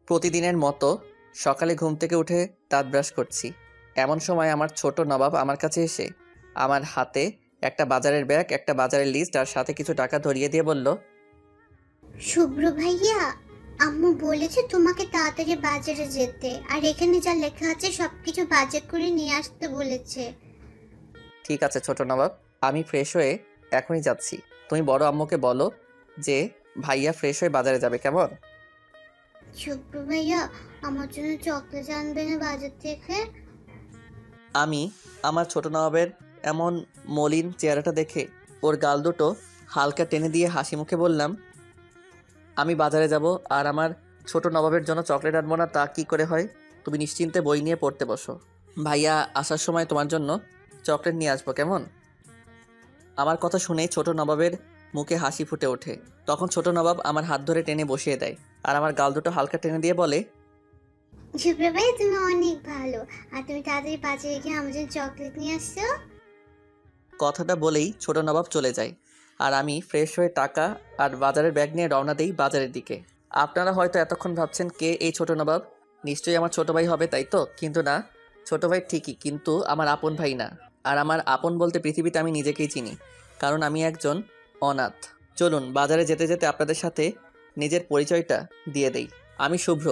প্রতিদিনের মতো সকালে ঘুম থেকে উঠে দাঁত ব্রাশ করছি। এমন সময় আমার ছোট নবাব আমার কাছে এসে আমার হাতে একটা বাজারের ব্যাগ, একটা বাজারের লিস্ট আর সাথে কিছু টাকা ধরিয়ে দিয়ে বলল, শুভ্র ভাইয়া, আম্মু বলেছে তোমাকে তাড়াতাড়ি বাজারে যেতে, আর এখানে যা লেখা আছে সবকিছু বাজার করে নিয়ে আসতে বলেছে। ঠিক আছে ছোট নবাব, আমি ফ্রেশ হয়ে এখনই যাচ্ছি। তুমি বড় আম্মুকে বলো যে ভাইয়া ফ্রেশ হয়ে বাজারে যাবে, কেমন? শুভ্র ভাইয়া, আমার জন্য চকলেট আনবে না বাজার থেকে? আমি আমার ছোট নবাবের এমন মলিন চেহারাটা দেখে ওর গাল দুটো হালকা টেনে দিয়ে হাসি মুখে বললাম, আমি বাজারে যাব আর আমার ছোট নবাবের জন্য চকলেট আনবো না তা কি করে হয়? তুমি নিশ্চিন্তে বই নিয়ে পড়তে বসো, ভাইয়া আসার সময় তোমার জন্য চকলেট নিয়ে আসবো, কেমন? আমার কথা শুনেই ছোট নবাবের মুখে হাসি ফুটে ওঠে। তখন ছোট নবাব আমার হাত ধরে টেনে বসিয়ে দেয় আর আমার গাল দুটো হালকা টেনে দিয়ে বলে, শুভ্র ভাইয়া, তুমি অনেক ভালো। আর তুমি তাড়াতাড়ি বাজারে গিয়ে আমার জন্য চকলেট নিয়ে আসছো। কথাটা বলেই ছোট নবাব চলে যায় আর আমি ফ্রেশ হয়ে টাকা আর বাজারের ব্যাগ নিয়ে রওনা দেই বাজারের দিকে। আপনারা হয়তো এতক্ষণ ভাবছেন কে এই ছোট নবাব? নিশ্চয়ই আমার ছোট ভাই হবে, তাই তো? কিন্তু না, ছোট ভাই ঠিকই, কিন্তু আমার আপন ভাই না। আর আমার আপন বলতে পৃথিবীতে আমি নিজেকেই চিনি, কারণ আমি একজন অনাথ। চলুন বাজারে যেতে যেতে আপনাদের সাথে নিজের পরিচয়টা দিয়ে দেই। আমি শুভ্র,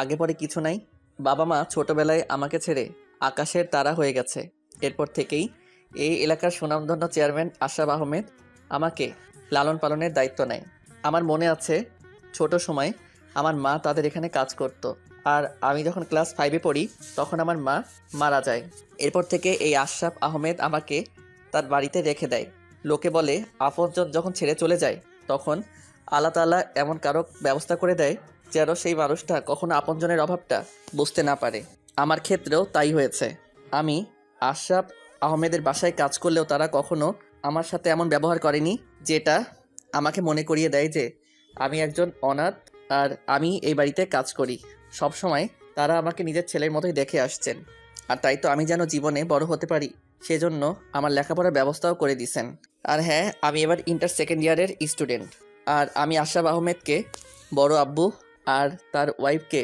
আগে পরে কিছু নাই। বাবা মা ছোটবেলায় আমাকে ছেড়ে আকাশের তারা হয়ে গেছে। এরপর থেকেই এই এলাকার সুনামধন্য চেয়ারম্যান আশরাফ আহমেদ আমাকে লালন পালনের দায়িত্ব নেয়। আমার মনে আছে ছোট সময় আমার মা তাদের এখানে কাজ করত, আর আমি যখন ক্লাস 5-এ পড়ি তখন আমার মা মারা যায়। এরপর থেকে এই আশরাফ আহমেদ আমাকে তার বাড়িতে রেখে দেয়। লোকে বলে আপনজন যখন ছেড়ে চলে যায় তখন আল্লাহ তাআলা এমন কারো ব্যবস্থা করে দেয় যেন সেই মানুষটা কখনো আপনজনের অভাবটা বুঝতে না পারে। আমার ক্ষেত্রেও তাই হয়েছে। আমি আশরাফ আহমেদের বাসায় কাজ করলেও তারা কখনো আমার সাথে এমন ব্যবহার করেনি যেটা আমাকে মনে করিয়ে দেয় যে আমি একজন অনাথ আর আমি এই বাড়িতে কাজ করি। সব সময় তারা আমাকে নিজের ছেলের মতোই দেখে আসছেন। আর তাই তো আমি যেন জীবনে বড় হতে পারি সেজন্য আমার লেখাপড়ার ব্যবস্থাও করে দিয়েছেন। আর হ্যাঁ, আমি এবার ইন্টার সেকেন্ড ইয়ারের স্টুডেন্ট। আর আমি আশরাফ আহমেদকে বড় আব্বু আর তার ওয়াইফকে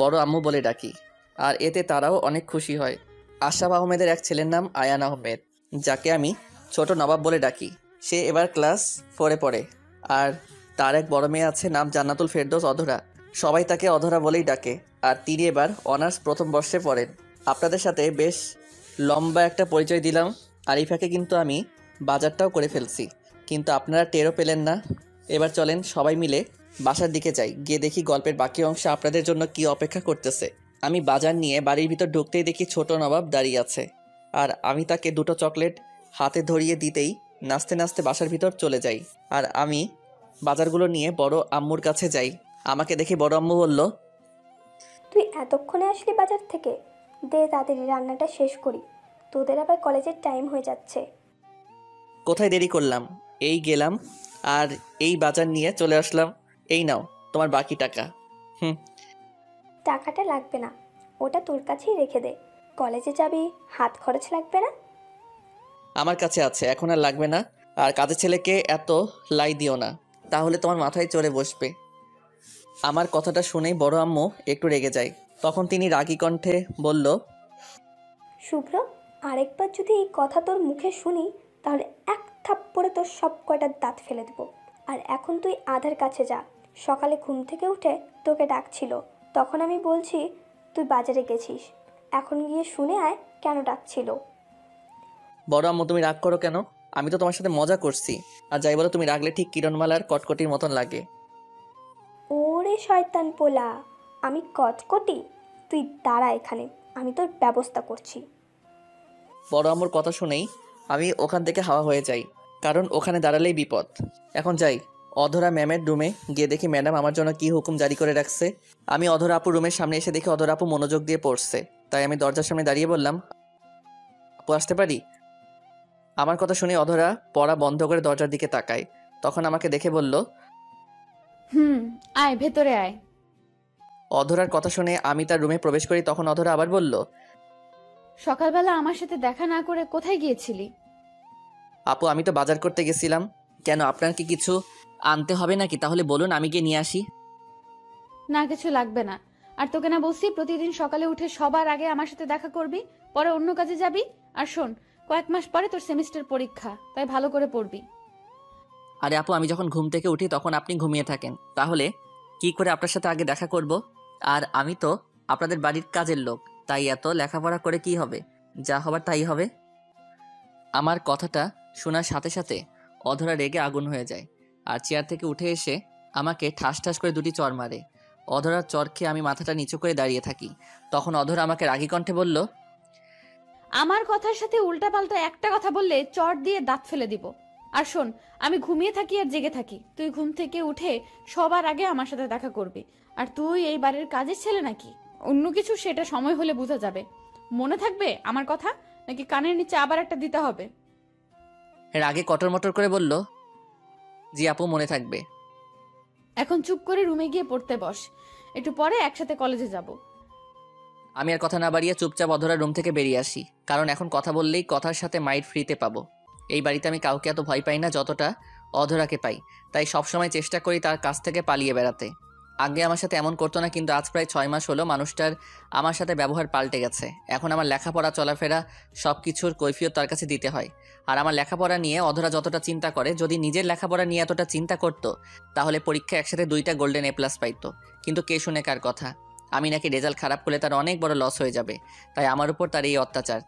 বড় আম্মু বলে ডাকি। আর এতে তারাও অনেক খুশি হয়। আশরাফ আহমেদের এক ছেলের নাম আয়ান আহমেদ, যাকে আমি ছোট নবাব বলে ডাকি। সে এবার ক্লাস 4-এ পড়ে। আর তার এক বড় মেয়ে আছে, নাম জান্নাতুল ফেরদৌস অধরা। সবাই তাকে অধরা বলেই ডাকে। আর তিনি এবার অনার্স প্রথম বর্ষে পড়েন। আপনাদের সাথে বেশ লম্বা একটা পরিচয় দিলাম, আর এই ফাঁকে কিন্তু আমি বাজারটাও করে ফেলছি, কিন্তু আপনারা টেরও পেলেন না। এবার চলেন সবাই মিলে বাসার দিকে যাই, গিয়ে দেখি গল্পের বাকি অংশ আপনাদের জন্য কি অপেক্ষা করতেছে। আমি বাজার নিয়ে বাড়ির ভিতর ঢুকতেই দেখি ছোট নবাব দাঁড়িয়ে আছে, আর আমি তাকে দুটো চকলেট হাতে ধরিয়ে দিতেই নাচতে নাচতে বাসার ভিতর চলে যাই। আর আমি বাজারগুলো নিয়ে বড় আম্মুর কাছে যাই। আমাকে দেখে বড় আম্মু বলল, তুই এতক্ষণে আসলি বাজার থেকে? দে তাড়াতাড়ি রান্নাটা শেষ করি, তোদের আবার কলেজের টাইম হয়ে যাচ্ছে। কোথায় দেরি করলাম, এই গেলাম আর এই বাজার নিয়ে চলে আসলাম। এই নাও তোমার বাকি টাকা। হুম। টাকাটা লাগবে না, ওটা তোর কাছেই রেখে দে। কলেজে যাবি, হাত খরচ লাগবে না? আমার কাছে আছে, এখন আর লাগবে না। আর কাজের ছেলেকে এত লাই দিও না, তাহলে তোমার মাথায় চড়ে বসবে। আমার কথাটা শুনেই বড় আম্মু একটু রেগে যায়। তখন তিনি রাগী কণ্ঠে বলল, শুভ্র, আরেকবার যদি এই কথা তোর মুখে শুনি তাহলে এক থাপ্পড়ে তোর সব কয়টা দাঁত ফেলে দেবো। আর এখন তুই আধার কাছে যা, সকালে ঘুম থেকে উঠে তোকে ডাকছিল, তখন আমি বলছি তুই বাজারে গেছিস। এখন গিয়ে শুনে আয় কেন ডাকছিল। বড় আম্মু তুমি রাগ করো কেন? আমি তো তোমার সাথে মজা করছি। আর যাই বলো, তুমি রাগলে ঠিক কিরণমালার কটকটির মতন লাগে। ওরে শয়তান পোলা, আমি কটকটি? তুই দাঁড়া এখানে, আমি তোর ব্যবস্থা করছি। বড় আম্মুর কথা শুনেই আমি ওখান থেকে হাওয়া হয়ে যাই, কারণ ওখানে দাঁড়ালেই বিপদ। এখন যাই অধরা ম্যামের রুমে, গিয়ে দেখি ম্যাডাম আমার জন্য কি হুকুম জারি করে রাখছে। আমি অধরা আপুর রুমের সামনে এসে দেখি অধরা আপু মনোযোগ দিয়ে পড়ছে, তাই আমি দরজার সামনে দাঁড়িয়ে বললাম, আপু আসতে পারি? আমার কথা শুনে অধরা পড়া বন্ধ করে দরজার দিকে তাকায়। তখন আমাকে দেখে বলল, আয় ভেতরে আয়। অধরার কথা শুনে আমি তার রুমে প্রবেশ করি। তখন অধরা আবার বলল, সকালবেলা আমার সাথে দেখা না করে কোথায় গিয়েছিলি? আপু আমি তো বাজার করতে গেছিলাম। কেন, আপনার কি কিছু আনতে হবে নাকি? তাহলে বলুন, আমি গিয়ে নিয়ে আসি। না, কিছু লাগবে না। আর তোকে না বলছি প্রতিদিন সকালে উঠে সবার আগে আমার সাথে দেখা করবি, পরে অন্য কাজে যাবি। আর শোন, কয়েক মাস পরে তোর সেমিস্টার পরীক্ষা, তাই ভালো করে পড়বি। আরে আপু, আমি যখন ঘুম থেকে উঠি তখন আপনি ঘুমিয়ে থাকেন, তাহলে কি করে আপনার সাথে আগে দেখা করব? আর আমি তো আপনাদের বাড়ির কাজের লোক, তাই এত লেখাপড়া করে কি হবে? যা হবার তাই হবে। আমার কথাটা শোনার সাথে সাথে অধরা রেগে আগুন হয়ে যায় আর চেয়ার থেকে উঠে এসে আমাকে ঠাস ঠাস করে দুটি চড় মারে। অধরার চড় খেয়ে আমি মাথাটা নিচু করে দাঁড়িয়ে থাকি। তখন অধরা আমাকে রাগী কণ্ঠে বলল, আমার কথার সাথে উল্টাপাল্টা একটা কথা বললে চট দিয়ে দাঁত ফেলে দিব। আর শোন, আমি ঘুমিয়ে থাকি আর জেগে থাকি, তুই ঘুম থেকে উঠে সবার আগে আমার সাথে দেখা করবি। আর তুই এই বাড়ির কাজের ছেলে নাকি অন্য কিছু, সেটা সময় হলে বোঝা যাবে। মনে থাকবে আমার কথা, নাকি কানের নিচে আবার একটা দিতে হবে? রাগে কটর মটর করে বলল, জি আপু, মনে থাকবে। এখন চুপ করে রুমে গিয়ে পড়তে বস, একটু পরে একসাথে কলেজে যাব। আমি আর কথা না বাড়িয়ে চুপচাপ অধরার রুম থেকে বেরিয়ে আসি, কারণ এখন কথা বললেই কথার সাথে মাইট ফ্রিতে পাবো। এই বাড়িতে আমি কাউকে এত ভয় পাই না যতটা অধরাকে পাই, তাই সবসময় চেষ্টা করি তার কাছ থেকে পালিয়ে বেড়াতে। আগে আমার সাথে এমন করতো না, কিন্তু আজ প্রায় 6 মাস হলো মানুষটার আমার সাথে ব্যবহার পাল্টে গেছে। এখন আমার লেখাপড়া, চলাফেরা সব কিছুর কৈফিয়ত তার কাছে দিতে হয়। আর আমার লেখাপড়া নিয়ে অধরা যতটা চিন্তা করে, যদি নিজের লেখাপড়া নিয়ে এতটা চিন্তা করতো তাহলে পরীক্ষা একসাথে 2টা গোল্ডেন A+ পাইতো। কিন্তু কে শুনে কার কথা? আমি নাকি রেজাল্ট খারাপ করলে তার অনেক বড় লস হয়ে যাবে, তাই আমার উপর তার এই অত্যাচার।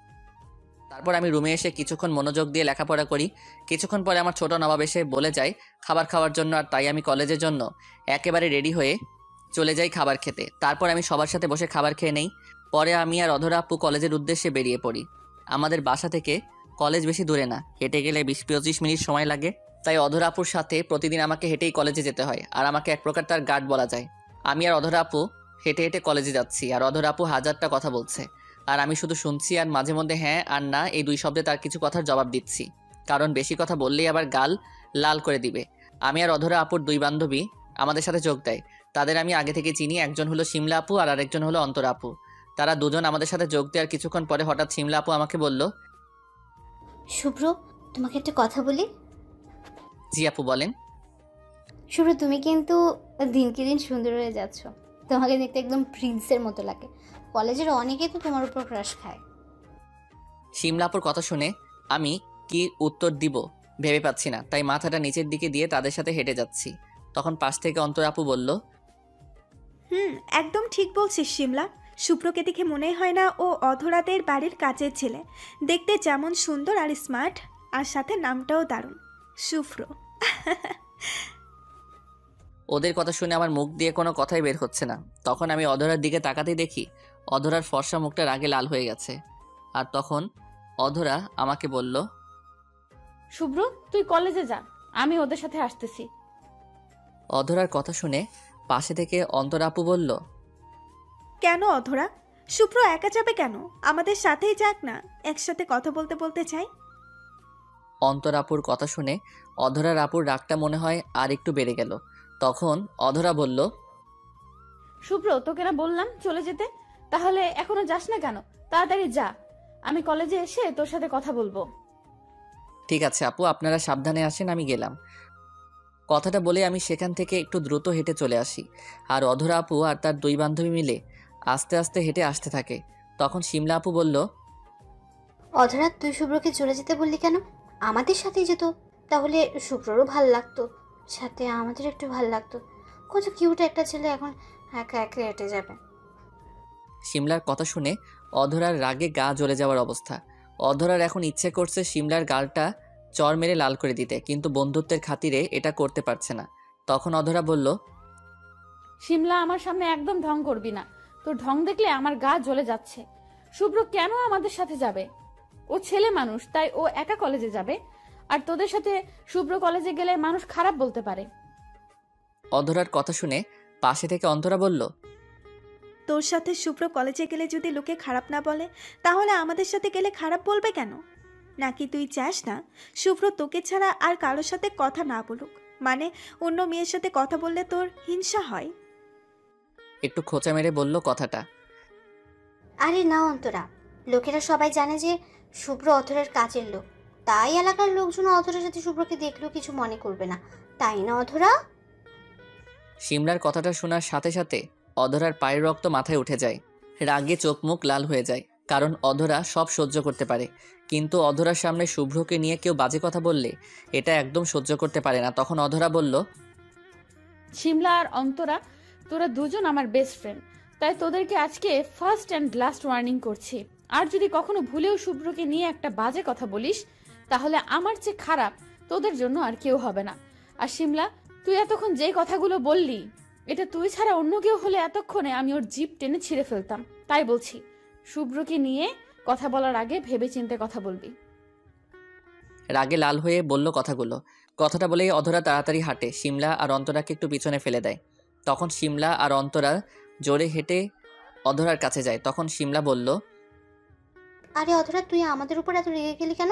তারপর আমি রুমে এসে কিছুক্ষণ মনোযোগ দিয়ে লেখাপড়া করি। কিছুক্ষণ পরে আমার ছোট নবাব এসে বলে যায় খাবার খাওয়ার জন্য, আর তাই আমি কলেজের জন্য একেবারে রেডি হয়ে চলে যাই খাবার খেতে। তারপর আমি সবার সাথে বসে খাবার খেয়ে নেই। পরে আমি আর অধরা আপু কলেজের উদ্দেশ্যে বেরিয়ে পড়ি। আমাদের বাসা থেকে কলেজ বেশি দূরে না, হেঁটে গেলে 20-25 মিনিট সময় লাগে। তাই অধরা আপুর সাথে প্রতিদিন আমাকে হেঁটেই কলেজে যেতে হয়, আর আমাকে এক প্রকার তার গার্ড বলা যায়। আমি আর অধরা আপু হেঁটে হেঁটে কলেজে যাচ্ছি, আর অধরা আপু হাজারটা কথা বলছে, আর আমি শুধু শুনছি আর মাঝে মধ্যে হ্যাঁ আর না এই 2 শব্দে তার কিছু কথার জবাব দিচ্ছি, কারণ বেশি কথা বললেই আবার গাল লাল করে দিবে। আমি আর অধরা আপুর 2 বান্ধবী আমাদের সাথে যোগ দেয়। তাদের আমি আগে থেকে চিনি, একজন হলো শিমলা আপু আর আরেকজন হলো অন্তরা আপু। তারা দুজন আমাদের সাথে যোগ দেওয়ার কিছুক্ষণ পরে হঠাৎ শিমলা আপু আমাকে বলল, শুভ্র, তোমাকে একটা কথা বলি। জি আপু বলেন। শুভ্র, তুমি কিন্তু দিনকে দিন সুন্দর হয়ে যাচ্ছ। তোমাকে দেখতে একদম প্রিন্সের মতো লাগে। কলেজের অনেকেই তো তোমার উপর ক্রাশ খায়। শিমলা আপুর কথা শুনে আমি কি উত্তর দিব ভেবে পাচ্ছি না, তাই মাথাটা নিচের দিকে দিয়ে তাদের সাথে হেঁটে যাচ্ছি। তখন পাশ থেকে অন্তরা আপু বলল, একদম ঠিক বলছিস শিমলা। শুভ্রকে দেখে মনে হয় না ও অধরাদের বাড়ির কাজের ছেলে। দেখতে যেমন সুন্দর আর স্মার্ট, আর সাথে নামটাও দারুণ, শুভ্র। ওদের কথা শুনে আমার মুখ দিয়ে কোনো কথাই বের হচ্ছে না। তখন আমি অধরার দিকে তাকাতেই দেখি অধরার ফর্সা মুখটা রাগে লাল হয়ে গেছে। আর তখন অধরা আমাকে বলল, শুভ্র, তুই কলেজে যা, আমি ওদের সাথে আসতেছি। অধরার কথা শুনে পাশে থেকে অন্তরা আপু বলল, কেন অধরা? শুভ্র একা যাবে কেন? আমাদের সাথেই যাক না, একসাথে কথা বলতে বলতে চাই। অন্তরা আপুর কথা শুনে অধরার আপুর রাগটা মনে হয় আর একটু বেড়ে গেল। তখন অধরা বলল, শুভ্র, তোকে না বললাম চলে যেতে, তাহলে এখনো যাস না কেন? তাড়াতাড়ি যা, আমি কলেজে এসে তোর সাথে কথা বলবো। ঠিক আছে আপু, আপনারা সাবধানে আসেন, আমি গেলাম। কথাটা বলে আমি সেখান থেকে একটু দ্রুত হেঁটে চলে আসি, আর অধরা আপু আর তার 2 বান্ধবী মিলে আস্তে আস্তে হেঁটে আসতে থাকে। তখন শিমলা আপু বলল, অধরা, তুই শুভ্রকে চলে যেতে বললি কেন? আমাদের সাথেই যেত, তাহলে শুভ্ররও ভাল লাগতো, সাথে আমাদের একটু ভাল লাগতো। কত কিউট একটা ছেলে এখন একা একা হেঁটে যাবে। শিমলার কথা শুনে অধরার রাগে গা জ্বলে যাওয়ার অবস্থা। অধরার এখন ইচ্ছে করছে শিমলার গালটা চর মেরে লাল করে দিতে, কিন্তু বন্ধুত্বের খাতিরে এটা করতে পারছে না। তখন অধরা বলল, শিমলা, আমার সামনে একদম ঢং করবি না, তোর ঢং দেখলে আমার গা জ্বলে যাচ্ছে। শুভ্র কেন আমাদের সাথে যাবে? ও ছেলে মানুষ, তাই ও একা কলেজে যাবে। আর তোদের সাথে শুভ্র কলেজে গেলে মানুষ খারাপ বলতে পারে। অধরার কথা শুনে পাশে থেকে অন্তরা বলল, তোর সাথে শুভ্র কলেজে গেলে যদি লোকে খারাপ না বলে, তাহলে আমাদের সাথে গেলে খারাপ বলবে কেন? নাকি তুই চাস না শুভ্র তোকে ছাড়া আর কারোর সাথে কথা না বলুক? মানে অন্য মেয়ের সাথে কথা বললে তোর হিংসা হয়? একটু খোঁচা মেরে বলল কথাটা। আরে না অন্তরা, লোকেরা সবাই জানে যে শুভ্র অধরার কাজের লোক, তাই এলাকার লোকজন অধরার সাথে শুভ্রকে দেখলেও কিছু মনে করবে না, তাই না অধরা? শিমলার কথাটা শোনার সাথে সাথে অধরার পায়ের রক্ত মাথায় উঠে যায়। রাগে চোখ মুখ লাল হয়ে যায়, কারণ অধরা সব সহ্য করতে পারে, কিন্তু অধরার সামনে শুভ্রকে নিয়ে কেউ বাজে কথা বললে এটা একদম সহ্য করতে পারে না। তখন অধরা বলল, শিমলা আর অন্তরা, তোরা দুজন আমার বেস্ট ফ্রেন্ড, তাই তোদেরকে আজকে ফার্স্ট অ্যান্ড লাস্ট ওয়ার্নিং করছি। আর যদি কখনো ভুলেও শুভ্রকে নিয়ে একটা বাজে কথা বলিস, তাহলে আমার চেয়ে খারাপ তোদের জন্য আর কেউ হবে না। আর শিমলা, তুই এতক্ষণ যে কথাগুলো বললি, এটা তুই ছাড়া অন্য কেউ হলে এতক্ষণে আমি ওর জিভ টেনে ছিঁড়ে ফেলতাম। তাই বলছি, শুভ্রকে নিয়ে কথা বলার আগে ভেবে চিন্তে কথা বলবি। রাগে লাল হয়ে বলল কথাটা বলেই অধরা তাড়াতাড়ি হাঁটে শিমলা আর অন্তরাকে একটু পিছনে ফেলে দেয়। তখন শিমলা আর অন্তরা জোরে হেঁটে অধরার কাছে যায়। তখন শিমলা বলল, আরে অধরা, তুই আমাদের উপর এত রেগে গেলি কেন?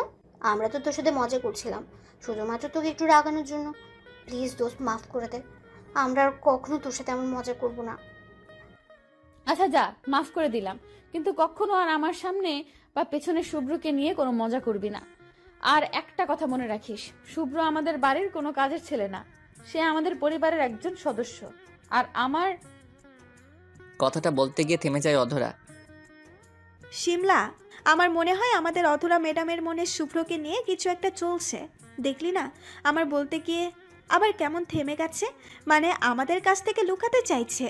আমরা তো তোর সাথে মজা করছিলাম, শুধুমাত্র তোকে একটু রাগানোর জন্য। প্লিজ দোস্ত, মাফ করে দে। আমরা আর কখনো তোর সাথে এমন মজা করবো না। আচ্ছা যা, মাফ করে দিলাম, কিন্তু কখনো আর আমার সামনে বা পেছনে শুভ্রকে নিয়ে কোনো মজা করবি না। আর একটা কথা মনে রাখিস, শুভ্র আমাদের বাড়ির কোনো কাজের ছেলে না, সে আমাদের পরিবারের একজন সদস্য। আর আমার কথাটা বলতে গিয়ে থেমে যায় অধরা। শিমলা, আমার মনে হয় আমাদের অধরা ম্যাডামের মনে শুভ্রকে নিয়ে কিছু একটা চলছে। দেখলি না, আমার বলতে গিয়ে আবার কেমন থেমে গেছে, মানে আমাদের কাছ থেকে লুকাতে চাইছে।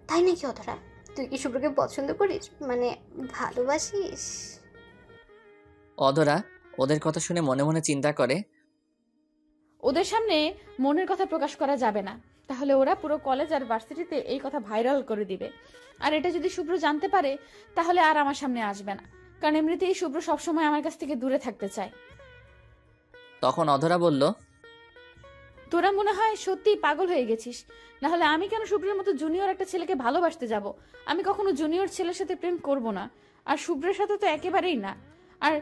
তাই নাকি অধরা? তুই কি শুভ্রকে পছন্দ করিস, মানে ভালোবাসিস? অধরা ওদের কথা শুনে মনে মনে চিন্তা করে, ওদের সামনে মনের কথা প্রকাশ করা যাবে না, তাহলে ওরা পুরো কলেজ আর ভার্সিটিতে এই কথা ভাইরাল করে দিবে। আর এটা যদি শুভ্র জানতে পারে, তাহলে আর আমার সামনে আসবে না, কারণ এমনিতেই শুভ্র সবসময় আমার কাছ থেকে দূরে থাকতে চায়। তখন অধরা বলল, তোরা মনে হয় সত্যিই পাগল হয়ে গেছিস, না হলে আমি কেন শুভ্রের মতো জুনিয়র একটা ছেলেকে ভালোবাসতে যাব? আমি কখনো জুনিয়র ছেলের সাথে প্রেম করব না, আর শুভ্রের সাথে তো একেবারেই না। আর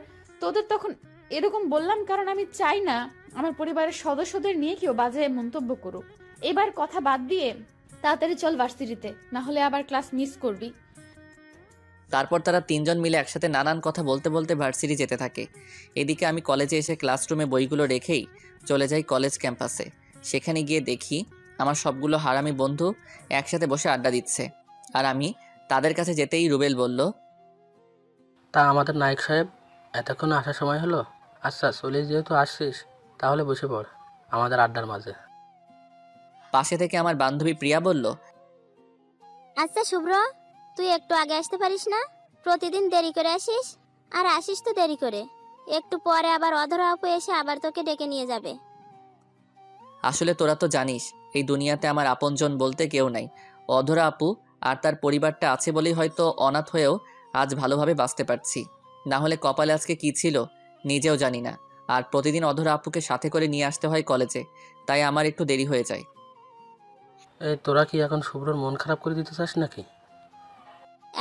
তোদের তখন এরকম বললাম কারণ আমি চাই না আমার পরিবারের সদস্যদের নিয়ে কেউ বাজে মন্তব্য করুক। এবার কথা বাদ দিয়ে তাড়াতাড়ি চল ভার্সিটিতে, না হলে আবার ক্লাস মিস করবি। তারপর তারা তিনজন মিলে একসাথে নানান কথা বলতে বলতে ভার্সিটি যেতে থাকে। এদিকে আমি কলেজে এসে ক্লাসরুমে বইগুলো রেখেই চলে যাই কলেজ ক্যাম্পাসে। সেখানে গিয়ে দেখি আমার সবগুলো হারামি বন্ধু একসাথে বসে আড্ডা দিচ্ছে, আর আমি তাদের কাছে যেতেই রুবেল বলল, তা আমাদের নায়ক সাহেব, এতক্ষণ আসার সময় হলো? আচ্ছা, চলে যেহেতু আসছিস তাহলে বসে পড় আমাদের আড্ডার মাঝে। পাশে থেকে আমার বান্ধবী প্রিয়া বলল, আচ্ছা শুভ্র, তুই একটু আগে আসতে পারিস না? প্রতিদিন দেরি করে আসিস, আর আসিস তো দেরি করে। একটু পরে আবার অধরা আপু এসে আবার তোকে ডেকে নিয়ে যাবে। আসলে তোরা তো জানিস এই দুনিয়াতে আমার আপনজন বলতে কেউ নাই। অধরা আপু আর তার পরিবারটা আছে বলেই হয়তো অনাথ হয়েও আজ ভালোভাবে বাঁচতে পারছি, না হলে কপালে আজকে কি ছিল নিজেও জানি না। আর প্রতিদিন অধরা আপুকে সাথে করে নিয়ে আসতে হয় কলেজে, তাই আমার একটু দেরি হয়ে যায়। এই তোরা কি এখন শুভ্রর মন খারাপ করে দিতে চাস নাকি?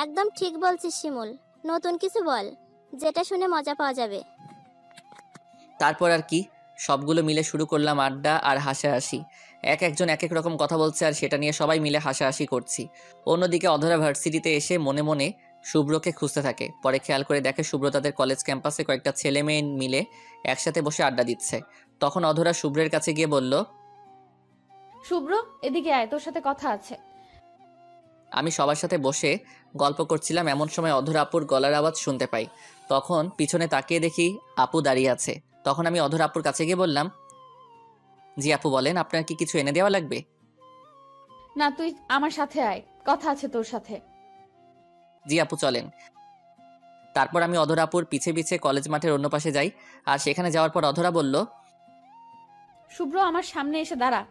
একদম ঠিক বলছিস শিমুল, নতুন কিছু বল যেটা শুনে মজা পাওয়া যাবে। তারপর আর কি, সবগুলো মিলে শুরু করলাম আড্ডা আর হাসাহাসি। একজন এক এক রকম কথা বলছে আর সেটা নিয়ে সবাই মিলে হাসাহাসি করছি। অন্যদিকে অধরা ভার্সিটিতে এসে মনে মনে শুভ্রকে খুঁজতে থাকে। পরে খেয়াল করে দেখে শুভ্র তাদের কলেজ ক্যাম্পাসে কয়েকটা ছেলে মেয়ে মিলে একসাথে বসে আড্ডা দিচ্ছে। তখন অধরা শুভ্রের কাছে গিয়ে বলল, শুভ্র, এদিকে আয়, তোর সাথে কথা আছে। আমি সবার সাথে বসে গল্প করছিলাম, এমন সময় অধরা আপুর গলার আওয়াজ শুনতে পাই। তখন পিছনে তাকিয়ে দেখি আপু দাঁড়িয়ে আছে। তখন আমি অধরা আপুর কাছে গিয়ে বললাম, জি আপু বলেন, আপনার কি কিছু এনে দেওয়া লাগবে? না, তুই আমার সাথে আয়, কথা আছে তোর সাথে। জি আপু চলেন। তারপর আমি অধরা আপুর পিছে পিছে কলেজ মাঠের অন্য পাশে যাই। আর সেখানে যাওয়ার পর অধরা বলল, শুভ্র আমার সামনে এসে দাঁড়া।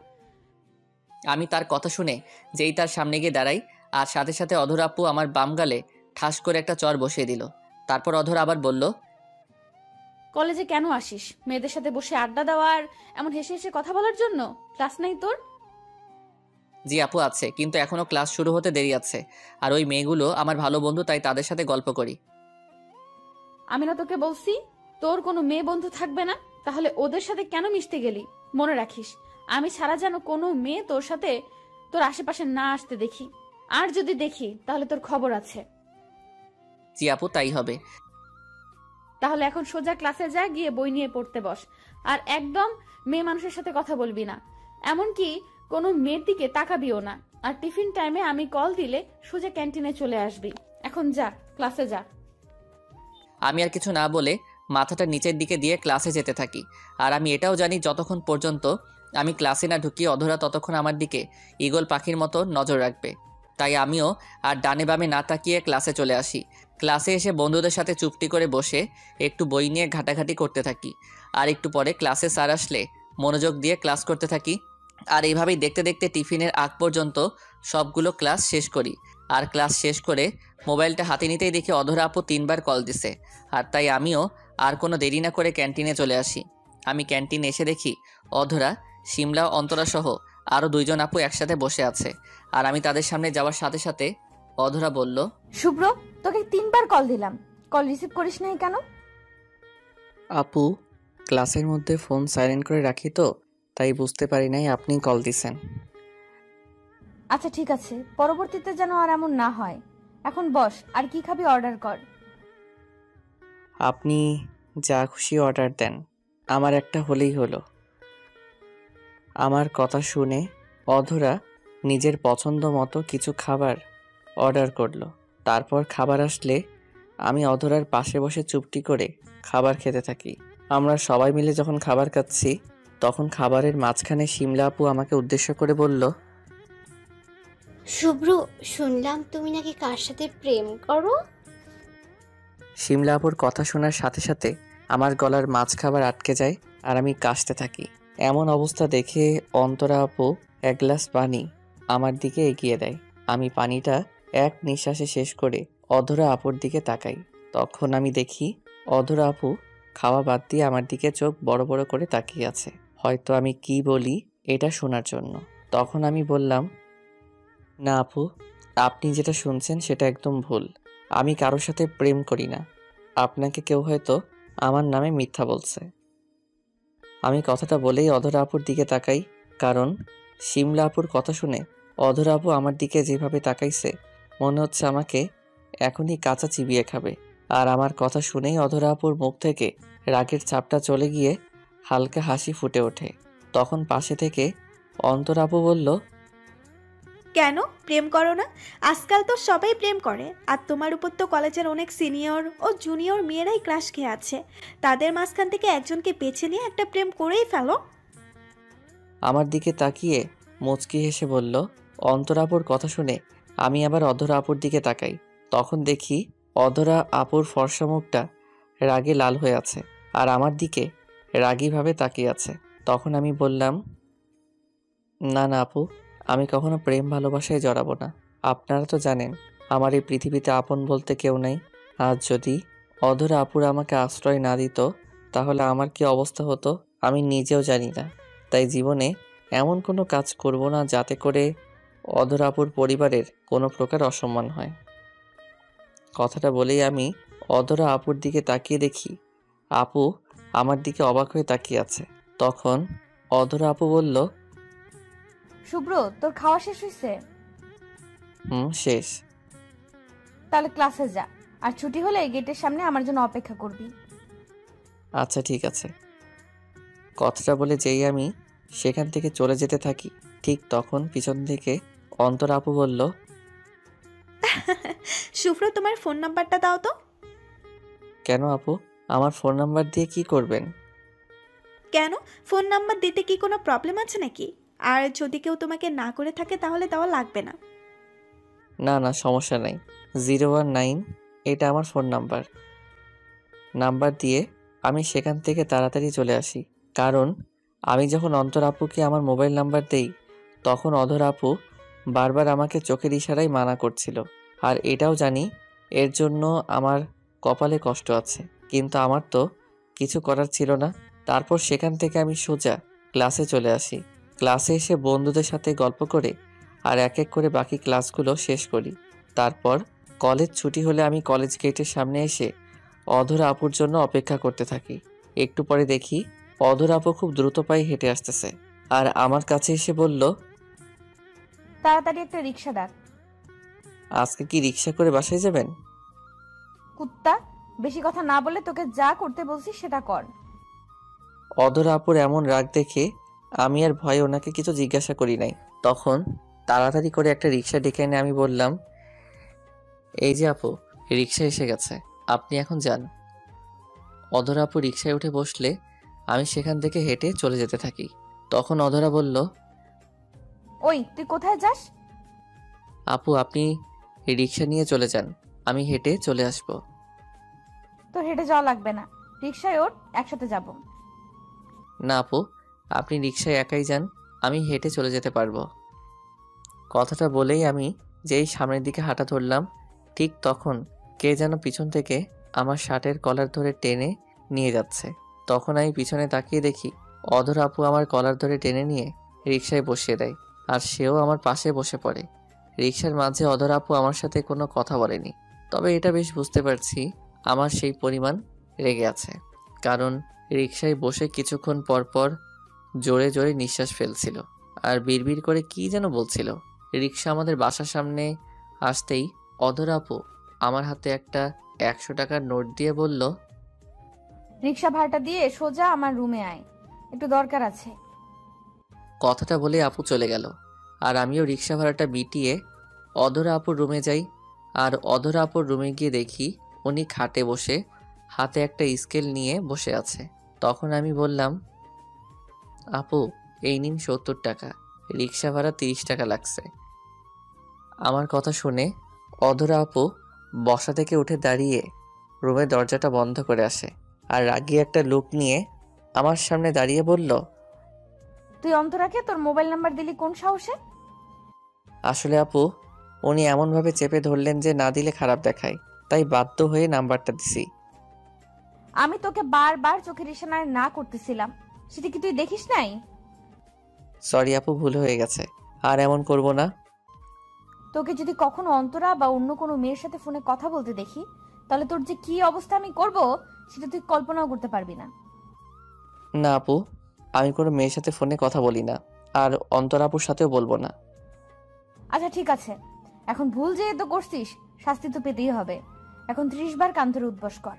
আমি তার কথা শুনে যেই তার সামনে গিয়ে দাঁড়াই, আর সাথে সাথে অধরা আপু আমার বাম গালে ঠাস করে একটা চর বসিয়ে দিল। তারপর অধরা আবার বলল, কলেজে কেন আসিস? মেয়েদের সাথে বসে আড্ডা দেওয়ার, এমন হেসে হেসে কথা বলার জন্য? ক্লাস নেই তোর? জি আপু আছে, কিন্তু এখনো ক্লাস শুরু হতে দেরি আছে। আর ওই মেয়েগুলো আমার ভালো বন্ধু, তাই তাদের সাথে গল্প করি। আমি না তোকে বলছি তোর কোনো মেয়ে বন্ধু থাকবে না? তাহলে ওদের সাথে কেন মিশতে গেলি? মনে রাখিস, আমি ছাড়া যেন কোনো মেয়ে তোর সাথে তোর আশেপাশে না আসতে দেখি, আর যদি দেখি তাহলে তোর খবর আছে। জি আপু তাই হবে। তাহলে এখন সোজা ক্লাসে যা, গিয়ে বই নিয়ে পড়তে বস, আর একদম মেয়ে মানুষের সাথে কথা বলবি না। এমনকি কোনো মেয়ের দিকে তাকাবিও না। আর টিফিন টাইমে আমি কল দিলে সোজা ক্যান্টিনে চলে আসবি। এখন যা, ক্লাসে যা। আমি আর কিছু না বলে মাথাটা নিচের দিকে দিয়ে ক্লাসে যেতে থাকি। আর আমি এটাও জানি যতক্ষণ পর্যন্ত আমি ক্লাসে না ঢুকি অধরা ততক্ষণ আমার দিকে ঈগল পাখির মতো নজর রাখবে। তাই আমিও আর ডানে বামে না তাকিয়ে ক্লাসে চলে আসি। ক্লাসে এসে বন্ধুদের সাথে চুপটি করে বসে একটু বই নিয়ে ঘাটাঘাটি করতে থাকি। আর একটু পরে ক্লাসে স্যার আসলে মনোযোগ দিয়ে ক্লাস করতে থাকি। আর এইভাবেই দেখতে দেখতে টিফিনের আগ পর্যন্ত সবগুলো ক্লাস শেষ করি। আর ক্লাস শেষ করে মোবাইলটা হাতে নিতেই দেখি অধরা আপু 3বার কল দিছে। আর তাই আমিও আর কোনো দেরি না করে ক্যান্টিনে চলে আসি। আমি ক্যান্টিনে এসে দেখি অধরা, শিমলা, অন্তরা সহ আরও 2জন আপু একসাথে বসে আছে। আর আমি তাদের সামনে যাওয়ার সাথে সাথে অধরা বলল, শুভ্র, তোকে 3বার কল দিলাম, কল রিসিভ করিস নাই কেন? আপু, ক্লাসের মধ্যে ফোন সাইলেন্ট করে রাখি তো, তাই বুঝতে পারি নাই আপনি কল দিছেন। আচ্ছা ঠিক আছে, পরবর্তীতে যেন আর এমন না হয়। এখন বস, আর কি খাবি অর্ডার কর। আপনি যা খুশি অর্ডার দেন, আমার একটা হলেই হলো। আমার কথা শুনে অধরা নিজের পছন্দ মতো কিছু খাবার অর্ডার করলো। তারপর খাবার আসলে আমি অধরার পাশে বসে চুপটি করে খাবার খেতে থাকি। আমরা সবাই মিলে যখন খাবার খাচ্ছি তখন খাবারের মাঝখানে শিমলা আপু আমাকে উদ্দেশ্য করে বলল, শুভ্র, শুনলাম তুমি নাকি কার সাথে প্রেম করো? শিমলা আপুর কথা শোনার সাথে সাথে আমার গলার মাছ খাবার আটকে যায় আর আমি কাশতে থাকি। এমন অবস্থা দেখে অন্তরা আপু 1 গ্লাস পানি আমার দিকে এগিয়ে দেয়। আমি পানিটা এক নিঃশ্বাসে শেষ করে অধরা আপুর দিকে তাকাই। তখন আমি দেখি অধরা আপু খাওয়া বাদ দিয়ে আমার দিকে চোখ বড় বড় করে তাকিয়ে আছে, হয়তো আমি কি বলি এটা শোনার জন্য। তখন আমি বললাম, না আপু, আপনি যেটা শুনছেন সেটা একদম ভুল। আমি কারোর সাথে প্রেম করি না। আপনাকে কেউ হয়তো আমার নামে মিথ্যা বলছে। আমি কথাটা বলেই অধরা আপুর দিকে তাকাই, কারণ শিমলা আপুর কথা শুনে অধরা আপু আমার দিকে যেভাবে তাকাইছে মনে হচ্ছে আমাকে এখনই কাঁচা চিবিয়ে খাবে। আর আমার কথা শুনেই অধরা আপুর মুখ থেকে রাগের ছাপটা চলে গিয়ে হালকা হাসি ফুটে ওঠে। তখন পাশে থেকে অন্তরা আপু বলল, কেন প্রেম করো না? আজকাল তো সবাই প্রেম করে, আর তোমার উপর তো কলেজের অনেক সিনিয়র ও জুনিয়র মেয়েরাই ক্রাশ খেয়ে আছে। তাদের মাঝখান থেকে একজনকে বেছে নিয়ে একটা প্রেম করেই ফেলো। আমার দিকে তাকিয়ে মুচকি হেসে বলল। অন্তরা আপুর কথা শুনে আমি আবার অধরা আপুর দিকে তাকাই। তখন দেখি অধরা আপুর ফর্সা মুখটা রাগে লাল হয়ে আছে আর আমার দিকে রাগীভাবে তাকিয়ে আছে। তখন আমি বললাম, না না আপু, আমি কখনো প্রেম ভালোবাসায় জড়াবো না। আপনারা তো জানেন আমার এই পৃথিবীতে আপন বলতে কেউ নেই। আজ যদি অধরা আপুরা আমাকে আশ্রয় না দিত তাহলে আমার কি অবস্থা হতো আমি নিজেও জানি না। তাই জীবনে এমন কোনো কাজ করব না যাতে করে অধরা আপুর পরিবারের কোনো প্রকার অসম্মান হয়। কথাটা বলেই আমি অধরা আপুর দিকে তাকিয়ে দেখি আপু আমার দিকে অবাক হয়ে তাকিয়ে আছে। তখন অধরা আপু বলল, শুভ্র, তোর খাওয়া শেষ হয়েছে? শেষ। তাহলে ক্লাসে যা, আর ছুটি হলে গেটের সামনে আমার জন্য অপেক্ষা করবি। আচ্ছা ঠিক আছে। কথাটা বলে যেই আমি সেখান থেকে চলে যেতে থাকি ঠিক তখন পিছন থেকে অন্তরা আপু বলল, শুভ্র, তোমার ফোন নাম্বারটা দাও তো। কেন আপু, আমার ফোন নাম্বার দিয়ে কি করবেন? কেন, ফোন নাম্বার দিতে কি কোনো প্রবলেম আছে নাকি? আর যদি কেউ তোমাকে না করে থাকে তাহলে দেওয়া লাগবে না। না না, সমস্যা নাই। 019 এটা আমার ফোন নাম্বার দিয়ে আমি সেখান থেকে তাড়াতাড়ি চলে আসি। কারণ আমি যখন অন্তরা আপুকে আমার মোবাইল নাম্বার দেই তখন অধরা আপু বারবার আমাকে চোখের ইশারায় মানা করছিল। আর এটাও জানি এর জন্য আমার কপালে কষ্ট আছে, কিন্তু আমার তো কিছু করার ছিল না। তারপর সেখান থেকে আমি সোজা ক্লাসে চলে আসি। ক্লাসে এসে বন্ধুদের সাথে গল্প করে আর এক এক করে বাকি ক্লাসগুলো শেষ করি। তারপর কলেজ ছুটি হলে আমি কলেজ গেটের সামনে এসে অধরা আপুর জন্য অপেক্ষা করতে থাকি। একটু পরে দেখি অধরা আপু খুব দ্রুত পায়ে হেঁটে আসতেছে আর আমার কাছে এসে বলল, তাড়াতাড়ি একটা রিক্সা ডাক। আজকে কি রিক্সা করে বাসায় যাবেন? কুত্তা, বেশি কথা না বলে তোকে যা করতে বলছি সেটা কর। অধরা আপুর এমন রাগ দেখে আমি আর ভয়ে ওনাকে কিছু জিজ্ঞাসা করি নাই। তখন তাড়াতাড়ি করে একটা রিক্সা ডেকে এনে আমি বললাম, এই যে আপু, রিক্সা এসে গেছে, আপনি এখন যান। অধরা আপু রিক্সায় উঠে বসলে আমি সেখান থেকে হেঁটে চলে যেতে থাকি। তখন অধরা বলল, ওই তুই কোথায় যাস? আপু আপনি রিক্সা নিয়ে চলে যান, আমি হেঁটে চলে আসব। তোর হেঁটে যাওয়া লাগবে না, রিক্সায় ওঠ, একসাথে যাব। না আপু, আপনি রিক্সায় একাই যান, আমি হেঁটে চলে যেতে পারবো। কথাটা বলেই আমি যেই সামনের দিকে হাঁটা ধরলাম, ঠিক তখন কে যেন পিছন থেকে আমার শার্টের কলার ধরে টেনে নিয়ে যাচ্ছে। তখন আমি পিছনে তাকিয়ে দেখি অধর আপু আমার কলার ধরে টেনে নিয়ে রিক্সায় বসিয়ে দেয়, আর সেও আমার পাশে বসে পড়ে। রিক্সার মাঝে অধর আপু আমার সাথে কোনো কথা বলেনি, তবে এটা বেশ বুঝতে পারছি আমার সেই পরিমাণ রেগে আছে, কারণ রিক্সায় বসে কিছুক্ষণ পর পর জোরে জোরে নিঃশ্বাস ফেলছিল আর বিড়বিড় করে কি যেন বলছিল। রিক্সা আমাদের বাসার সামনে আসতেই অধর আপু আমার হাতে একটা 100 টাকার নোট দিয়ে বলল, রিক্সা ভাড়াটা দিয়ে সোজা আমার রুমে আয়, একটু দরকার আছে। কথাটা বলে আপু চলে গেল, আর আমিও রিক্সা ভাড়াটা মিটিয়ে অধরা আপুর রুমে যাই। আর অধরা আপুর রুমে গিয়ে দেখি উনি খাটে বসে হাতে একটা স্কেল নিয়ে বসে আছে। তখন আমি বললাম, আপু এই নিন 70 টাকা, রিক্সা ভাড়া 30 টাকা লাগছে। আমার কথা শুনে অধরা আপু বসা থেকে উঠে দাঁড়িয়ে রুমের দরজাটা বন্ধ করে আসে, আর রাগী একটা লুক নিয়ে আমার সামনে দাঁড়িয়ে বলল, তুই অন্তরাকে তোর মোবাইল নাম্বার দিলি কোন সাহসে? আসলে আপু উনি এমনভাবে চেপে ধরলেন যে না দিলে খারাপ দেখায়, তাই বাধ্য হয়ে নাম্বারটা দিছি। আমি তোকে বারবার চোখের ইশারায় না করতেছিলাম, সেটা কি তুই দেখিস নাই? সরি আপু, ভুল হয়ে গেছে, আর এমন করব না। তোকে যদি কখনো অন্তরা বা অন্য কোনো মেয়ের সাথে ফোনে কথা বলতে দেখি, তাহলে তোর যে কি অবস্থা আমি করব সেটা তুই কল্পনাও করতে পারবি না। না আপু, আমি কোনো মেয়ের সাথে ফোনে কথা বলি না, আর অন্তর আপুর সাথেও বলবো না। আচ্ছা ঠিক আছে, এখন ভুল যেহেতু করছিস শাস্তি তো পেতেই হবে। এখন 30 বার কান ধরে উদ্বাস কর।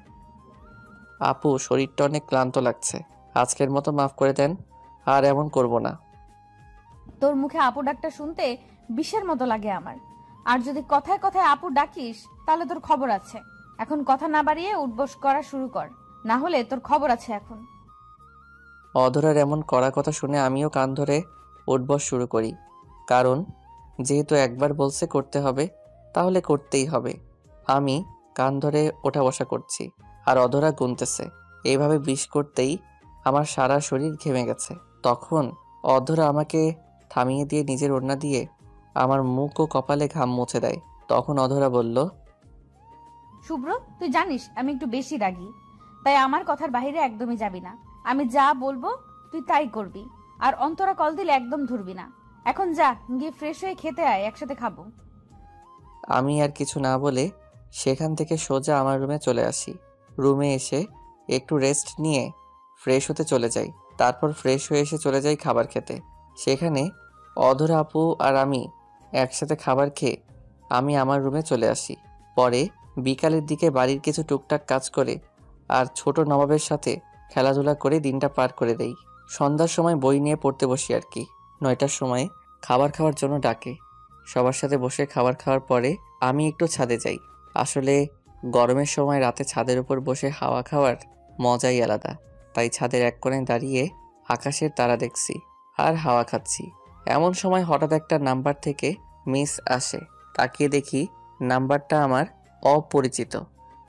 আপু শরীরটা অনেক ক্লান্ত লাগছে, আজকের মতো মাফ করে দেন, আর এমন করব না। তোর মুখে আপু ডাকটা শুনতে বিষের মতো লাগে আমার। আর যদি কথায় কথায় আপু ডাকিস তাহলে তোর খবর আছে। এখন কথা না বাড়িয়ে উঠবস করা শুরু কর, না হলে তোর খবর আছে এখন। অধরার এমন কড়া কথা শুনে আমিও কান ধরে উঠবস শুরু করি, কারণ যেহেতু একবার বলছে করতে হবে, তাহলে করতেই হবে। আমি কান ধরে ওঠা বসা করছি, আর অধরা গুনতেছে। এইভাবে 20 করতেই আমার সারা শরীর ঘেমে গেছে। তখন অধরা আমাকে থামিয়ে দিয়ে নিজের ওড়না দিয়ে আমার মুখ ও কপালে ঘাম মুছে দেয়। তখন অধরা বলল, শুভ্র, তুই জানিস আমি একটু বেশি রাগী, তাই আমার কথার বাইরে একদমই যাবি না। আমি যা বলবো তুই তাই করবি, আর অন্তরা কল দিলে একদম ধরবি না। এখন যা, গিয়ে ফ্রেশ হয়ে খেতে আয়, একসাথে খাবো। আমি আর কিছু না বলে সেখান থেকে সোজা আমার রুমে চলে আসি। রুমে এসে একটু রেস্ট নিয়ে ফ্রেশ হতে চলে যাই। তারপর ফ্রেশ হয়ে এসে চলে যাই খাবার খেতে। সেখানে অধরা আপু আর আমি একসাথে খাবার খেয়ে আমি আমার রুমে চলে আসি। পরে বিকালের দিকে বাড়ির কিছু টুকটাক কাজ করে আর ছোট নবাবের সাথে খেলাধুলা করে দিনটা পার করে দেই। সন্ধ্যার সময় বই নিয়ে পড়তে বসি আর কি। 9টার সময় খাবার খাওয়ার জন্য ডাকে। সবার সাথে বসে খাবার খাওয়ার পরে আমি একটু ছাদে যাই। আসলে গরমের সময় রাতে ছাদের উপর বসে হাওয়া খাওয়ার মজাই আলাদা। তাই ছাদের এক কোণে দাঁড়িয়ে আকাশের তারা দেখছি আর হাওয়া খাচ্ছি। এমন সময় হঠাৎ একটা নাম্বার থেকে মিস আসে। তাকিয়ে দেখি নাম্বারটা আমার অপরিচিত।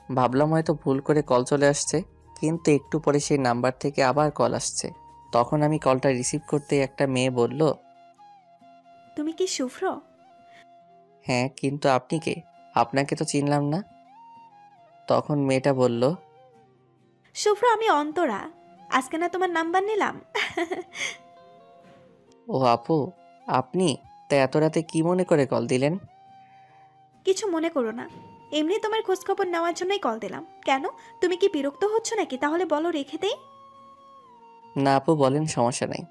ভাবলাম হয়তো ভুল করে কল চলে আসছে, কিন্তু একটু পরে সেই নাম্বার থেকে আবার কল আসছে। তখন আমি কলটা রিসিভ করতে একটা মেয়ে বলল, তুমি কি শুভ্র? হ্যাঁ, কিন্তু আপনি কে? আপনাকে তো চিনলাম না। তখন মেয়েটা বলল, শুভ্র, আমি অন্তরা। আজকে না তোমার নাম্বার নিলাম। ও আপু, আপনি তা এত রাতে কি মনে করে কল দিলেন? কিছু মনে করো না, এমনি তোমার খোঁজখবর নেওয়ার জন্যই কল দিলাম। কেন, তুমি কি বিরক্ত হচ্ছ নাকি? তাহলে বলো, রেখে দেই। না আপু, বলেন, সমস্যা নাই।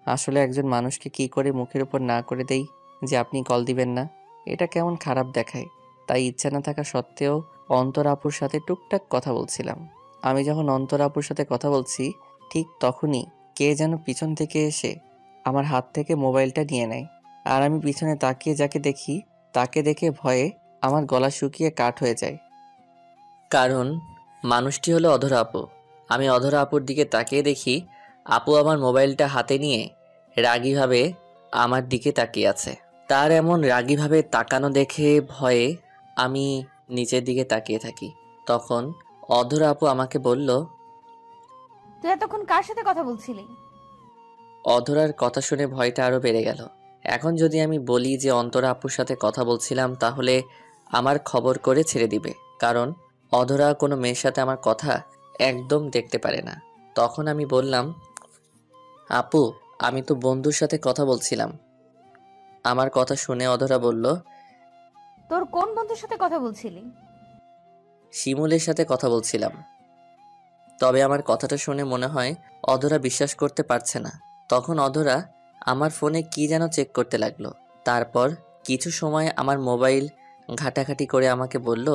আসলে একজন মানুষকে কি করে মুখের উপর না করে দেই যে আপনি কল দিবেন না, এটা কেমন খারাপ দেখায়। তাই ইচ্ছা না থাকা সত্ত্বেও অন্তর আপুর সাথে টুকটাক কথা বলছিলাম। আমি যখন অন্তর আপুর সাথে কথা বলছি, ঠিক তখনই কে যেন পিছন থেকে এসে আমার হাত থেকে মোবাইলটা নিয়ে নেয়। আর আমি পিছনে তাকিয়ে যাকে দেখি তাকে দেখে ভয়ে আমার গলা শুকিয়ে কাঠ হয়ে যায়। কারণ মানুষটি হলো অধরা আপু। আমি অধরা আপুর দিকে তাকিয়ে দেখি আপু আমার মোবাইলটা হাতে নিয়ে রাগীভাবে আমার দিকে তাকিয়ে আছে। তার এমন রাগীভাবে তাকানো দেখে ভয়ে আমি নিচের দিকে তাকিয়ে থাকি। তখন অধরা আপু আমাকে বলল, তুই এতক্ষণ কার সাথে কথা বলছিলি? অধরার কথা শুনে ভয়টা আরো বেড়ে গেল। এখন যদি আমি বলি যে অন্তরা আপুর সাথে কথা বলছিলাম তাহলে আমার খবর করে ছেড়ে দিবে, কারণ অধরা কোনো মেয়ের সাথে আমার কথা একদম দেখতে পারে না। তখন আমি বললাম, আপু আমি তো বন্ধুর সাথে কথা বলছিলাম। আমার কথা শুনে অধরা বলল, তোর কোন বন্ধুর সাথে কথা বলছিলি? শিমুলের সাথে কথা বলছিলাম। তবে আমার কথাটা শুনে মনে হয় অধরা বিশ্বাস করতে পারছে না। তখন অধরা আমার ফোনে কি যেন চেক করতে লাগলো। তারপর কিছু সময় আমার মোবাইল ঘাটাঘাটি করে আমাকে বলল,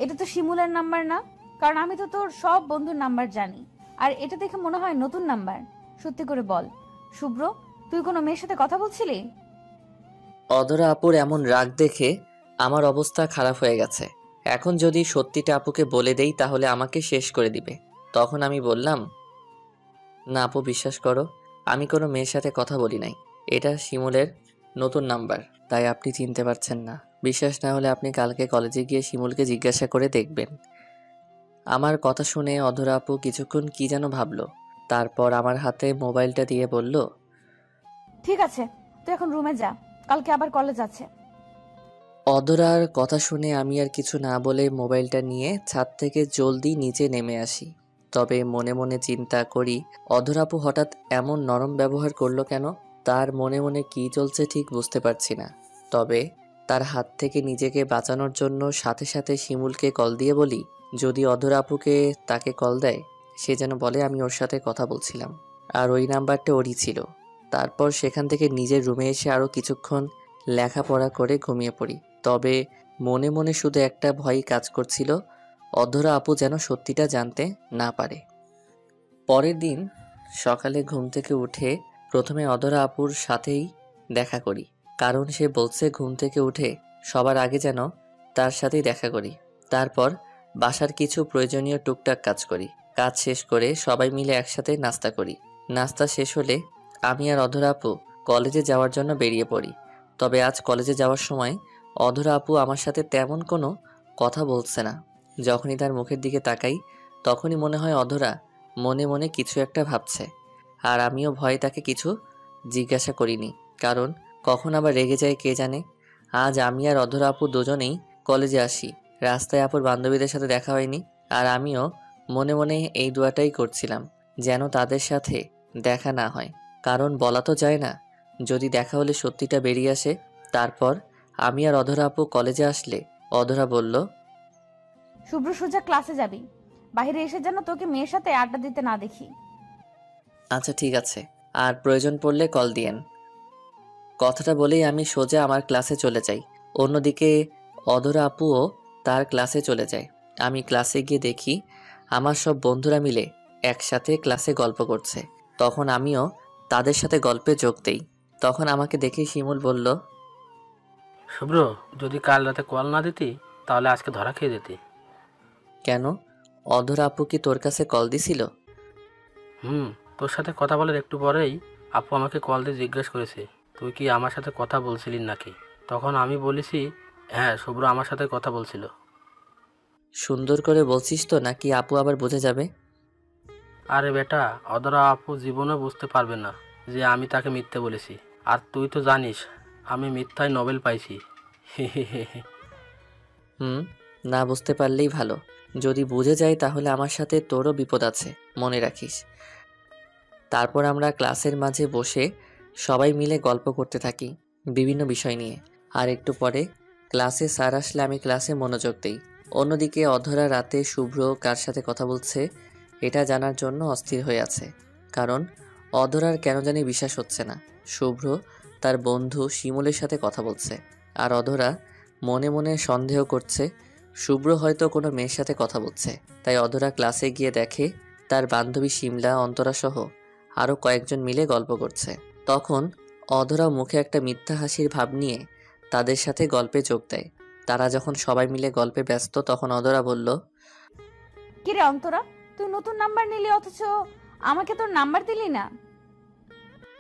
এটা তো শিমুলের নাম্বার না, কারণ আমি তো তোর সব বন্ধুর নাম্বার জানি। আর এটা দেখে মনে হয় নতুন নাম্বার। সত্যি করে বল শুভ্র, তুই কোনো মেয়ের সাথে কথা বলছিলি? অধরা আপুর এমন রাগ দেখে আমার অবস্থা খারাপ হয়ে গেছে। এখন যদি সত্যিটা আপুকে বলে দেই তাহলে আমাকে শেষ করে দিবে। তখন আমি বললাম, না আপু বিশ্বাস করো, আমি কোনো মেয়ের সাথে কথা বলি নাই। এটা শিমুলের নতুন নাম্বার, তাই আপনি চিনতে পারছেন না। বিশ্বাস না হলে আপনি কালকে কলেজে গিয়ে শিমুলকে জিজ্ঞাসা করে দেখবেন। আমার কথা শুনে অধরা আপু কিছুক্ষণ কি যেন ভাবলো। তারপর আমার হাতে মোবাইলটা দিয়ে বলল, ঠিক আছে, তুই এখন রুমে যা, কালকে আবার কলেজ আছে। অধরার কথা শুনে আমি আর কিছু না বলে মোবাইলটা নিয়ে ছাদ থেকে জলদি নিচে নেমে আসি। তবে মনে মনে চিন্তা করি, অধরা আপু হঠাৎ এমন নরম ব্যবহার করলো কেন? তার মনে মনে কি চলছে ঠিক বুঝতে পারছি না। তবে তার হাত থেকে নিজেকে বাঁচানোর জন্য সাথে সাথে শিমুলকে কল দিয়ে বলি, যদি অধরা আপুকে তাকে কল দেয় সে যেন বলে আমি ওর সাথে কথা বলছিলাম, আর ওই নাম্বারটা ওরই ছিল। তারপর সেখান থেকে নিজের রুমে এসে আরও কিছুক্ষণ লেখাপড়া করে ঘুমিয়ে পড়ি। তবে মনে মনে শুধু একটা ভয়ই কাজ করছিল, অধরা আপু যেন সত্যিটা জানতে না পারে। পরের দিন সকালে ঘুম থেকে উঠে প্রথমে অধরা আপুর সাথেই দেখা করি, কারণ সে বলছে ঘুম থেকে উঠে সবার আগে যেন তার সাথেই দেখা করি। তারপর বাসার কিছু প্রয়োজনীয় টুকটাক কাজ করি। কাজ শেষ করে সবাই মিলে একসাথে নাস্তা করি। নাস্তা শেষ হলে আমি আর অধরা আপু কলেজে যাওয়ার জন্য বেরিয়ে পড়ি। তবে আজ কলেজে যাওয়ার সময় অধরা আপু আমার সাথে তেমন কোনো কথা বলছে না। যখনই তার মুখের দিকে তাকাই তখনই মনে হয় অধরা মনে মনে কিছু একটা ভাবছে। আর আমিও ভয়ে তাকে কিছু জিজ্ঞাসা করিনি, কারণ কখন আবার রেগে যায় কে জানে। আজ আমি আর অধরা আপু দুজনেই কলেজে আসি। রাস্তায় আপুর বান্ধবীদের সাথে দেখা হয়নি, আর আমিও মনে মনে এই দোয়াটাই করছিলাম যেন তাদের সাথে দেখা না হয়, কারণ বলা তো যায় না, যদি দেখা হলে সত্যিটা বেরিয়ে আসে। তারপর আমি আর অধরা আপু কলেজে আসলে অধরা বলল, শুভ্র সোজা ক্লাসে যাবি, বাইরে এসে যেন তোকে মেয়ের সাথে আড্ডা দিতে না দেখি। আচ্ছা ঠিক আছে, আর প্রয়োজন পড়লে কল দিয়েন। কথাটা বলেই আমি সোজা আমার ক্লাসে চলে যাই। অন্যদিকে অধরা আপুও তার ক্লাসে চলে যায়। আমি ক্লাসে গিয়ে দেখি আমার সব বন্ধুরা মিলে একসাথে ক্লাসে গল্প করছে। তখন আমিও তাদের সাথে গল্পে যোগ দেই। তখন আমাকে দেখে শিমুল বলল, শুভ্র, যদি কাল রাতে কল না দিতি তাহলে আজকে ধরা খেয়ে যেতি। কেন? অধরা আপু কি তোর কাছে কল দিছিল? তোর সাথে কথা বলার একটু পরেই আপু আমাকে কল দিয়ে জিজ্ঞেস করেছে তুই কি আমার সাথে কথা বলছিলি নাকি। তখন আমি বলেছি হ্যাঁ, শুভ্র আমার সাথে কথা বলছিল। সুন্দর করে বলছিস তো, নাকি আপু আবার বুঝে যাবে? আরে বেটা, অধরা আপু জীবনে বুঝতে পারবে না যে আমি তাকে মিথ্যে বলেছি। আর তুই তো জানিস আমি মিথ্যায় নোবেল পাইছি। না বুঝতে পারলেই ভালো। যদি বুঝে যায় তাহলে আমার সাথে তোরও বিপদ আছে, মনে রাখিস। তারপর আমরা ক্লাসের মাঝে বসে সবাই মিলে গল্প করতে থাকি বিভিন্ন বিষয় নিয়ে। আর একটু পরে ক্লাসে স্যার আসলে আমি ক্লাসে মনোযোগ দিই। অন্যদিকে অধরা রাতে শুভ্র কার সাথে কথা বলছে এটা জানার জন্য অস্থির হয়ে আছে, কারণ অধরার কেন জানি বিশ্বাস হচ্ছে না শুভ্র তার বন্ধু শিমুলের সাথে কথা বলছে। আর অধরা মনে মনে সন্দেহ করছে শুভ্র হয়তো কোনো মেয়ের সাথে কথা বলছে। তাই অধরা ক্লাসে গিয়ে দেখে তার বান্ধবী শিমলা, অন্তরা সহ আরও কয়েকজন মিলে গল্প করছে। তখন অধরা মুখে একটা মিথ্যা হাসির ভাব নিয়ে তাদের সাথে গল্পে যোগ দেয়। তারা যখন সবাই মিলে গল্পে ব্যস্ত তখন অধরা বলল, কিরে অন্তরা, তুই নতুন নাম্বার নিলি অথচ আমাকে তোর নাম্বার দিলি না?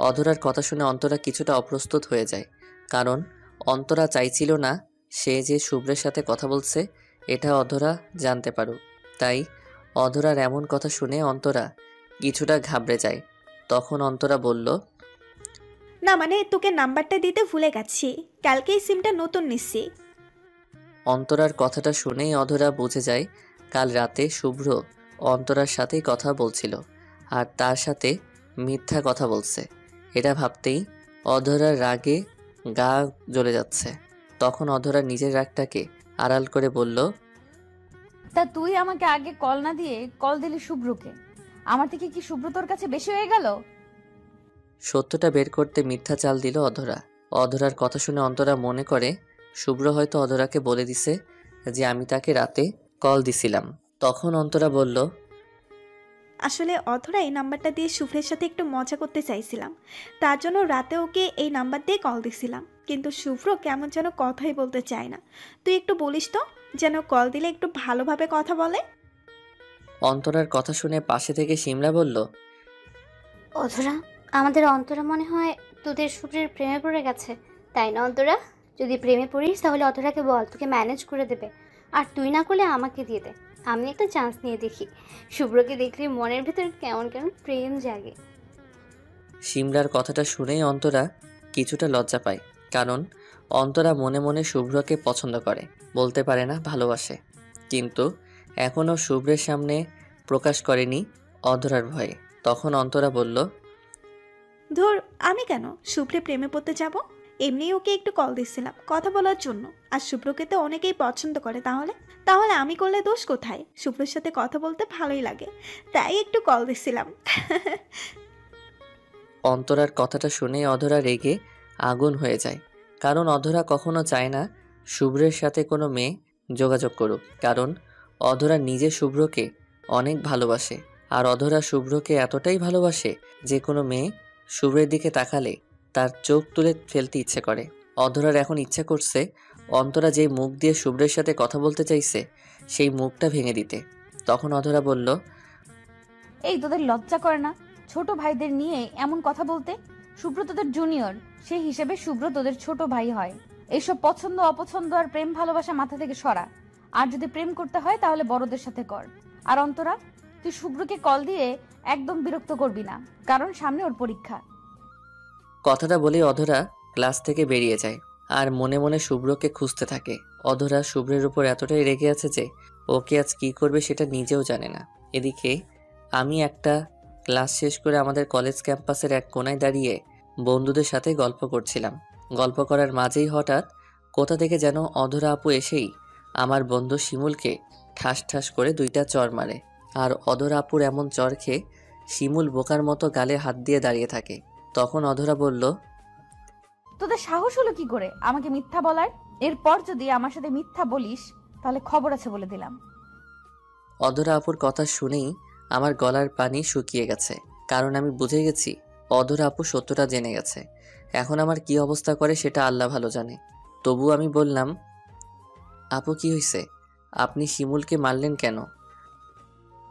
অধরার কথা শুনে অন্তরা কিছুটা অপ্রস্তুত হয়ে যায়, কারণ অন্তরা চাইছিল না সে যে শুভ্রের সাথে কথা বলছে এটা অধরা জানতে পারুক। তাই অধরার এমন কথা শুনে অন্তরা কিছুটা ঘাবড়ে যায়। তখন অন্তরা বলল, না মানে তোকে নাম্বারটা দিতে ভুলে গেছি, কালকেই সিমটা নতুন নিচ্ছি। অন্তরার কথাটা শুনেই অধরা বুঝে যায় কাল রাতে শুভ্র অন্তরার সাথেই কথা বলছিল আর তার সাথে মিথ্যা কথা বলছে। এটা ভাবতেই অধরার রাগে গা জ্বলে যাচ্ছে। তখন অধরা নিজের রাগটাকে আড়াল করে বলল, তা তুই আমাকে আগে কল না দিয়ে কল দিলি শুভ্রকে। আমার থেকে কি শুভ্র তোর কাছে বেশি হয়ে গেল? সত্যটা বের করতে মিথ্যা চাল দিল অধরা। অধরার কথা শুনে অন্তরা মনে করে শুভ্র হয়তো অধরাকে বলে দিছে যে আমি তাকে রাতে কল দিছিলাম। তখন অন্তরা বলল, আসলে অধরা এই নাম্বারটা দিয়ে শুভ্রের সাথে একটু মজা করতে চাইছিলাম, তার জন্য রাতে ওকে এই নাম্বার দিয়ে কল দিছিলাম। কিন্তু শুভ্র কেমন যেন কথাই বলতে চায় না। তুই একটু বলিস তো, যেন কল দিলে একটু ভালোভাবে কথা বলে। অন্তরার কথা শুনে পাশে থেকে শিমলা বলল, অধরা, আমাদের অন্তরা মনে হয় তোদের শুভ্রের প্রেমে পড়ে গেছে, তাই না অন্তরা? যদি প্রেমে পড়িস তাহলে অধরাকে বল তোকে ম্যানেজ করে দেবে, আর তুই না করলে আমাকে দিয়ে দে। আমি একটা চান্স নিয়ে দেখি, শুভ্রকে দেখলে মনের ভেতর কেমন কেমন প্রেম জাগে। শিমলার কথাটা শুনেই অন্তরা কিছুটা লজ্জা পায়, কারণ অন্তরা মনে মনে শুভ্রকে পছন্দ করে, বলতে পারে না ভালোবাসে। কিন্তু এখনও শুভ্রের সামনে প্রকাশ করেনি অধরার ভয়ে। তখন অন্তরা বলল, ধর, আমি কেন শুভ্রে প্রেমে পড়তে যাব? এমনি ওকে একটু কল দিচ্ছিলাম কথা বলার জন্য, আর শুভ্রকে তো অনেকেই পছন্দ করে, তাহলে তাহলে আমি করলে দোষ কোথায়? শুভ্রের সাথে কথা বলতে ভালোই লাগে, তাই একটু কল দিচ্ছিলাম। অন্তরার কথাটা শুনে অধরা রেগে আগুন হয়ে যায়, কারণ অধরা কখনো চায় না শুভ্রের সাথে কোনো মেয়ে যোগাযোগ করুক, কারণ অধরা নিজে শুভ্রকে অনেক ভালোবাসে। আর অধরা শুভ্রকে এতটাই ভালোবাসে যে কোনো মেয়ে শুভ্রের দিকে তাকালে তার চোখ তুলে ফেলতে ইচ্ছে করে। অধরার এখন ইচ্ছা করছে অন্তরা যেই মুখ দিয়ে শুভ্রের সাথে কথা বলতে চাইছে সেই মুখটা ভেঙে দিতে। তখন অধরা বলল, এই তোদের লজ্জা করে না ছোট ভাইদের নিয়ে এমন কথা বলতে? শুভ্র তোদের জুনিয়র, সেই হিসেবে শুভ্র তোদের ছোট ভাই হয়। এইসব পছন্দ অপছন্দ আর প্রেম ভালোবাসা মাথা থেকে সরা। আর যদি প্রেম করতে হয় তাহলে বড়দের সাথে কর। আর অন্তরা, তুই শুভ্রকে কল দিয়ে একদম বিরক্ত করবি না, কারণ সামনে ওর পরীক্ষা। কথাটা বলে অধরা ক্লাস থেকে বেরিয়ে যায় আর মনে মনে শুভ্রকে খুঁজতে থাকে। অধরা শুভ্রের উপর এতটাই রেগে আছে যে ওকে আজ কী করবে সেটা নিজেও জানে না। এদিকে আমি একটা ক্লাস শেষ করে আমাদের কলেজ ক্যাম্পাসের এক কোনায় দাঁড়িয়ে বন্ধুদের সাথে গল্প করছিলাম। গল্প করার মাঝেই হঠাৎ কোথা থেকে যেন অধরা আপু এসেই আমার বন্ধু শিমুলকে ঠাস ঠাস করে 2টা চর মারে। আর অধরা আপুর এমন চর খেয়ে শিমুল বোকার মতো গালে হাত দিয়ে দাঁড়িয়ে থাকে। তখন অধরা বলল, তোদের সাহস হলো কি করে আমাকে মিথ্যা বলার? এরপর যদি আমার সাথে মিথ্যা বলিস তাহলে খবর আছে বলে দিলাম। অধরা আপুর কথা শুনেই আমার গলার পানি শুকিয়ে গেছে, কারণ আমি বুঝে গেছি অধরা আপু সত্যটা জেনে গেছে। এখন আমার কি অবস্থা করে সেটা আল্লাহ ভালো জানে। তবু আমি বললাম, আপু কি হয়েছে? আপনি শিমুলকে মারলেন কেন?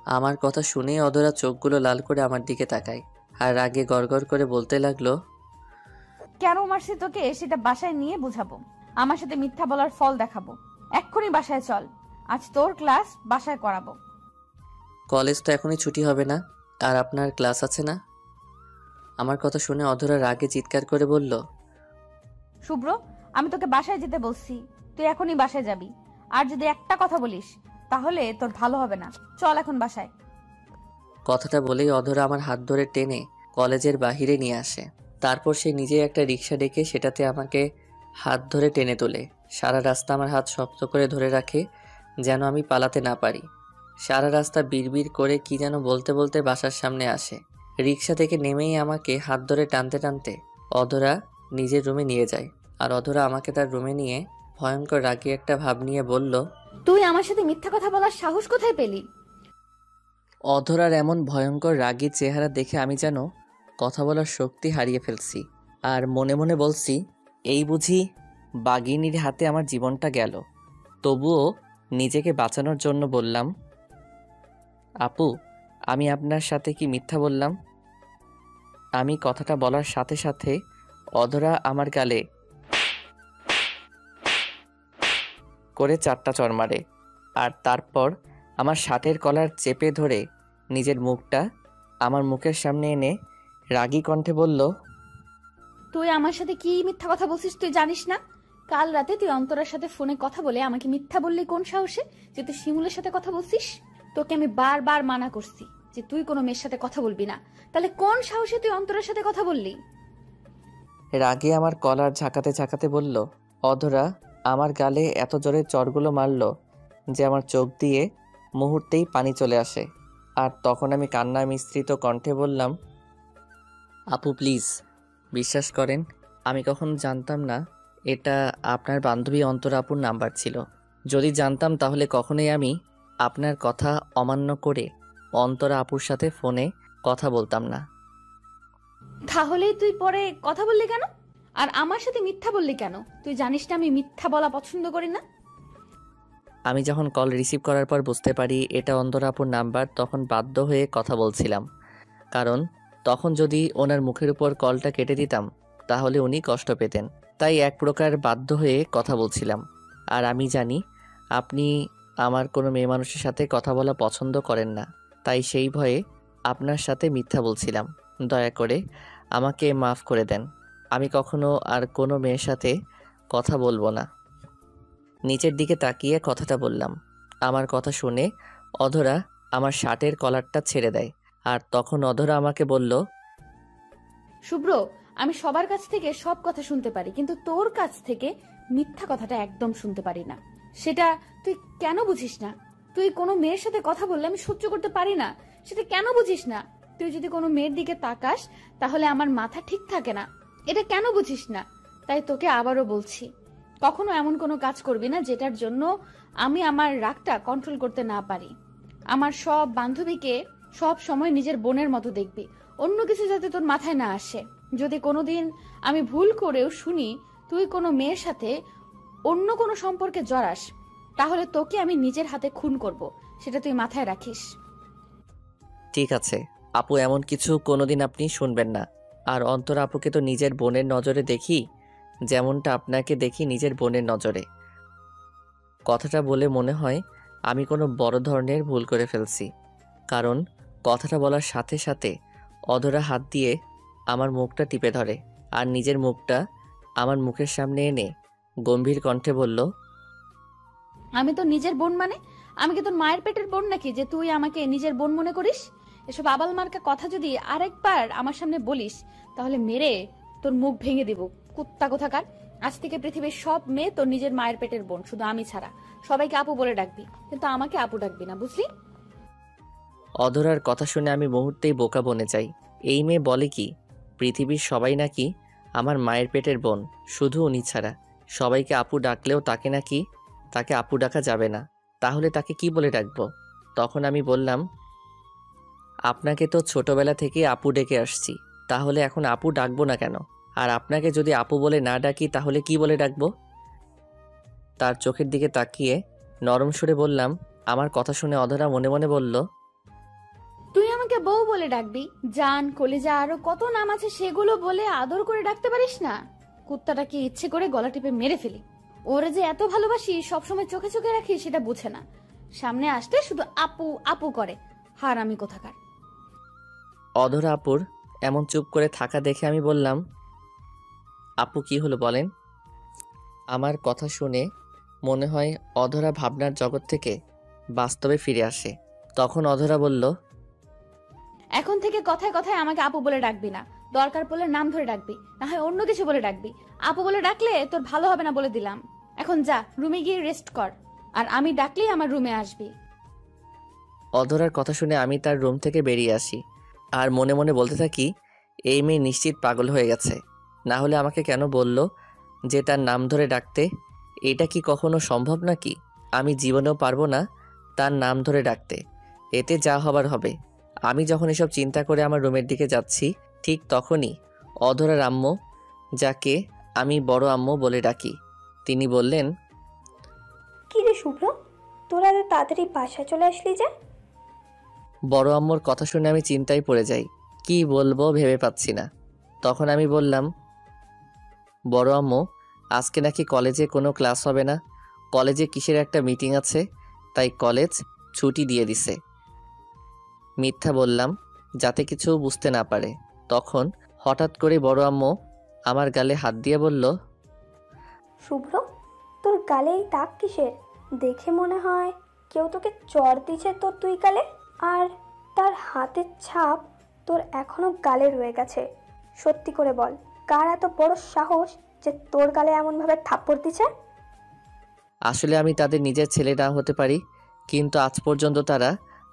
আমার কথা শুনেই অধরা চোখগুলো লাল করে আমার দিকে তাকায় আর রাগে গড়গড় করে বলতে লাগলো, কেন মারছি তোকে সেটা বাসায় নিয়ে বুঝাবো। আমার সাথে মিথ্যা বলার ফল দেখাবো। এক্ষুনি বাসায় চল, আজ তোর ক্লাস বাসায় করাবো। কলেজ তো এখনই ছুটি হবে না, আর আপনার ক্লাস আছে না? আমার কথা শুনে অধরা রাগে চিৎকার করে বলল, শুভ্র, আমি তোকে বাসায় যেতে বলছি, তুই এখনই বাসায় যাবি। আর যদি একটা কথা বলিস তাহলে তোর ভালো হবে না। চল এখন বাসায়। কথাটা বলেই অধরা আমার হাত ধরে টেনে কলেজের বাহিরে নিয়ে আসে। তারপর সে নিজেই একটা রিক্সা ডেকে সেটাতে আমাকে হাত ধরে টেনে তোলে। সারা রাস্তা আমার হাত শক্ত করে ধরে রাখে যেন আমি পালাতে না পারি। সারা রাস্তা বিড়বিড় করে কি যেন বলতে বলতে বাসার সামনে আসে। রিক্সা থেকে নেমেই আমাকে হাত ধরে টানতে টানতে অধরা নিজের রুমে নিয়ে যায়। আর অধরা আমাকে তার রুমে নিয়ে ভয়ঙ্কর রাগী একটা ভাব নিয়ে বলল, তুই আমার সাথে মিথ্যা কথা বলার সাহস কোথায় পেলি? অধরার এমন ভয়ঙ্কর রাগী চেহারা দেখে আমি যেন কথা বলার শক্তি হারিয়ে ফেলছি। আর মনে মনে বলছি, এই বুঝি বাঘিনীর হাতে আমার জীবনটা গেল। তবুও নিজেকে বাঁচানোর জন্য বললাম, আপু, আমি আপনার সাথে কি মিথ্যা বললাম? আমি কথাটা বলার সাথে সাথে অধরা আমার গালে করে 4টা চড় মারে। আর তারপর আমার শার্টের কলার চেপে ধরে নিজের মুখটা আমার মুখের সামনে এনে রাগী কণ্ঠে বলল, তুই আমার সাথে কি মিথ্যা কথা বলছিস তুই জানিস না? কাল রাতে তুই অন্তরার সাথে ফোনে কথা বলে আমাকে মিথ্যা বললি কোন সাহসে যে তুই শিমুলের সাথে কথা বলছিস? তোকে আমি বারবার মানা করছি যে তুই কোনো মেয়ের সাথে কথা বলবি না, তাহলে কোন সাহসে তুই অন্তরার সাথে কথা বললি? রাগে আমার কলার ঝাঁকাতে ঝাঁকাতে বলল, অধরা আমার গালে এত জোরে চড়গুলো মারল যে আমার চোখ দিয়ে মুহূর্তেই পানি চলে আসে। আর তখন আমি কান্না মিশ্রিত কণ্ঠে বললাম, আপু প্লিজ বিশ্বাস করেন, আমি কখনো জানতাম না এটা আপনার বান্ধবী অন্তরা আপুর নাম্বার ছিল। যদি জানতাম তাহলে কখনোই আমি আপনার কথা অমান্য করে অন্তরা আপুর সাথে ফোনে কথা বলতাম না। তাহলেই তুই পরে কথা বললি কেন? আর আমার সাথে মিথ্যা বললি কেন? তুই জানিস না আমি মিথ্যা বলা পছন্দ করি না। আমি যখন কল রিসিভ করার পর বুঝতে পারি এটা অন্তরা আপুর নাম্বার, তখন বাধ্য হয়ে কথা বলছিলাম। কারণ তখন যদি ওনার মুখের উপর কলটা কেটে দিতাম তাহলে উনি কষ্ট পেতেন। তাই এক প্রকার বাধ্য হয়ে কথা বলছিলাম। আর আমি জানি আপনি আমার কোনো মেয়ে মানুষের সাথে কথা বলা পছন্দ করেন না, তাই সেই ভয়ে আপনার সাথে মিথ্যা বলছিলাম। দয়া করে আমাকে মাফ করে দেন। আমি কখনো আর কোনো মেয়ের সাথে কথা বলবো না। নিচের দিকে তাকিয়ে কথাটা বললাম। আমার কথা শুনে অধরা আমার শার্টের কলারটা ছেড়ে দেয়। আর তখন অধরা আমাকে বলল, শুভ্র, আমি সবার কাছ থেকে সব কথা শুনতে পারি, কিন্তু তোর কাছ থেকে মিথ্যা কথাটা একদম শুনতে পারি না। সেটা তুই কেন বুঝিস না? তুই কোনো মেয়ের সাথে কথা বললে আমি সহ্য করতে পারি না, সেটা কেন বুঝিস না? তুই যদি কোনো মেয়ের দিকে তাকাস তাহলে আমার মাথা ঠিক থাকে না, এটা কেন বুঝিস না? তাই তোকে আবারও বলছি, কখনো এমন কোনো কাজ করবি না যেটার জন্য আমি আমার রাগটা কন্ট্রোল করতে না পারি। আমার সব বান্ধবীকে সব সময় নিজের বোনের মতো দেখবি, অন্য কিছু যাতে তোর মাথায় না আসে। যদি কোনোদিন আমি ভুল করেও শুনি তুই কোনো মেয়ের সাথে অন্য কোনো সম্পর্কে জড়াস, তাহলে তোকে আমি নিজের হাতে খুন করব, সেটা তুই মাথায় রাখিস। ঠিক আছে আপু, এমন কিছু কোনোদিন আপনি শুনবেন না। আর অন্তরা আপুকে তো নিজের বোনের নজরে দেখি, যেমনটা আপনাকে দেখি নিজের বোনের নজরে। কথাটা বলে মনে হয় আমি কোনো বড় ধরনের ভুল করে ফেলছি। কারণ কথাটা বলার সাথে সাথে অধরা হাত দিয়ে আমার মুখটা টিপে ধরে আর নিজের মুখটা আমার মুখের সামনে এনে গম্ভীর কণ্ঠে বলল, আমি তো নিজের বোন মানে? আমি কি তোর মায়ের পেটের বোন নাকি যে তুই আমাকে নিজের বোন মনে করিস? এসব আবাল মার্কা কথা যদি আরেকবার আমার সামনে বলিস তাহলে মেরে তোর মুখ ভেঙে দিব, কুত্তা কোথাকার। আজ থেকে পৃথিবীর সব মেয়ে তোর নিজের মায়ের পেটের বোন, শুধু আমি ছাড়া। সবাইকে আপু বলে ডাকবি, কিন্তু আমাকে আপু ডাকবি না, বুঝলি? অধরার কথা শুনে আমি মুহূর্তেই বোকা বনে যাই। এই মেয়ে বলে কি পৃথিবীর সবাই নাকি আমার মায়ের পেটের বোন, শুধু উনি ছাড়া। সবাইকে আপু ডাকলেও তাকে আপু ডাকা যাবে না, তাহলে তাকে কি বলে ডাকবো? তখন আমি বললাম, আপনাকে তো ছোটবেলা থেকে আপু ডেকে আসছি, তাহলে এখন আপু ডাকবো না কেন? আর আপনাকে যদি আপু বলে না ডাকি তাহলে কি বলে ডাকবো? তার চোখের দিকে তাকিয়ে নরম সুরে বললাম। আমার কথা শুনে অধরা মনে মনে বলল, তুই আমাকে বউ বলে ডাকবি, জান, কলিজা, আরো কত নাম আছে সেগুলো বলে আদর করে ডাকতে পারিস না? কুত্তাটাকে ইচ্ছে করে গলা টিপে মেরে ফেলি। ওরে যে এত ভালোবাসি, সবসময় চোখে চোখে রাখি, সেটা বুঝে না। সামনে আসলে শুধু আপু আপু করে, হারামি কোথাকার। অধরা আপুর এমন চুপ করে থাকা দেখে আমি বললাম, আপু কি হলো বলেন? আমার কথা শুনে মনে হয় অধরা ভাবনার জগৎ থেকে বাস্তবে ফিরে আসে। তখন অধরা বলল, এখন থেকে কথায় কথায় আমাকে আপু বলে ডাকবি না, দরকার পড়লে নাম ধরে ডাকবি, না হয় অন্য কিছু বলে ডাকবি। আপু বলে ডাকলে তোর ভালো হবে না বলে দিলাম। এখন যা, রুমে গিয়ে রেস্ট কর, আর আমি ডাকলেই আমার রুমে আসবি। অধরার কথা শুনে আমি তার রুম থেকে বেরিয়ে আসি আর মনে মনে বলতে থাকি, এই মেয়ে নিশ্চিত পাগল হয়ে গেছে, না হলে আমাকে কেন বলল যে তার নাম ধরে ডাকতে? এটা কি কখনো সম্ভব নাকি? আমি জীবনেও পারবো না তার নাম ধরে ডাকতে। এতে যা হবার হবে। আমি যখন এসব চিন্তা করে আমার রুমের দিকে যাচ্ছি, ঠিক তখনই অধরার আম্মু, যাকে আমি বড় আম্মু বলে ডাকি, তিনি বললেন, কি রে শুভ্র, তোরা এত তাড়াতাড়ি বাসায় চলে আসলি যে? বড় আম্মুর কথা শুনে আমি চিন্তায় পড়ে যাই। কি বলবো ভেবে পাচ্ছি না। তখন আমি বললাম, বড় আম্মু, আজকে নাকি কলেজে কোনো ক্লাস হবে না। কলেজে কিসের একটা মিটিং আছে, তাই কলেজ ছুটি দিয়ে দিছে। মিথ্যা বললাম যাতে কিছু বুঝতে না পারে। তখন হঠাৎ করে বড় আম্মু আমার গালে হাত দিয়ে বলল, শুভ্র, তোর গালে এই দাগ কিসের? দেখে মনে হয় কেউ তোকে চড় দিয়েছে তোর দুই গালে, আর তার হাতের ছাপ তোর এখনো গালে রয়ে গেছে। সত্যি করে বল, কার এত বড় সাহস যে তোর গালে এমনভাবে থাপ্পড় দিছে? আসলে আমি তাদের নিজের ছেলে না হতে পারি, কিন্তু আজ পর্যন্ত তারা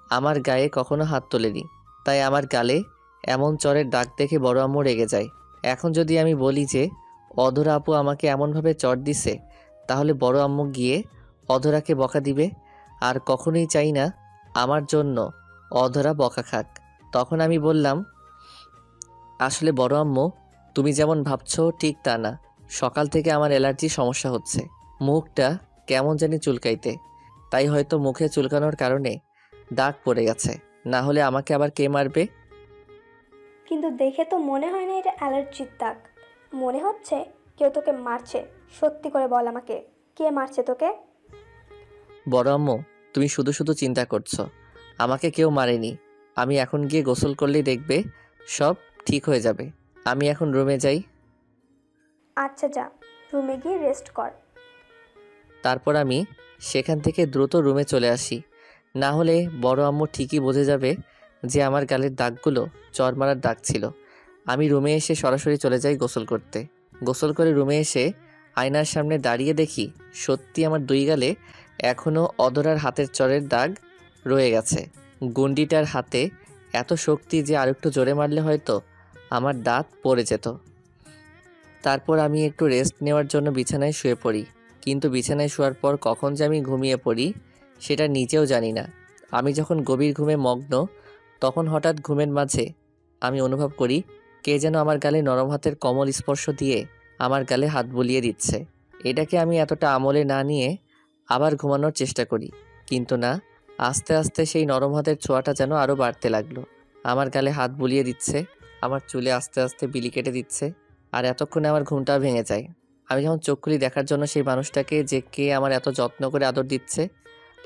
আমার গায়ে কখনো হাত তোলেনি। তাই আমার গালে এমন চড়ের দাগ দেখে বড় আম্মু রেগে যায়। এখন যদি আমি বলি যে অধরা আপু আমাকে এমনভাবে চড় দিছে, তাহলে বড় আম্মু গিয়ে অধরাকে বকা দিবে। আর কখনোই চাই না আমার জন্য অধরা বকা খাক। তখন আমি বললাম, আসলে বড় আম্মু, তুমি যেমন ভাবছো ঠিক তা না। সকাল থেকে আমার অ্যালার্জির সমস্যা হচ্ছে। মুখটা কেমন জানি চুলকাইতে, তাই হয়তো মুখে চুলকানোর কারণে দাগ পড়ে গেছে। না হলে আমাকে আবার কে মারবে? কিন্তু দেখে তো মনে হয় না এটা অ্যালার্জির দাগ, মনে হচ্ছে কেউ তোকে মারছে। সত্যি করে বল আমাকে, কে মারছে তোকে? বড় আম্মু, তুমি শুধু শুধু চিন্তা করছো। আমাকে কেউ মারেনি। আমি এখন গিয়ে গোসল করলেই দেখবে সব ঠিক হয়ে যাবে। আমি এখন রুমে যাই। আচ্ছা যা, রুমে গিয়ে রেস্ট কর। তারপর আমি সেখান থেকে দ্রুত রুমে চলে আসি। না হলে বড় আম্মু ঠিকই বুঝে যাবে যে আমার গালের দাগগুলো চড় মারার দাগ ছিল। আমি রুমে এসে সরাসরি চলে যাই গোসল করতে। গোসল করে রুমে এসে আয়নার সামনে দাঁড়িয়ে দেখি সত্যি আমার দুই গালে এখনও অধরার হাতের চড়ের দাগ রয়ে গেছে। গুন্ডিটার হাতে এত শক্তি যে আরেকটু জোরে মারলে হয়তো আমার দাঁত পড়ে যেত। তারপর আমি একটু রেস্ট নেওয়ার জন্য বিছানায় শুয়ে পড়ি। কিন্তু বিছানায় শোয়ার পর কখন যে আমি ঘুমিয়ে পড়ি সেটা নিজেও জানি না। আমি যখন গভীর ঘুমে মগ্ন, তখন হঠাৎ ঘুমের মাঝে আমি অনুভব করি কে যেন আমার গালে নরম হাতের কোমল স্পর্শ দিয়ে আমার গালে হাত বুলিয়ে দিচ্ছে। এটাকে আমি এতটা আমলে না নিয়ে আবার ঘুমানোর চেষ্টা করি, কিন্তু না, আস্তে আস্তে সেই নরম হাতের ছোঁয়াটা যেন আরও বাড়তে লাগলো। আমার গালে হাত বুলিয়ে দিচ্ছে, আমার চুলে আস্তে আস্তে বিলি কেটে দিচ্ছে, আর এতক্ষণে আমার ঘুমটা ভেঙে যায়। আমি যখন চোখ খুলি দেখার জন্য সেই মানুষটাকে, যে কে আমার এত যত্ন করে আদর দিচ্ছে,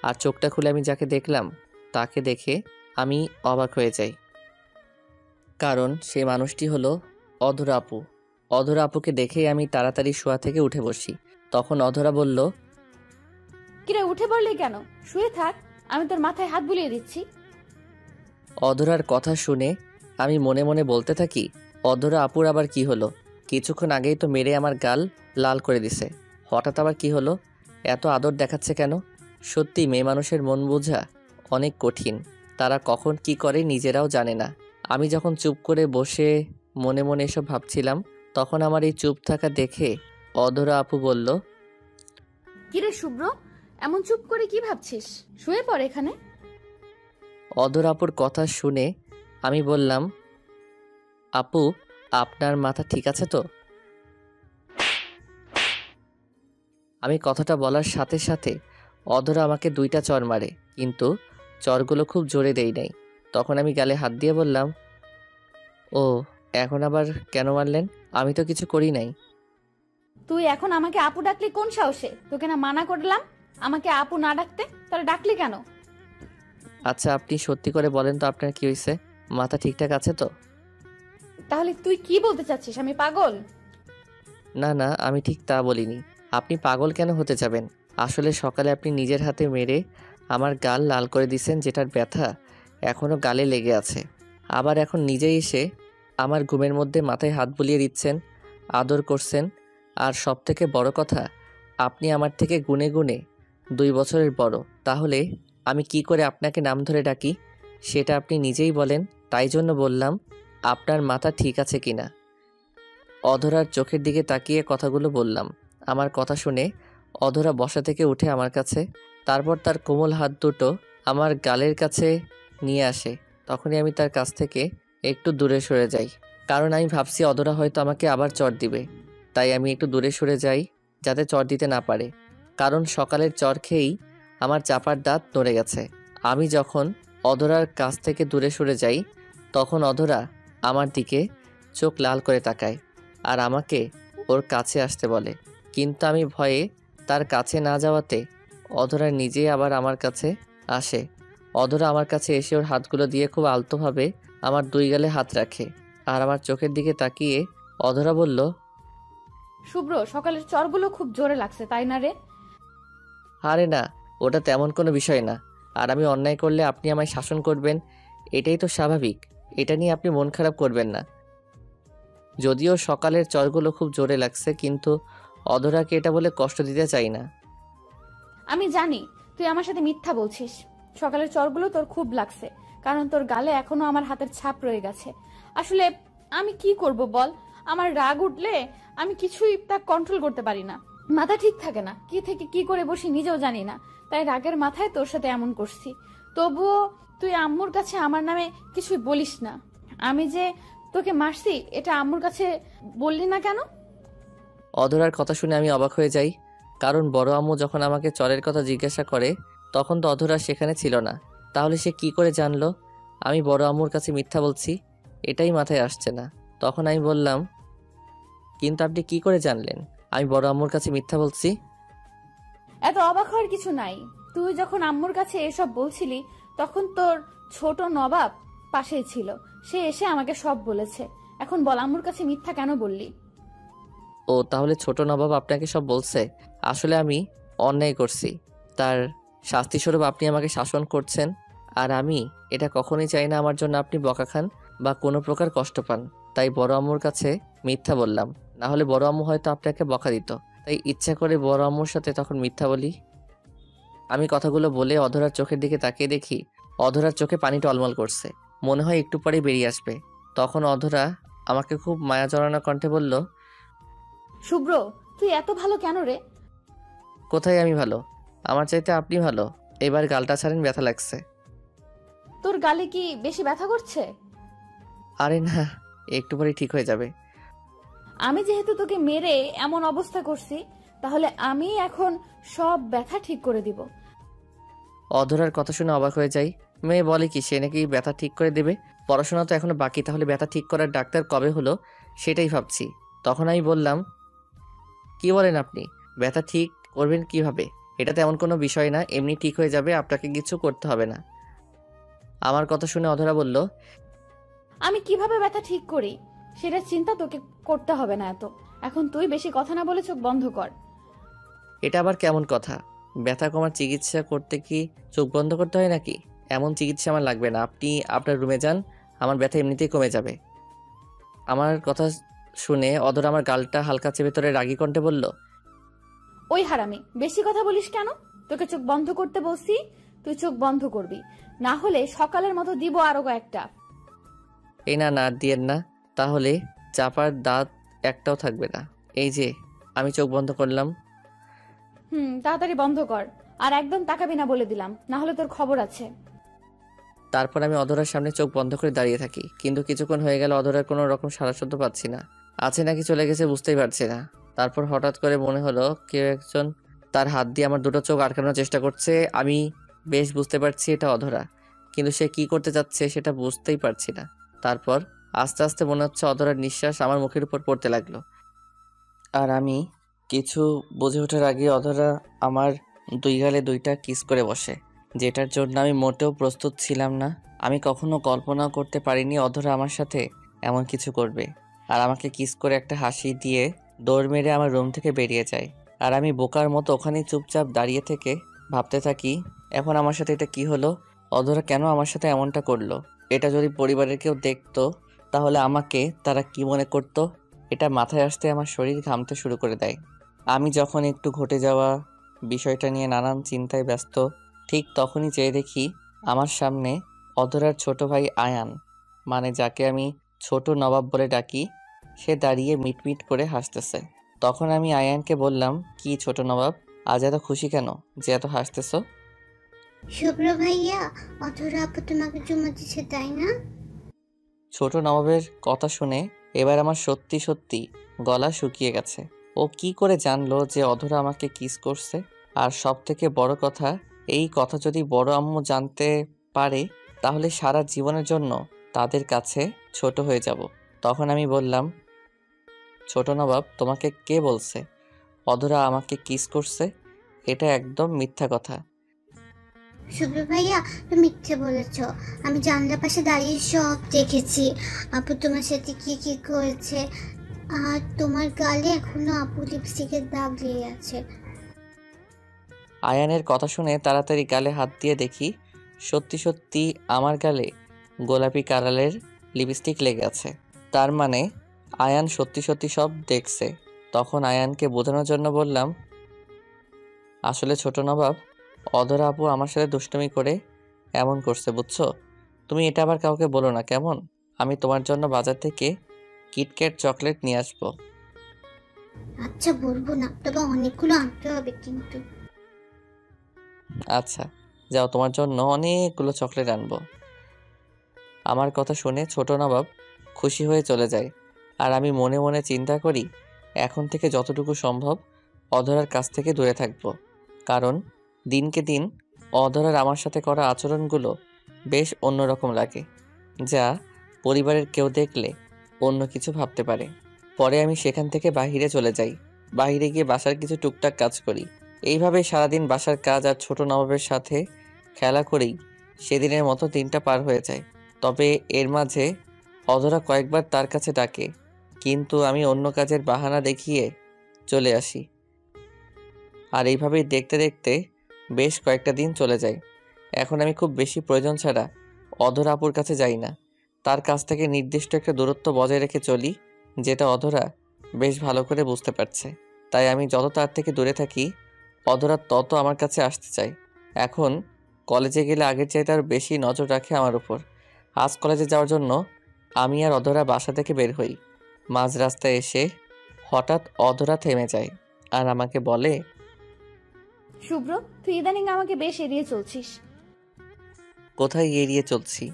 আর চোখটা খুলে আমি যাকে দেখলাম তাকে দেখে আমি অবাক হয়ে যাই। কারণ সেই মানুষটি হলো অধরা আপু। অধরা আপুকে দেখেই আমি তাড়াতাড়ি শোয়া থেকে উঠে বসি। তখন অধরা বলল, কিরে উঠে পড়লি কেন? শুয়ে থাক, আমি তোর মাথায় হাত বুলিয়ে দিচ্ছি। অধরার কথা শুনে আমি মনে মনে বলতে থাকি, অধরা আপুর আবার কি হলো? কিছুক্ষণ আগেই তো মেরে আমার গাল লাল করে দিছে, হঠাৎ আবার কি হলো? এত আদর দেখাচ্ছে কেন? সত্যি মেয়ে মানুষের মন বোঝা অনেক কঠিন। তারা কখন কি করে নিজেরাও জানে না। আমি যখন চুপ করে বসে মনে মনে এসব ভাবছিলাম, তখন আমার এই চুপ থাকা দেখে অধরা আপু বলল, কিরে শুভ্র, এমন চুপ করে কি ভাবছিস? শুয়ে পড় এখানে। অধরা আপুর কথা শুনে আমি বললাম, আপু, আপনার মাথা ঠিক আছে তো? আমি কথাটা বলার সাথে সাথে অধরা আমাকে 2টা চড় মারে, কিন্তু চড়গুলো খুব জোরে দেই নাই। তখন আমি গালে হাত দিয়ে বললাম, ও, এখন আবার কেন মারলেন? আমি তো কিছু করি নাই। তুই এখন আমাকে আপু ডাকলি কোন সাহসে? তোকে না মানা করলাম আমাকে আপু না ডাকতে, তাহলে ডাকলি কেন? আচ্ছা, আপনি সত্যি করে বলেন তো আপনার কি হয়েছে? মাথা ঠিকঠাক আছে তো? তাহলে তুই কি বলতে চাচ্ছিস আমি পাগল? না না, আমি ঠিক তা বলিনি। আপনি পাগল কেন হতে যাবেন? আসলে সকালে আপনি নিজের হাতে মেরে আমার গাল লাল করে দিয়েছেন, যেটার ব্যথা এখনও গালে লেগে আছে। আবার এখন নিজেই এসে আমার ঘুমের মধ্যে মাথায় হাত বুলিয়ে দিচ্ছেন, আদর করছেন। আর সবথেকে বড় কথা, আপনি আমার থেকে গুণে গুণে 2 বছরের বড়। তাহলে আমি কি করে আপনাকে নাম ধরে ডাকি সেটা আপনি নিজেই বলেন। তাই জন্য বললাম, আপনার মাথা ঠিক আছে কিনা। অধরার চোখের দিকে তাকিয়ে কথাগুলো বললাম। আমার কথা শুনে অধরা বসা থেকে উঠে আমার কাছে, তারপর তার কোমল হাত দুটো আমার গালের কাছে নিয়ে আসে তখনই আমি তার কাছ থেকে একটু দূরে সরে যাই, কারণ আমি ভাবছি অধরা হয়তো আমাকে আবার চর দিবে। তাই আমি একটু দূরে সরে যাই যাতে চর দিতে না পারে, কারণ সকালের চর খেয়েই আমার চাপার দাঁত নড়ে গেছে। আমি যখন অধরার কাছ থেকে দূরে সরে যাই তখন অধরা আমার দিকে চোখ লাল করে তাকায় আর আমাকে ওর কাছে আসতে বলে, কিন্তু আমি ভয়ে তার কাছে না যাওয়াতে অধরা নিজেই আবার আমার কাছে আসে। অধরা আমার কাছে এসে ওর হাতগুলো দিয়ে খুব আলতোভাবে আমার 2 গালে হাত রাখে আর আমার চোখের দিকে তাকিয়ে অধরা বলল, শুভ্র, সকালের চরগুলো খুব জোরে লাগছে, তাই না রে? আরে না, ওটা তেমন কোনো বিষয় না। আর আমি অন্যায় করলে আপনি আমায় শাসন করবেন, এটাই তো স্বাভাবিক। এটা নিয়ে আপনি মন খারাপ করবেন না। যদিও সকালের চরগুলো খুব জোরে লাগছে, কিন্তু অধরাকে এটা বলে কষ্ট দিতে চাই না। আমি জানি তুই আমার সাথে মিথ্যা বলছিস। সকালের চরগুলো তোর খুব লাগছে, কারণ তোর গালে এখনো আমার হাতের ছাপ রয়ে গেছে। আসলে আমি কি করব বল, আমার রাগ উঠলে আমি কিছুই তা কন্ট্রোল করতে পারি না। মাথা ঠিক থাকে না, কি থেকে কি করে বসি নিজেও জানি না। তাই রাগের মাথায় তোর সাথে এমন করছি। তবুও তুই আম্মুর কাছে আমার নামে কিছুই বলিস না। আমি যে তোকে মারছি এটা আম্মুর কাছে বললি না কেন? অধরার কথা শুনে আমি অবাক হয়ে যাই, কারণ বড় আম্মু যখন আমাকে চরের কথা জিজ্ঞাসা করে তখন তো অধরা সেখানে ছিল না। তাহলে সে কি করে জানলো আমি বড় আম্মুর কাছে মিথ্যা বলছি? এটাই মাথায় আসছে না। তখন আমি বললাম, কিন্তু আপনি কি করে জানলেন আমি বড় আম্মুর কাছে মিথ্যা বলছি? এত অবাক হওয়ার কিছু নাই। তুই যখন আম্মুর কাছে এসব বলছিলি তখন তোর ছোট নবাব পাশেই ছিল, সে এসে আমাকে সব বলেছে। এখন বল, আম্মুর কাছে মিথ্যা কেন বললি? ও তাহলে ছোট নবাব আপনাকে সব বলছে? আসলে আমি অন্যায় করছি, তার শাস্তিস্বরূপ আপনি আমাকে শাসন করছেন। আর আমি এটা কখনোই চাই না আমার জন্য আপনি বকা খান বা কোনো প্রকার কষ্ট পান। তাই বড় আম্মুর কাছে মিথ্যা বললাম, না হলে বড় আম্মু হয়তো আপনাকে বকা দিত। তাই ইচ্ছা করে বড় আম্মুর সাথে তখন মিথ্যা বলি। আমি কথাগুলো বলে অধরার চোখের দিকে তাকিয়ে দেখি অধরার চোখে পানি টলমল করছে, মনে হয় একটু পরেই বেরিয়ে আসবে। তখন অধরা আমাকে খুব মায়া জড়ানো কণ্ঠে বলল, শুভ্র, তুই এত ভালো কেন রে? কোথায় আমি ভালো? আমার চাইতে আপনি ভালো। এবার গালটা ছাড়েন, ব্যথা লাগছে। তোর গালে কি বেশি ব্যথা করছে? আরে না, একটু পরেই ঠিক হয়ে যাবে। আমি যেহেতু তোকে মেরে এমন অবস্থা করছি, তাহলে আমি এখন সব ব্যথা ঠিক করে দিব। অধরার কথা শুনে অবাক হয়ে যাই। মেয়ে বলে কি সে নাকি ব্যথা ঠিক করে দেবে? পড়াশোনা তো এখনো বাকি, তাহলে ব্যথা ঠিক করার ডাক্তার কবে হলো সেটাই ভাবছি। তখন আমি বললাম, কি বলেন আপনি? ব্যথা ঠিক করবেন কিভাবে? এটা তেমন কোনো বিষয় না, এমনি ঠিক হয়ে যাবে, আপনাকে কিছু করতে হবে না। আমার কথা শুনে অধরা বলল, আমি কিভাবে ব্যথা ঠিক করি সেটা চিন্তা তোকে করতে হবে না এত। এখন তুই বেশি কথা না বলে চোখ বন্ধ কর। এটা আবার কেমন কথা? ব্যথা কমার চিকিৎসা করতে কি চোখ বন্ধ করতে হয় নাকি? এমন চিকিৎসা আমার লাগবে না, আপনি আপনার রুমে যান, আমার ব্যথা এমনিতেই কমে যাবে। আমার কথা শুনে অধরা আমার গালটা হালকা চেপে ধরে রাগী কণ্ঠে বলল, ওই হারামি, বেশি কথা বলিস কেন? তোকে চোখ বন্ধ করতে বলছি, তুই চোখ বন্ধ করবি, না হলে সকালের মতো দিব আরো কয়েকটা। এই না, না আর দিয়েন না, তাহলে চাপার দাঁত একটাও থাকবে না। এই যে আমি চোখ বন্ধ করলাম। তাড়াতাড়ি বন্ধ কর, আর একদম তাকাবি না বলে দিলাম, না হলে তোর খবর আছে। তারপর আমি অধরার সামনে চোখ বন্ধ করে দাঁড়িয়ে থাকি, কিন্তু কিছুক্ষণ হয়ে গেল অধরার কোনো রকম সাড়া শব্দ পাচ্ছি না। আছে নাকি চলে গেছে বুঝতেই পারছি না। তারপর হঠাৎ করে মনে হলো কেউ একজন তার হাত দিয়ে আমার দুটো চোখ আটকানোর চেষ্টা করছে। আমি বেশ বুঝতে পারছি এটা অধরা, কিন্তু সে কি করতে চাচ্ছে সেটা বুঝতেই পারছি না। তারপর আস্তে আস্তে মনে হচ্ছে অধরার নিঃশ্বাস আমার মুখের উপর পড়তে লাগলো, আর আমি কিছু বুঝে ওঠার আগে অধরা আমার 2 গালে 2টা কিস করে বসে, যেটার জন্য আমি মোটেও প্রস্তুত ছিলাম না। আমি কখনো কল্পনাও করতে পারিনি অধরা আমার সাথে এমন কিছু করবে। আর আমাকে কিস করে একটা হাসি দিয়ে দৌড় মেরে আমার রুম থেকে বেরিয়ে যায়। আর আমি বোকার মতো ওখানেই চুপচাপ দাঁড়িয়ে থেকে ভাবতে থাকি, এখন আমার সাথে এটা কি হলো? অধরা কেন আমার সাথে এমনটা করলো? এটা যদি পরিবারের কেউ দেখতো তাহলে আমাকে তারা কি মনে করতো? এটা মাথায় আসতে আমার শরীর ঘামতে শুরু করে দেয়। আমি যখন একটু ঘটে যাওয়া বিষয়টা নিয়ে নানান চিন্তায় ব্যস্ত, ঠিক তখনই চেয়ে দেখি আমার সামনে অধরার ছোট ভাই আয়ান, মানে যাকে আমি ছোট নবাব বলে ডাকি, সে দাঁড়িয়ে মিটমিট করে হাসতেছে। তখন আমি আয়ানকে বললাম, কি ছোট নবাব, আজ এত খুশি কেন যে এত হাসতেছো? শুভ্র ভাইয়া, অধরা আপু তোমাকে চুমু দিচ্ছে তাই না? ছোট নবাবের কথা শুনে এবার আমার সত্যি সত্যি গলা শুকিয়ে গেছে। ও কি করে জানলো যে অধরা আমাকে কিস করছে? আর সব থেকে বড় কথা, এই কথা যদি বড় আম্মু জানতে পারে তাহলে সারা জীবনের জন্য তাদের কাছে ছোট হয়ে যাব। তখন আমি বললাম, ছোট নবাব, তোমাকে কে বলছে অধরা আমাকে কিস করছে? এটা একদম মিথ্যা কথা। শুভ্র ভাইয়া, তুমি মিথ্যে বলেছ। আমি জানলার পাশে দাঁড়িয়ে সব দেখেছি। আপু তোমার সাথে কি কি করেছে, আর তোমার গালে এখনো আপু লিপস্টিকের দাগ লেগে আছে। আয়ানের কথা শুনে তাড়াতাড়ি গালে হাত দিয়ে দেখি সত্যি সত্যি আমার গালে গোলাপি কালারের লিপস্টিক লেগে আছে। তার মানে আয়ান সত্যি সত্যি সব দেখছে। তখন আয়ানকে বোঝানোর জন্য বললাম, আসলে ছোট নবাব, অধরা আপু আমার সাথে দুষ্টুমি করে এমন করছে, বুঝছো? তুমি এটা আবার কাউকে বলো না, কেমন? আমি তোমার জন্য বাজার থেকে কিটক্যাট চকলেট নিয়ে আসবো। আচ্ছা বলবো না, তবে অনেকগুলো আনতে হবে কিন্তু। আচ্ছা যাও, তোমার জন্য অনেকগুলো চকলেট আনবো। আমার কথা শুনে ছোট নবাব খুশি হয়ে চলে যায়। আর আমি মনে মনে চিন্তা করি, এখন থেকে যতটুকু সম্ভব অধরার কাছ থেকে দূরে থাকবো। কারণ দিনকে দিন অধরার আমার সাথে করা আচরণগুলো বেশ অন্যরকম লাগে, যা পরিবারের কেউ দেখলে অন্য কিছু ভাবতে পারে। পরে আমি সেখান থেকে বাহিরে চলে যাই। বাহিরে গিয়ে বাসার কিছু টুকটাক কাজ করি। এইভাবে সারাদিন বাসার কাজ আর ছোট নবাবের সাথে খেলা করেই সেদিনের মতো দিনটা পার হয়ে যায়। তবে এর মাঝে অধরা কয়েকবার তার কাছে ডাকে, কিন্তু আমি অন্য কাজের বাহানা দেখিয়ে চলে আসি। আর এইভাবেই দেখতে দেখতে বেশ কয়েকটা দিন চলে যায়। এখন আমি খুব বেশি প্রয়োজন ছাড়া অধরা আপুর কাছে যাই না। তার কাছ থেকে নির্দিষ্ট একটা দূরত্ব বজায় রেখে চলি, যেটা অধরা বেশ ভালো করে বুঝতে পারছে। তাই আমি যত তার থেকে দূরে থাকি, অধরা তত আমার কাছে আসতে চায়। এখন কলেজে গেলে আগের চাইতে আরও বেশি নজর রাখে আমার উপর। আজ কলেজে যাওয়ার জন্য আমি আর অধরা বাসা থেকে বের হই। মাঝ রাস্তায় এসে হঠাৎ অধরা থেমে যায় আর আমাকে বলে, শুভ্র, তুই ইদানিং আমাকে বেশ এড়িয়ে চলছিস। কোথায় এড়িয়ে চলছি?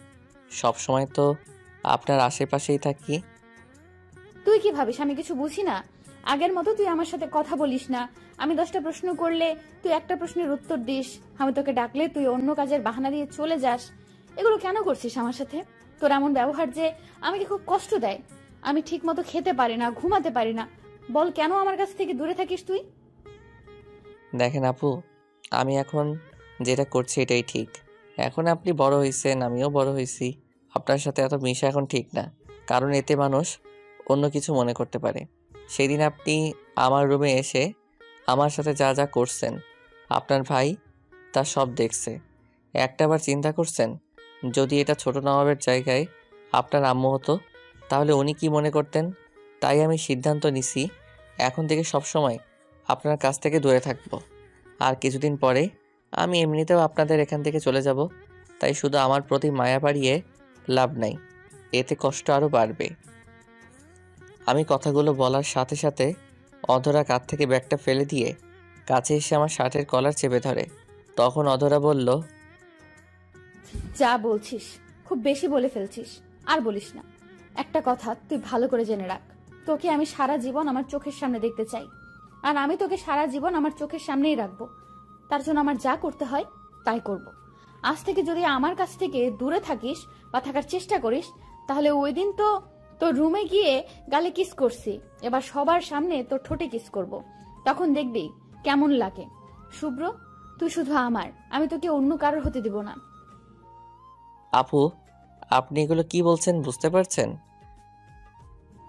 সব সময় তো আপনার আশেপাশেই থাকি। তুই কি ভাবিস আমি কিছু বুঝি না? আগের মতো তুই আমার সাথে কথা বলিস না। আমি 10টা প্রশ্ন করলে তুই একটা প্রশ্নের উত্তর দিস। আমি তোকে ডাকলে তুই অন্য কাজের বাহানা দিয়ে চলে যাস। এগুলো কেন করছিস আমার সাথে? তোর এমন ব্যবহার যে আমাকে খুব কষ্ট দেয়। আমি ঠিক মতো খেতে পারি না, ঘুমাতে পারি না। বল, কেন আমার কাছ থেকে দূরে থাকিস তুই? দেখেন আপু, আমি এখন যেটা করছি এটাই ঠিক। এখন আপনি বড় হয়েছেন, আমিও বড় হয়েছি। আপনার সাথে এত মিশা এখন ঠিক না, কারণ এতে মানুষ অন্য কিছু মনে করতে পারে। সেদিন আপনি আমার রুমে এসে আমার সাথে যা যা করছেন, আপনার ভাই তা সব দেখছে। একটাবার চিন্তা করছেন, যদি এটা ছোট নবাবের জায়গায় আপনার আম্মু হতো তাহলে উনি কি মনে করতেন? তাই আমি সিদ্ধান্ত নিছি, এখন থেকে সবসময় আপনার কাছ থেকে দূরে থাকবো। আর কিছুদিন পরে আমি এমনিতেও আপনাদের এখান থেকে চলে যাব। তাই শুধু আমার প্রতি মায়া বাড়িয়ে লাভ নাই, এতে কষ্ট আরও বাড়বে। আমি কথাগুলো বলার সাথে সাথে অধরা কাঁধ থেকে ব্যাগটা ফেলে দিয়ে কাছে এসে আমার শার্টের কলার চেপে ধরে। তখন অধরা বলল, যা বলছিস খুব বেশি বলে ফেলছিস, আর বলিস না। একটা কথা তুই ভালো করে জেনে রাখ, তোকে আমি সারা জীবন আমার চোখের সামনে দেখতে চাই। আর আমি তোকে সারা জীবন আমার চোখের সামনেই রাখবো। তার জন্য আমার যা করতে হয় তাই করব। আজ থেকে যদি আমার কাছ থেকে দূরে থাকিস বা থাকার চেষ্টা করিস, তাহলে ওই দিন তো তোর রুমে গিয়ে গালে কিস করছি, এবার সবার সামনে তোর ঠোঁটে কিস করব। তখন দেখবি কেমন লাগে। শুভ্র, তুই শুধু আমার, আমি তোকে অন্য কারোর হতে দিব না। আপু, আপনি এগুলো কি বলছেন বুঝতে পারছেন?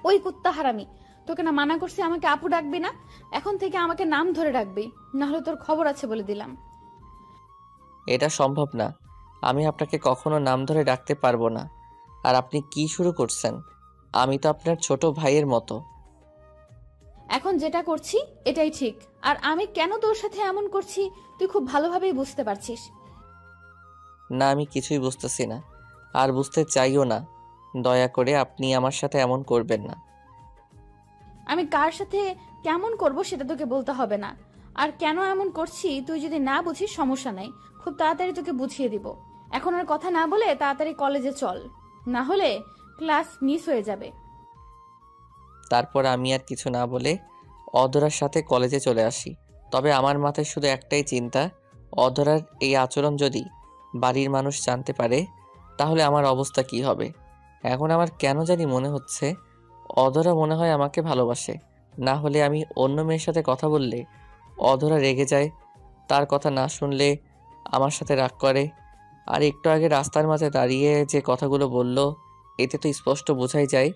ওই কুত্তা হারামি, তোকে না মানা করছি আমাকে আপু ডাকবি না? এখন থেকে আমাকে নাম ধরে ডাকবি, না হলে তোর খবর আছে বলে দিলাম। এটা সম্ভব না, আমি আপনাকে কখনো নাম ধরে ডাকতে পারবো না। আর আপনি কি শুরু করছেন? আমি তো আপনার ছোট ভাইয়ের মতো। এখন যেটা করছি এটাই ঠিক, আর আমি কেন তোর সাথে এমন করছি তুই খুব ভালোভাবেই বুঝতে পারছিস। না, আমি কিছুই বুঝতেছি না, আর বুঝতে চাইও না। দয়া করে আপনি আমার সাথে এমন করবেন না। আমি কার সাথে কেমন করব সেটা তোকে বলতে হবে না। আর কেন এমন করছি তুই যদি না বুঝিস সমস্যা নাই, খুব তাড়াতাড়ি তোকে বুঝিয়ে দিব। এখন আর কথা না বলে তাড়াতাড়ি কলেজে চল, না হলে ক্লাস মিস হয়ে যাবে। তারপর আমি আর কিছু না বলে অধরার সাথে কলেজে চলে আসি। তবে আমার মাথায় শুধু একটাই চিন্তা, অধরার এই আচরণ যদি বাড়ির মানুষ জানতে পারে তাহলে আমার অবস্থা কি হবে। এখন আমার কেন জানি মনে হচ্ছে অধরা মনে হয় আমাকে ভালোবাসে, না হলে আমি অন্য মেয়ের সাথে কথা বললে অধরা রেগে যায়, তার কথা না শুনলে আমার সাথে রাগ করে। আর একটু আগে রাস্তার মাঝে দাঁড়িয়ে যে কথাগুলো বলল, এতে তো স্পষ্ট বোঝাই যায়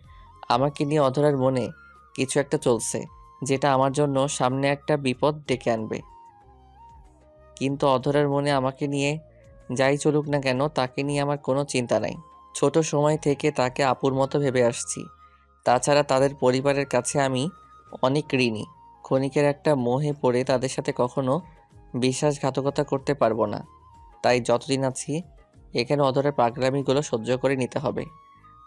আমাকে নিয়ে অধরার মনে কিছু একটা চলছে, যেটা আমার জন্য সামনে একটা বিপদ ডেকে আনবে। কিন্তু অধরার মনে আমাকে নিয়ে যাই চলুক না কেন, তাকে নিয়ে আমার কোনো চিন্তা নাই। ছোট সময় থেকে তাকে আপুর মতো ভেবে আসছি। তাছাড়া তাদের পরিবারের কাছে আমি অনেক ঋণী। ক্ষণিকের একটা মোহে পড়ে তাদের সাথে কখনো বিশ্বাসঘাতকতা করতে পারবো না। তাই যতদিন আছি এখানে অধরার পাগলামিগুলো সহ্য করে নিতে হবে।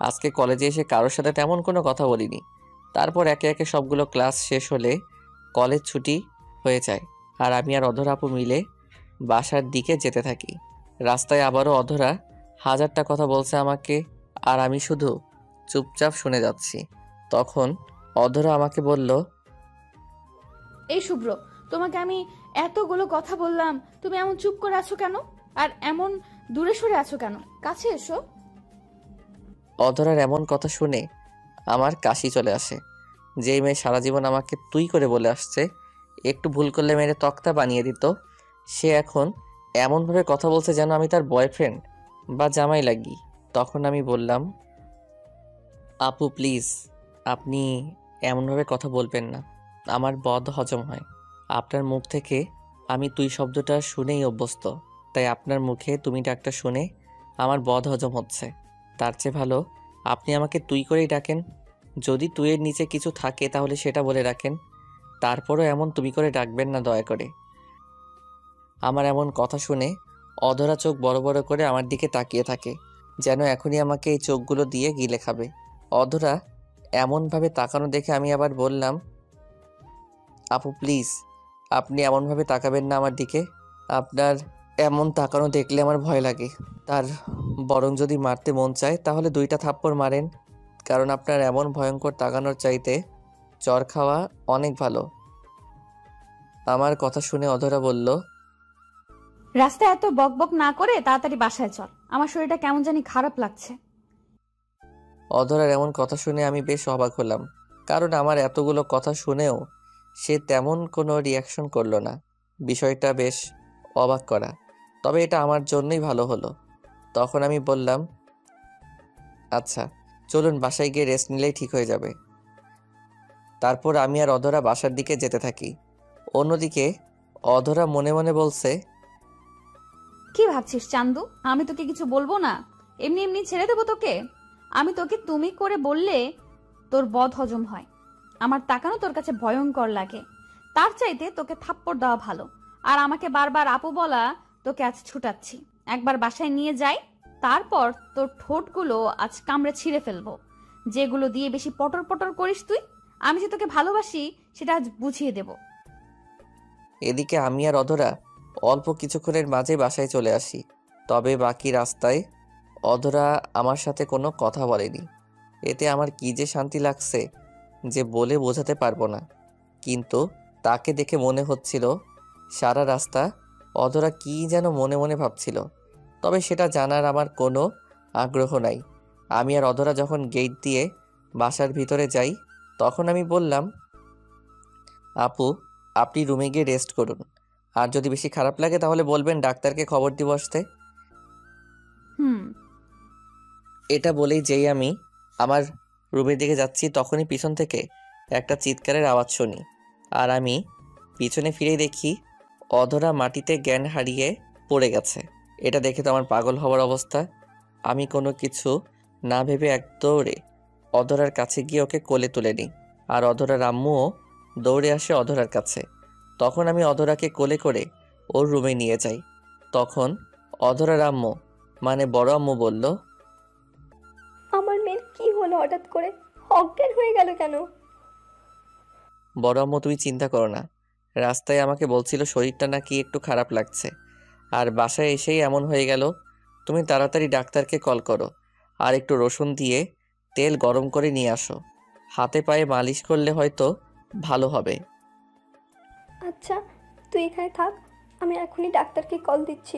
আজকে কলেজে এসে কারোর সাথে তেমন কোনো কথা বলিনি। তারপর একে একে সবগুলো ক্লাস শেষ হলে কলেজ ছুটি হয়ে যায়, আর আমি আর অধরা আপু মিলে বাসার দিকে যেতে থাকি। রাস্তায় আবারও অধরা হাজারটা কথা বলছে আমাকে, আর আমি শুধু চুপচাপ শুনে যাচ্ছি। তখন অধরা আমাকে বলল, এই শুভ্র, তোমাকে আমি এতগুলো কথা বললাম, তুমি এমন চুপ করে আছো কেন? আর এমন দূরে সরে আছো কেন? কাছে এসো। অধরার এমন কথা শুনে আমার কাশি চলে আসে। যেই মেয়ে সারা জীবন আমাকে তুই করে বলে আসছে, একটু ভুল করলে মেরে তক্তা বানিয়ে দিত, সে এখন এমনভাবে কথা বলছে যেন আমি তার বয়ফ্রেন্ড বা জামাই লাগি। তখন আমি বললাম, আপু প্লিজ, আপনি এমনভাবে কথা বলবেন না, আমার বদ হজম হয়। আপনার মুখ থেকে আমি তুই শব্দটা শুনেই অভ্যস্ত, তাই আপনার মুখে তুমি ডাকটা শুনে আমার বদ হজম হচ্ছে। তার চেয়ে ভালো আপনি আমাকে তুই করেই ডাকেন। যদি তুইয়ের নিচে কিছু থাকে তাহলে সেটা বলে রাখেন, তারপরও এমন তুমি করে ডাকবেন না দয়া করে। আমার এমন কথা শুনে অধরা চোখ বড় বড় করে আমার দিকে তাকিয়ে থাকে, যেন এখনই আমাকে এই চোখগুলো দিয়ে গিলে খাবে। অধরা এমনভাবে তাকানো দেখে আমি আবার বললাম, আপু প্লিজ, আপনি এমনভাবে তাকাবেন না আমার দিকে। আপনার এমন তাকানো দেখলে আমার ভয় লাগে। তার বরং যদি মারতে মন চায় তাহলে 2টা থাপ্পড় মারেন, কারণ আপনার এমন ভয়ঙ্কর তাকানোর চাইতে চর খাওয়া অনেক ভালো। আমার কথা শুনে অধরা বলল, রাস্তায় এত বকবক না করে তাড়াতাড়ি বাসায় চল, আমার শরীরটা কেমন জানি খারাপ লাগছে। অধরার এমন কথা শুনে আমি বেশ অবাক হলাম, কারণ আমার এতগুলো কথা শুনেও সে তেমন কোনো রিয়াকশন করলো না। বিষয়টা বেশ অবাক করা, তবে এটা আমার জন্যই ভালো হলো। তখন আমি বললাম, আচ্ছা চলুন বাসায় গিয়ে রেস্ট নিলেই ঠিক হয়ে যাবে। তারপর আমি আর অধরা বাসার দিকে যেতে থাকি। অন্যদিকে অধরা মনে মনে বলছে, কি ভাবছিস চান্দু, আমি তোকে কিছু বলবো না? এমনি এমনি ছেড়ে দেবো তোকে? আমি তোকে তুমি করে বললে তোর বদ হজম হয়। আমার তাকানো তোর কাছে ভয়ঙ্কর লাগে, তার চাইতে তোকে থাপ্পড় দেওয়া ভালো। আর আমাকে বারবার আপু বলা তোকে আজ ছুটাচ্ছি। একবার বাসায় নিয়ে যাই, তারপর তোর ঠোঁটগুলো আজ কামড়ে ছিঁড়ে ফেলবো। যেগুলো দিয়ে বেশি পটর পটর করিস তুই, আমি যে তোকে ভালোবাসি সেটা আজ বুঝিয়ে দেব। এদিকে আমি আর অধরা অল্প কিছুক্ষণের মাঝে বাসায় চলে আসি। তবে বাকি রাস্তায় অধরা আমার সাথে কোনো কথা বলেনি। এতে আমার কি যে শান্তি লাগছে যে বলে বোঝাতে পারবো না। কিন্তু তাকে দেখে মনে হচ্ছিল সারা রাস্তা অধরা কি যেন মনে মনে ভাবছিল, তবে সেটা জানার আমার কোনো আগ্রহ নাই। আমি আর অধরা যখন গেট দিয়ে বাসার ভিতরে যাই, তখন আমি বললাম, আপু আপনি রুমে গিয়ে রেস্ট করুন, আর যদি বেশি খারাপ লাগে তাহলে বলবেন ডাক্তারকে খবর দিব আসতে। হুম। এটা বলেই যেই আমি আমার রুমের দিকে যাচ্ছি, তখনই পিছন থেকে একটা চিৎকারের আওয়াজ শুনি। আর আমি পিছনে ফিরে দেখি অধরা মাটিতে জ্ঞান হারিয়ে পড়ে গেছে। এটা দেখে তো আমার পাগল হওয়ার অবস্থা। আমি কোনো কিছু না ভেবে এক দৌড়ে অধরার কাছে গিয়ে ওকে কোলে তুলে নিই, আর অধরার আম্মুও দৌড়ে আসে অধরার কাছে। তখন আমি অধরাকে কোলে করে ওর রুমে নিয়ে যাই। তখন অধরার আম্মু মানে বড় আম্মু বলল, আমার মেয়ের কি হলো হঠাৎ করে, অজ্ঞান হয়ে গেল কেন? বড় আম্মু তুমি চিন্তা করো না, রাস্তায় আমাকে বলছিল শরীরটা নাকি একটু খারাপ লাগছে, আর বাসায় এসেই এমন হয়ে গেল। তুমি তাড়াতাড়ি ডাক্তারকে কল করো, আর একটু রসুন দিয়ে তেল গরম করে নিয়ে আসো। হাতে পায়ে মালিশ করলে হয়তো ভালো হবে। আচ্ছা, তুই এখানে থাক, আমি এখনই ডাক্তারকে কল দিচ্ছি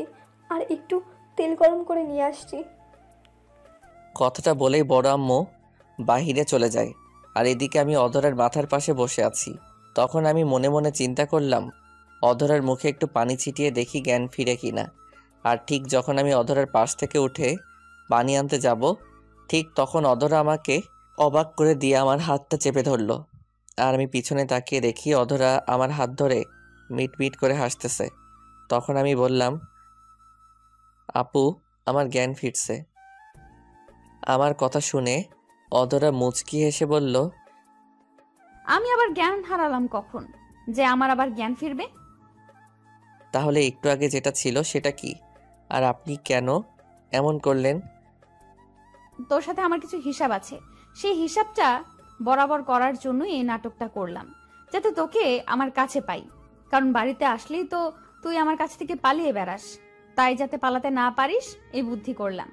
আর একটু তেল গরম করে নিয়ে আসছি। কথাটা বলেই বড় আম্মু বাহিরে চলে যায়, আর এদিকে আমি অধরার মাথার পাশে বসে আছি। তখন আমি মনে মনে চিন্তা করলাম, অধরার মুখে একটু পানি ছিটিয়ে দেখি জ্ঞান ফিরে কিনা। আর ঠিক যখন আমি অধরার পাশ থেকে উঠে পানি আনতে যাব, ঠিক তখন অধরা আমাকে অবাক করে দিয়ে আমার হাতটা চেপে ধরলো। আর আমি পিছনে তাকিয়ে দেখি অধরা আমার হাত ধরে মিট মিট করে হাসতেছে। তখন আমি বললাম, আপু, আমার জ্ঞান ফিরছে। আমার কথা শুনে অধরা মুচকি হেসে বলল, আমি আবার জ্ঞান হারালাম কখন যে আমার আবার জ্ঞান ফিরবে? তাহলে একটু আগে যেটা ছিল সেটা কি? আর আপনি কেন এমন করলেন? তোর সাথে আমার কিছু হিসাব আছে, সেই হিসাবটা বরাবর করার জন্য এই নাটকটা করলাম, যাতে তোকে আমার কাছে পাই। কারণ বাড়িতে আসলেই তো তুই আমার কাছ থেকে পালিয়ে বেড়াস, তাই যাতে পালাতে না পারিস এই বুদ্ধি করলাম।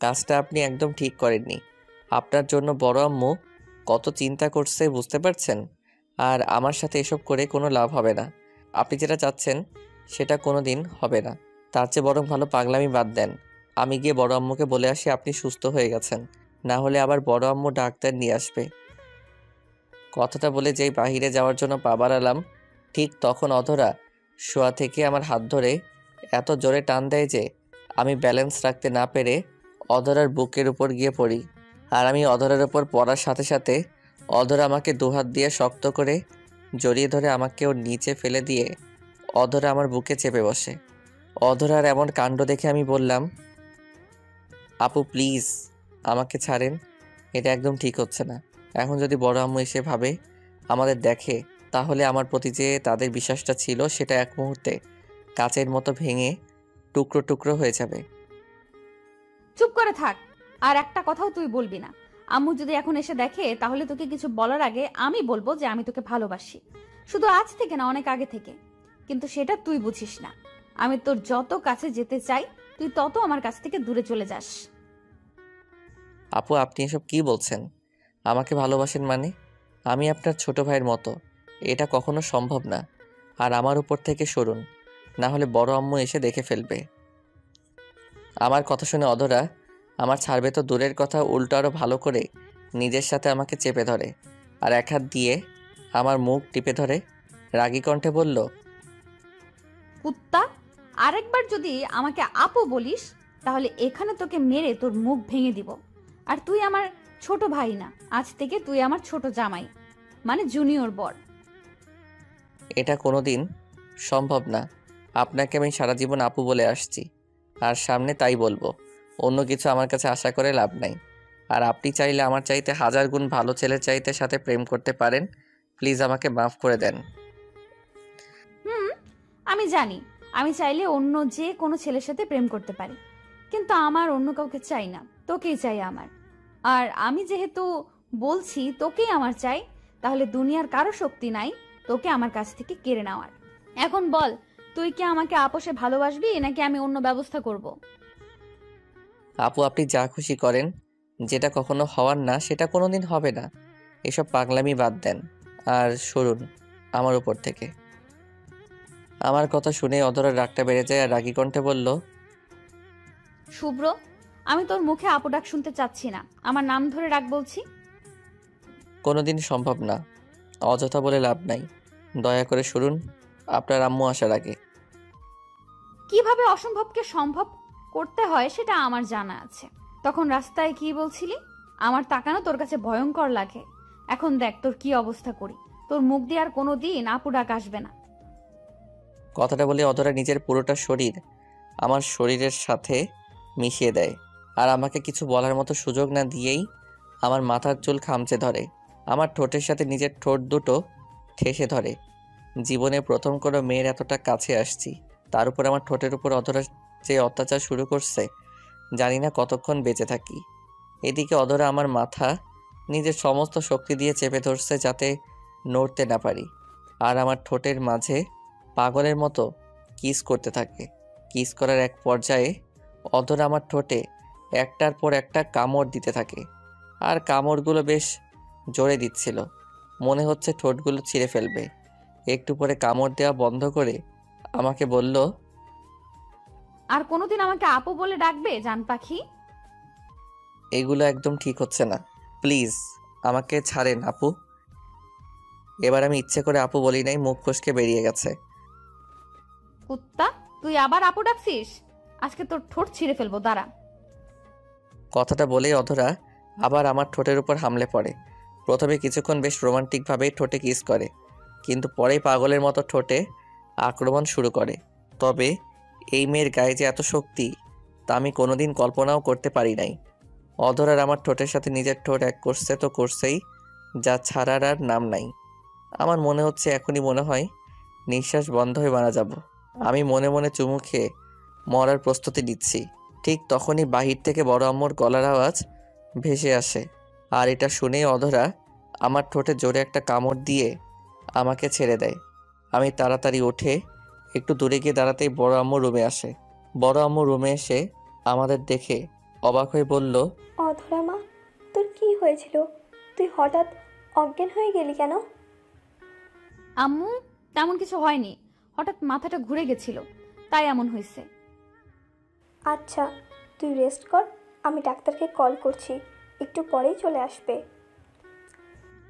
কাজটা আপনি একদম ঠিক করেননি। আপনার জন্য বড় আম্মু কত চিন্তা করছে বুঝতে পারছেন? আর আমার সাথে এসব করে কোনো লাভ হবে না। আপনি যেটা চাচ্ছেন সেটা কোনো দিন হবে না। তার চেয়ে বরং ভালো পাগলামি বাদ দেন। আমি গিয়ে বড় আম্মুকে বলে আসি আপনি সুস্থ হয়ে গেছেন, না হলে আবার বড় আম্মু ডাক্তার নিয়ে আসবে। কথাটা বলে যেই বাহিরে যাওয়ার জন্য পা বাড়ালাম, ঠিক তখন অধরা শোয়া থেকে আমার হাত ধরে এত জোরে টান দেয় যে আমি ব্যালেন্স রাখতে না পেরে অধরার বুকের উপর গিয়ে পড়ি। আর আমি অধরার উপর পড়ার সাথে সাথে অধরা আমাকে দুহাত দিয়ে শক্ত করে জড়িয়ে ধরে আমাকে ওর নিচে ফেলে দিয়ে অধরা আমার বুকে চেপে বসে। অধরার এমন কাণ্ড দেখে আমি বললাম, আপু প্লিজ আমাকে ছাড়েন, এটা একদম ঠিক হচ্ছে না। এখন যদি বড় আম্মু এসে ভাবে আমাদের দেখে, তাহলে আমার প্রতি যে তাদের বিশ্বাসটা ছিল সেটা এক মুহূর্তে কাচের মতো ভেঙে টুকরো টুকরো হয়ে যাবে। চুপ করে থাক, আর একটা কথাও তুই বলবি না। আম্মু যদি এখন এসে দেখে তাহলে তোকে কিছু বলার আগে আমি বলবো যে আমি তোকে ভালোবাসি, শুধু আজ থেকে না, অনেক আগে থেকে। কিন্তু সেটা তুই বুঝিস না। আমি তোর যত কাছে যেতে চাই তুই তত আমার কাছ থেকে দূরে চলে যাস। আপু আপনি এসব কি বলছেন? আমাকে ভালোবাসেন মানে? আমি আপনার ছোট ভাইয়ের মতো, এটা কখনো সম্ভব না। আর আমার উপর থেকে সরুন, না হলে বড় আম্মু এসে দেখে ফেলবে। আমার কথা শুনে অধরা আমার ছাড়বে তো দূরের কথা, উল্টো আরও ভালো করে নিজের সাথে আমাকে চেপে ধরে আর এক হাত দিয়ে আমার মুখ টিপে ধরে রাগী কণ্ঠে বলল, কুত্তা, আরেকবার যদি আমাকে আপু বলিস তাহলে এখানে তোকে মেরে তোর মুখ ভেঙে দিব। আর তুই আমার ছোট ভাই না, আজ থেকে তুই আমার ছোট জামাই, মানে জুনিয়র বর। এটা কোনো দিন সম্ভব না। আপনাকে আমি সারা জীবন আপু বলে আসছি, আর সামনে তাই বলবো। অন্য কিছু আমার কাছে আশা করে লাভ নাই। আর আপনি চাইলে আমার চাইতে 1000 গুণ ভালো ছেলের চাইতে সাথে প্রেম করতে পারেন। প্লিজ আমাকে মাফ করে দেন। আমি জানি আমি চাইলে অন্য যে কোনো ছেলের সাথে প্রেম করতে পারি, কিন্তু আমার অন্য কাউকে চাই না, তোকেই চাই আমার। আর আমি যেহেতু বলছি তোকেই আমার চাই, তাহলে দুনিয়ার কারো শক্তি নাই তোকে আমার কাছ থেকে কেড়ে নেওয়ার। এখন বল, তুই কি আমাকে আপোষে ভালোবাসবি নাকি আমি অন্য ব্যবস্থা করব? আপু আপনি যা খুশি করেন, যেটা কখনো হওয়ার না সেটা কোনো দিন হবে না। এসব পাগলামি বাদ দেন আর সরুন আমার উপর থেকে। আমার কথা শুনে অধরার রাগটা বেড়ে যায় আর রাগী কণ্ঠে বলল, শুভ্র, আমি তোর মুখে আপু ডাক শুনতে চাচ্ছি না, আমার নাম ধরে ডাক বলছি। কোনোদিন সম্ভব না, অযথা বলে লাভ নাই। দয়া করে সরুন আপনার আম্মু আসার আগে। কিভাবে অসম্ভবকে সম্ভব করতে হয় সেটা আমার জানা আছে। তখন রাস্তায় কি বলছিলি? আমার তাকানো তোর কাছে ভয়ঙ্কর লাগে। এখন দেখ তোর কি অবস্থা করি, তোর মুখ দিয়ে আর কোনোদিন আপু ডাক আসবে না। কথাটা বলে অধরা নিজের পুরোটা শরীর আমার শরীরের সাথে মিশিয়ে দেয়, আর আমাকে কিছু বলার মতো সুযোগ না দিয়েই আমার মাথার চুল খামচে ধরে, আমার ঠোঁটের সাথে নিজের ঠোঁট দুটো ঠেসে ধরে। জীবনে প্রথম কোনো মেয়ের এতটা কাছে আসছি, তার উপর আমার ঠোঁটের উপর অধরা যে অত্যাচার শুরু করছে, জানি না কতক্ষণ বেঁচে থাকি। এদিকে অধরা আমার মাথা নিজের সমস্ত শক্তি দিয়ে চেপে ধরছে যাতে নড়তে না পারি। আর আমার ঠোঁটের মাঝে পাগলের মতো কিস করতে থাকে। কিস করার এক পর্যায়ে অধরা আমার ঠোঁটে একটার পর একটা কামড় দিতে থাকে, আর কামড়গুলো বেশ জোরে দিচ্ছিল। মনে হচ্ছে ঠোঁটগুলো ছিঁড়ে ফেলবে। একটু পরে কামড় দেওয়া বন্ধ করে আমাকে বলল, আর কোনোদিন আমাকে আপু বলে ডাকবে জান পাখি? এগুলো একদম ঠিক হচ্ছে না, প্লিজ আমাকে ছাড়েন আপু। এবার আমি ইচ্ছে করে আপু বলি নাই, মুখ ফসকে বেরিয়ে গেছে। কুত্তা, তুই আবার আপু ডাকছিস? আজকে তোর ঠোঁট ছিঁড়ে ফেলবো, দাঁড়া। কথাটা বলেই অধরা আবার আমার ঠোঁটের উপর হামলে পড়ে। প্রথমে কিছুক্ষণ বেশ রোমান্টিকভাবেই ঠোঁটে কিস করে, কিন্তু পরেই পাগলের মতো ঠোঁটে আক্রমণ শুরু করে। তবে এই মেয়ের গায়ে যে এত শক্তি তা আমি কোনোদিন কল্পনাও করতে পারি নাই। অধরার আমার ঠোঁটের সাথে নিজের ঠোঁট এক করছে তো করছেই, যা ছাড়ার আর নাম নাই। আমার মনে হচ্ছে এখনই মনে হয় নিঃশ্বাস বন্ধ হয়ে মারা যাব। আমি মনে মনে চুমু খেয়ে মরার প্রস্তুতি নিচ্ছি। ঠিক তখনই বাহির থেকে বড় আম্মুর গলার আওয়াজ ভেসে আসে, আর এটা শুনেই অধরা আমার ঠোঁটে জোরে একটা কামড় দিয়ে আমাকে ছেড়ে দেয়। আমি তাড়াতাড়ি উঠে একটু দূরে গিয়ে দাঁড়াতেই বড় আম্মু রুমে আসে। বড় আম্মু রুমে এসে আমাদের দেখে অবাক হয়ে বলল, অধরা মা, তোর কি হয়েছিল? তুই হঠাৎ অজ্ঞান হয়ে গেলি কেন? আম্মু, তেমন কিছু হয়নি, হঠাৎ মাথাটা ঘুরে গেছিল, তাই এমন হয়েছে। আচ্ছা, তুই রেস্ট কর, আমি ডাক্তারকে কল করছি, একটু পরেই চলে আসবে।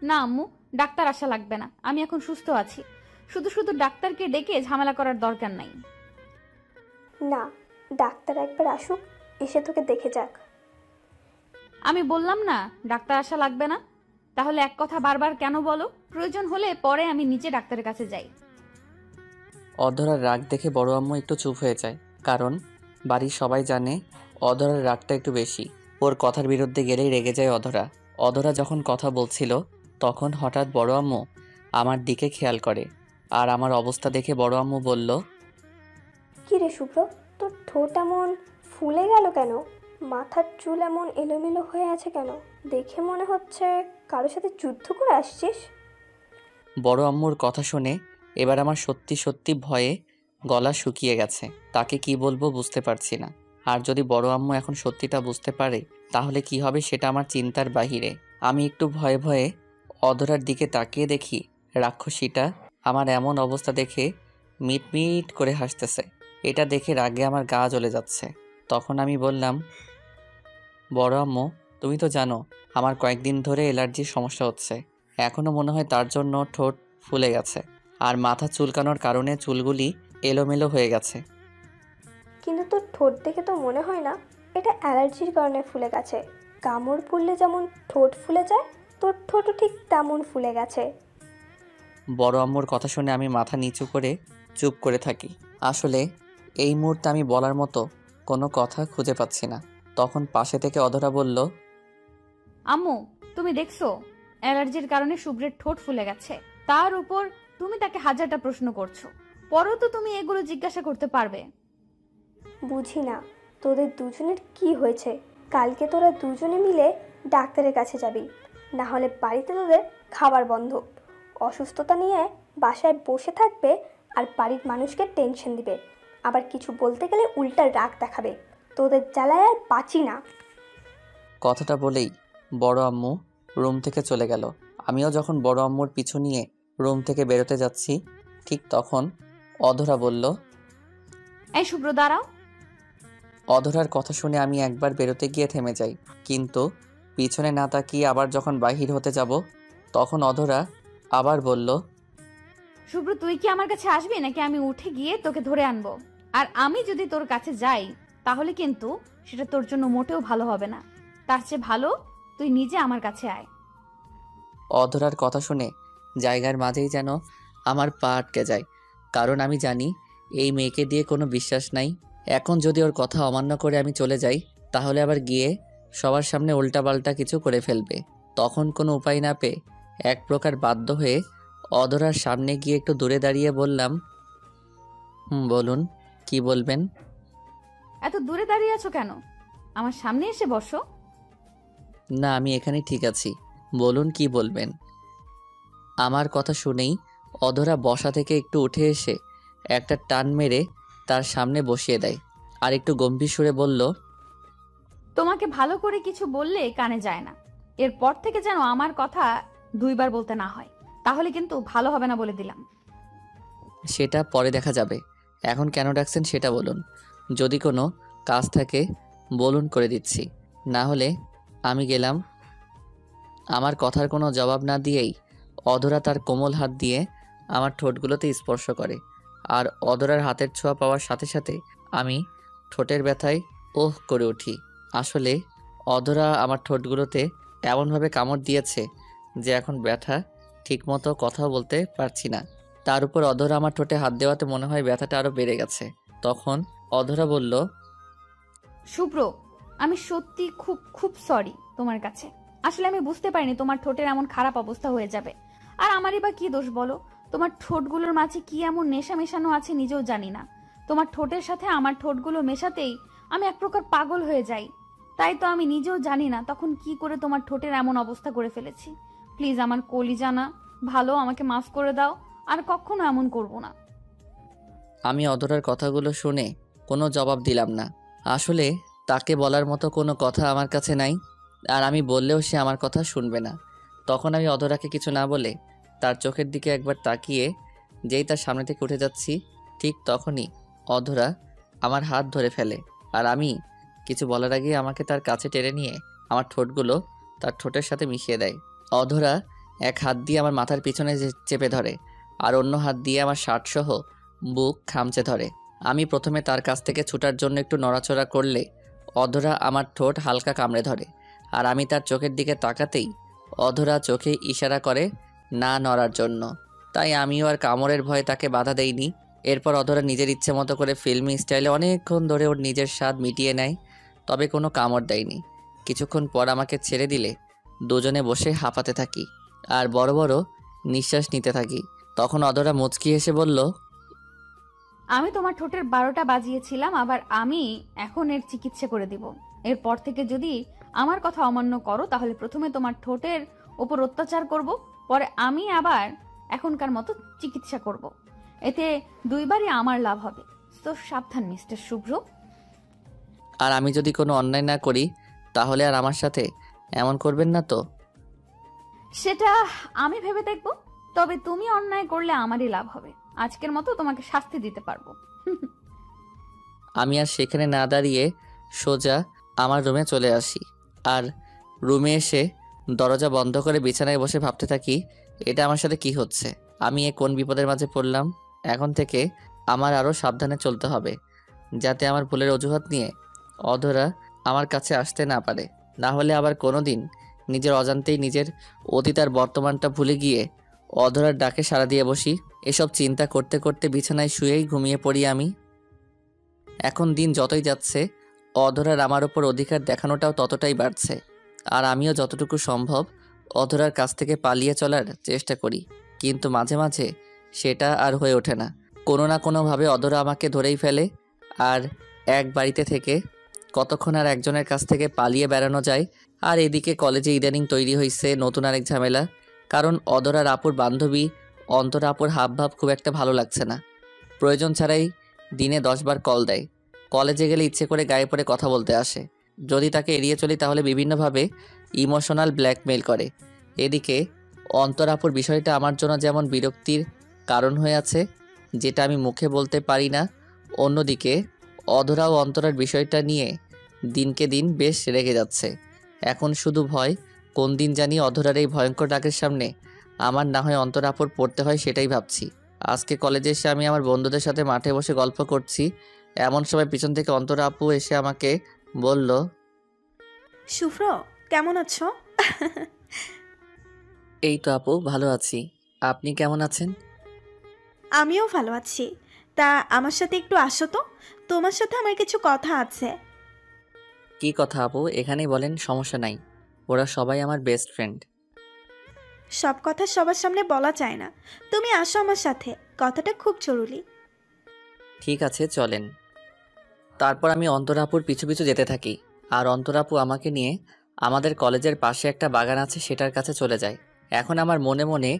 না আম্মু, ডাক্তার আসা লাগবে না, আমি এখন সুস্থ আছি। শুধু শুধু ডাক্তারকে ডেকে ঝামেলা করার দরকার নাই। না, ডাক্তার একবার আসুক, এসে তোকে দেখে যাক। আমি বললাম না ডাক্তার আসা লাগবে না, তাহলে এক কথা বারবার কেন বলো? প্রয়োজন হলে পরে আমি নিজে ডাক্তারের কাছে যাই। অধরার রাগ দেখে বড় আম্মু একটু চুপ হয়ে যায়, কারণ বাড়ির সবাই জানে অধরার রাগটা একটু বেশি। ওর কথার বিরুদ্ধে গেলেই রেগে যায় অধরা। অধরা যখন কথা বলছিল তখন হঠাৎ বড় আম্মু আমার দিকে খেয়াল করে, আর আমার অবস্থা দেখে বড় আম্মু বলল, কি রে শুভ্র, তোর ঠোঁট এমন ফুলে গেল কেন? মাথার চুল এমন এলোমেলো হয়ে আছে কেন? দেখে মনে হচ্ছে কারোর সাথে যুদ্ধ করে আসছিস। বড় আম্মুর কথা শুনে এবার আমার সত্যি সত্যি ভয়ে গলা শুকিয়ে গেছে। তাকে কি বলবো বুঝতে পারছি না। আর যদি বড় আম্মু এখন সত্যিটা বুঝতে পারে তাহলে কি হবে সেটা আমার চিন্তার বাহিরে। আমি একটু ভয়ে ভয়ে অধরার দিকে তাকিয়ে দেখি রাক্ষসীটা আমার এমন অবস্থা দেখে মিটমিট করে হাসতেছে। এটা দেখে রাগে আমার গা জ্বলে যাচ্ছে। তখন আমি বললাম, বড় আম্মু, তুমি তো জানো আমার কয়েকদিন ধরে অ্যালার্জির সমস্যা হচ্ছে। এখনও মনে হয় তার জন্য ঠোঁট ফুলে গেছে, আর মাথা চুলকানোর কারণে চুলগুলি এলোমেলো হয়ে গেছে। কিন্তু তোর ঠোঁট দেখে তো মনে হয় না এটা অ্যালার্জির কারণে ফুলে গেছে। কামড় ফুললে যেমন ঠোঁট ফুলে যায়, তোর ঠোঁটও ঠিক তেমন ফুলে গেছে। বড় আম্মুর কথা শুনে আমি মাথা নিচু করে চুপ করে থাকি। আসলে এই মুহূর্তে আমি বলার মতো কোনো কথা খুঁজে পাচ্ছি না। তখন পাশে থেকে অধরা বলল, আম্মু, তুমি দেখছো অ্যালার্জির কারণে শুভ্রের ঠোঁট ফুলে গেছে, তার উপর তুমি তাকে হাজারটা প্রশ্ন করছো, পরেও তো তুমি এগুলো জিজ্ঞাসা করতে পারবে। বুঝি না তোদের দুজনের কি হয়েছে। কালকে তোরা দুজনে মিলে ডাক্তারের কাছে যাবি, না হলে বাড়িতে তোদের খাবার বন্ধ। অসুস্থতা নিয়ে বাসায় বসে থাকবে আর বাড়ির মানুষকে টেনশন দিবে, আবার কিছু বলতে গেলে উল্টা রাগ দেখাবে। তোদের জ্বালায় আর বাঁচি না। কথাটা বলেই বড় আম্মু রুম থেকে চলে গেল। আমিও যখন বড় আম্মুর পিছু নিয়ে রুম থেকে বেরোতে যাচ্ছি ঠিক তখন অধরা বলল, এই শুভ্র, দাঁড়াও। অধরার কথা শুনে আমি একবার বেরোতে গিয়ে থেমে যাই, কিন্তু পিছনে না তাকিয়ে আবার যখন বাহির হতে যাব তখন অধরা আবার বলল, শুভ্র, তুই কি আমার কাছে আসবি নাকি আমি উঠে গিয়ে তোকে ধরে আনবো? আর আমি যদি তোর কাছে যাই তাহলে কিন্তু সেটা তোর জন্য মোটেও ভালো হবে না। তার চেয়ে ভালো তুই নিজে আমার কাছে আয়। অধরার কথা শুনে জায়গার মাঝেই যেন আমার পা আটকে যায়, কারণ আমি জানি এই মেয়েকে দিয়ে কোনো বিশ্বাস নাই। এখন যদি ওর কথা অমান্য করে আমি চলে যাই তাহলে আবার গিয়ে সবার সামনে উল্টাপাল্টা কিছু করে ফেলবে। তখন কোনো উপায় না পেয়ে এক প্রকার বাধ্য হয়ে অধরার সামনে গিয়ে একটু দূরে দাঁড়িয়ে বললাম, বলুন, কি বলবেন? এত দূরে দাঁড়িয়ে আছো কেন? আমার সামনে এসে বসো। না, আমি এখানে ঠিক আছি, বলুন কি বলবেন। আমার কথা শুনেই অধরা বসা থেকে একটু উঠে এসে একটা টান মেরে তার সামনে বসিয়ে দেয় আর একটু গম্ভীর সুরে বলল, তোমাকে ভালো করে কিছু বললে কানে যায় না, এরপর থেকে যেন আমার কথা 2 বার বলতে না হয়, তাহলে কিন্তু ভালো হবে না বলে দিলাম। সেটা পরে দেখা যাবে, এখন কেন ডাকছেন সেটা বলুন। যদি কোনো কাজ থাকে বলুন, করে দিচ্ছি, না হলে আমি গেলাম। আমার কথার কোনো জবাব না দিয়েই অধরা তার কোমল হাত দিয়ে আমার ঠোঁটগুলোতে স্পর্শ করে, আর অধরার হাতের ছোঁয়া পাওয়ার সাথে সাথে আমি ঠোঁটের ব্যথায় ওহ করে উঠি। আসলে অধরা আমার ঠোঁটগুলোতে এমনভাবে কামড় দিয়েছে যে এখন ব্যথা ঠিকমতো কথাও বলতে পারছি না। তার উপর অধরা আমার ঠোঁটে হাত দেওয়াতে মনে হয় ব্যথাটা আরও বেড়ে গেছে। তখন অধরা বলল, শুভ্র, আমি সত্যি খুব খুব সরি তোমার কাছে। আসলে আমি বুঝতে পারিনি তোমার ঠোঁটের এমন খারাপ অবস্থা হয়ে যাবে। আর আমারই বা কি দোষ বলো? তোমার ঠোঁটগুলোর মাঝে কি এমন নেশা মেশানো আছে নিজেও জানি না। তোমার ঠোঁটের সাথে আমার ঠোঁটগুলো মেশাতেই আমি এক প্রকার পাগল হয়ে যাই। তাই তো আমি নিজেও জানি না তখন কি করে তোমার ঠোঁটের এমন অবস্থা করে ফেলেছি। প্লিজ আমার কলিজা না, ভালো, আমাকে মাফ করে দাও, আর কখনো এমন করব না। আমি অধরার কথাগুলো শুনে কোনো জবাব দিলাম না। আসলে তাকে বলার মতো কোনো কথা আমার কাছে নাই, আর আমি বললেও সে আমার কথা শুনবে না। তখন আমি অধরাকে কিছু না বলে তার চোখের দিকে একবার তাকিয়ে যেই তার সামনে থেকে উঠে যাচ্ছি, ঠিক তখনই অধরা আমার হাত ধরে ফেলে, আর আমি কিছু বলার আগেই আমাকে তার কাছে টেনে নিয়ে আমার ঠোঁটগুলো তার ঠোঁটের সাথে মিশিয়ে দেয়। অধরা এক হাত দিয়ে আমার মাথার পিছনে চেপে ধরে, আর অন্য হাত দিয়ে আমার শার্টসহ বুক খামচে ধরে। আমি প্রথমে তার কাছ থেকে ছুটার জন্য একটু নড়াচড়া করলে অধরা আমার ঠোঁট হালকা কামড়ে ধরে, আর আমি তার চোখের দিকে তাকাতেই অধরা চোখে ইশারা করে না নড়ার জন্য। তাই আমিও আর কামড়ের ভয়ে তাকে বাধা দেইনি। এরপর অধরা নিজের ইচ্ছে মতো করে ফিল্মি স্টাইলে অনেকক্ষণ ধরে ওর নিজের স্বাদ মিটিয়ে নেয়, তবে কোনো কামড় দেয়নি। কিছুক্ষণ পর আমাকে ছেড়ে দিলে দুজনে বসে হাঁপাতে থাকি আর বড় বড় নিঃশ্বাস নিতে থাকি। তখন অধরা মুচকি হেসে বলল, আমি তোমার ঠোঁটের 12টা বাজিয়েছিলাম, আবার আমি এখন এর চিকিৎসা করে দিব। এরপর থেকে যদি আমার কথা অমান্য করো তাহলে প্রথমে তোমার ঠোঁটের ওপর অত্যাচার করব, পরে আমি আবার এখনকার মতো চিকিৎসা করব। এতে 2 বারই আমার লাভ হবে। তো সাবধান মিস্টার শুভ্র। আর আমি যদি কোনো অন্যায় না করি তাহলে আর আমার সাথে এমন করবেন না তো? সেটা আমি ভেবে দেখব, তবে তুমি অন্যায় করলে আমারই লাভ হবে। আজকের মতো তোমাকে শাস্তি দিতে পারবো। আমি আর সেখানে না দাঁড়িয়ে সোজা আমার রুমে চলে আসি, আর রুমে এসে দরজা বন্ধ করে বিছানায় বসে ভাবতে থাকি, এটা আমার সাথে কি হচ্ছে? আমি এ কোন বিপদের মাঝে পড়লাম? এখন থেকে আমার আরও সাবধানে চলতে হবে, যাতে আমার ভুলের অজুহাত নিয়ে অধরা আমার কাছে আসতে না পারে। না হলে আবার কোনো দিন নিজের অজান্তেই নিজের অতীত আর বর্তমানটা ভুলে গিয়ে অধরার ডাকে সাড়া দিয়ে বসি। এসব চিন্তা করতে করতে বিছানায় শুয়েই ঘুমিয়ে পড়ি আমি। এখন দিন যতই যাচ্ছে অধরার আমার ওপর অধিকার দেখানোটাও ততটাই বাড়ছে, আর আমিও যতটুকু সম্ভব অধরার কাছ থেকে পালিয়ে চলার চেষ্টা করি, কিন্তু মাঝে মাঝে সেটা আর হয়ে ওঠে না। কোনো না কোনোভাবে অধরা আমাকে ধরেই ফেলে, আর এক বাড়িতে থেকে কতক্ষণ আর একজনের কাছ থেকে পালিয়ে বেড়ানো যায়। আর এদিকে কলেজে ইদানিং তৈরি হয়েছে নতুন আরেক ঝামেলা, কারণ অধরার আপুর বান্ধবী অন্তরা আপুর হাবভাব খুব একটা ভালো লাগছে না। প্রয়োজন ছাড়াই দিনে 10 বার কল দেয়। কলেজে গেলে ইচ্ছে করে গায়ে পড়ে কথা বলতে আসে। যদি তাকে এড়িয়ে চলি তাহলে বিভিন্নভাবে ইমোশনাল ব্ল্যাকমেইল করে। এদিকে অন্তরাপুর বিষয়টা আমার জন্য যেমন বিরক্তির কারণ হয়ে আছে, যেটা আমি মুখে বলতে পারি না, অন্যদিকে অধরা ও অন্তরার বিষয়টা নিয়ে দিনকে দিন বেশ রেগে যাচ্ছে। এখন শুধু ভয়, কোন দিন জানি অধরার এই ভয়ঙ্কর ডাকের সামনে আমার না হয় অন্তরাপুর পড়তে হয়, সেটাই ভাবছি। আজকে কলেজে এসে আমি আমার বন্ধুদের সাথে মাঠে বসে গল্প করছি, এমন সময় পিছন থেকে অন্তরা আপু এসে আমাকে বলল, শুভ্র, কেমন আছো? এই তো আপু, ভালো আছি, আপনি কেমন আছেন? আমিও ভালো আছি। তা আমার সাথে একটু আসো তো, তোমার সাথে আমার কিছু কথা আছে। কি কথা আপু? এখানেই বলেন, সমস্যা নাই, ওরা সবাই আমার বেস্ট ফ্রেন্ড। সব কথা সবার সামনে বলা যায় না, তুমি আসো আমার সাথে, কথাটা খুব জরুরি। ঠিক আছে, চলেন। তারপর আমি অন্তরাপুর পিছু পিছু যেতে থাকি, আর অন্তরাপু আমাকে নিয়ে আমাদের কলেজের পাশে একটা বাগান আছে সেটার কাছে চলে যায়। এখন আমার মনে মনে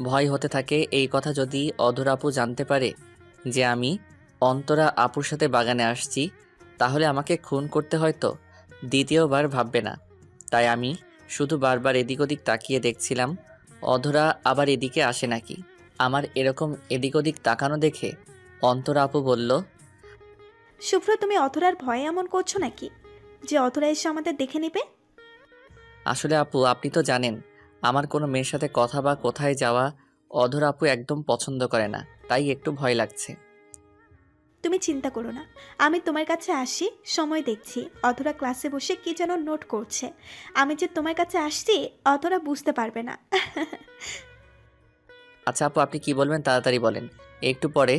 ভয় হতে থাকে এই কথা যদি অধরা আপু জানতে পারে যে আমি অন্তরা আপুর সাথে বাগানে আসছি, তাহলে আমাকে খুন করতে হয়তো দ্বিতীয়বার ভাববে না। তাই আমি শুধু বারবার এদিক ওদিক তাকিয়ে দেখছিলাম অধরা আবার এদিকে আসে নাকি। আমার এরকম এদিক ওদিক তাকানো দেখে অন্তরা আপু বলল, শুভ্র, তুমি অধরার ভয়ে এমন করছো নাকি যে অধরা এসে আমাদের দেখে নেবে? আসলে আপু আপনি তো জানেন আমার কোনো মেয়ের সাথে কথা বা কোথায় যাওয়া অধরা আপু একদম পছন্দ করে না, তাই একটু ভয় লাগছে। তুমি চিন্তা করো না, আমি তোমার কাছে আসি, সময় দেখছি। অধরা ক্লাসে বসে কি যেন নোট করছে। আমি যে তোমার কাছে আসছি অধরা বুঝতে পারবে না। আচ্ছা আপু, আপনি কি বলবেন তাড়াতাড়ি বলেন, একটু পরে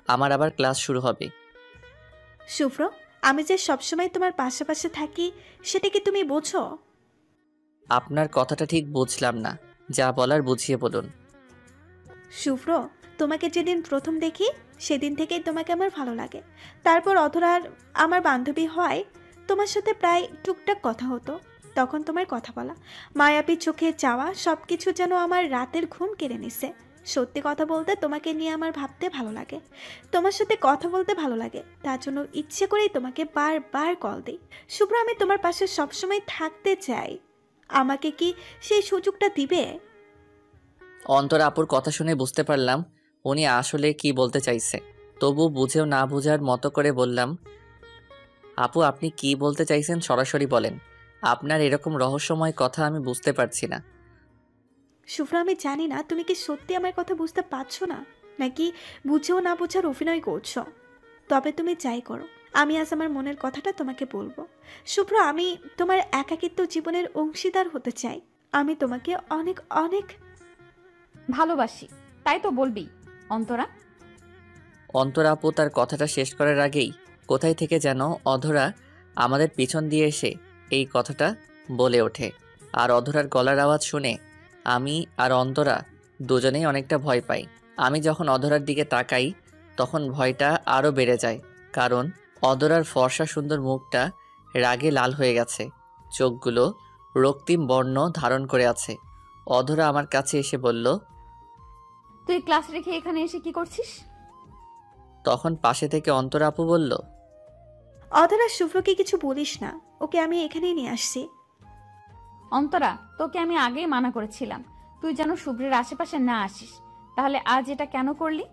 আমার আবার ক্লাস শুরু হবে। শুভ্র, আমি যে সবসময় তোমার পাশে থাকি সেটা কি তুমি বোঝো? আপনার কথাটা ঠিক বুঝলাম না, যা বলার বুঝিয়ে বলুন। শুভ্র, তোমাকে যেদিন প্রথম দেখি সেদিন থেকেই তোমাকে আমার ভালো লাগে। তারপর অধরার আমার বান্ধবী হয়, তোমার সাথে প্রায় টুকটাক কথা হতো। তখন তোমার কথা বলা, মায়াবী চোখে চাওয়া সব কিছু যেন আমার রাতের ঘুম কেড়ে নিছে। সত্যি কথা বলতে তোমাকে নিয়ে আমার ভাবতে ভালো লাগে, তোমার সাথে কথা বলতে ভালো লাগে। তার জন্য ইচ্ছে করেই তোমাকে বারবার কল দিই। শুভ্র, আমি তোমার পাশে সবসময় থাকতে চাই। আমাকে কি সেই সুযোগটা দিবে? অন্তরা আপুর কথা শুনে বুঝতে পারলাম উনি আসলে কি বলতে চাইছে। তবু বুঝেও না বুঝার মতো করে বললাম, আপু আপনি কি বলতে চাইছেন সরাসরি বলেন, আপনার এরকম রহস্যময় কথা আমি বুঝতে পারছি না। শুভ্র, আমি জানি না তুমি কি সত্যি আমার কথা বুঝতে পারছো না, নাকি বুঝেও না বোঝার অভিনয় করছো। তবে তুমি যাই করো, আমি আজ আমার মনের কথাটা তোমাকে বলবো। শুভ্র, আমি তোমার একাকিত্ব জীবনের অংশীদার হতে চাই। আমি তোমাকে অনেক অনেক ভালোবাসি, তাই তো বলবি অন্তরা। অন্তরা আপু তার কথাটা শেষ করার আগেই কোথায় থেকে যেন অধরা আমাদের পিছন দিয়ে এসে এই কথাটা বলে ওঠে। আর অধরার গলার আওয়াজ শুনে আমি আর অন্তরা দুজনেই অনেকটা ভয় পাই। আমি যখন অধরার দিকে তাকাই তখন ভয়টা আরও বেড়ে যায়, কারণ অধরার ফর্সা সুন্দর মুখটা রাগে লাল হয়ে গেছে, চোখগুলো রক্তিম বর্ণ ধারণ করে আছে। অধরা আমার কাছে এসে বলল, তুই ক্লাস রেখে এখানে এসে কি করছিস? তখন পাশে থেকে অন্তরা আপু বলল, অধরা, শুভ্রকে কিছু বলিস না, ওকে আমি এখানেই নিয়ে আসছি। অন্তরা, তোকে আমি আগেই মানা করেছিলাম তুই যেন শুভ্রের আশেপাশে না আসিস, তাহলে আজ এটা কেন করলি?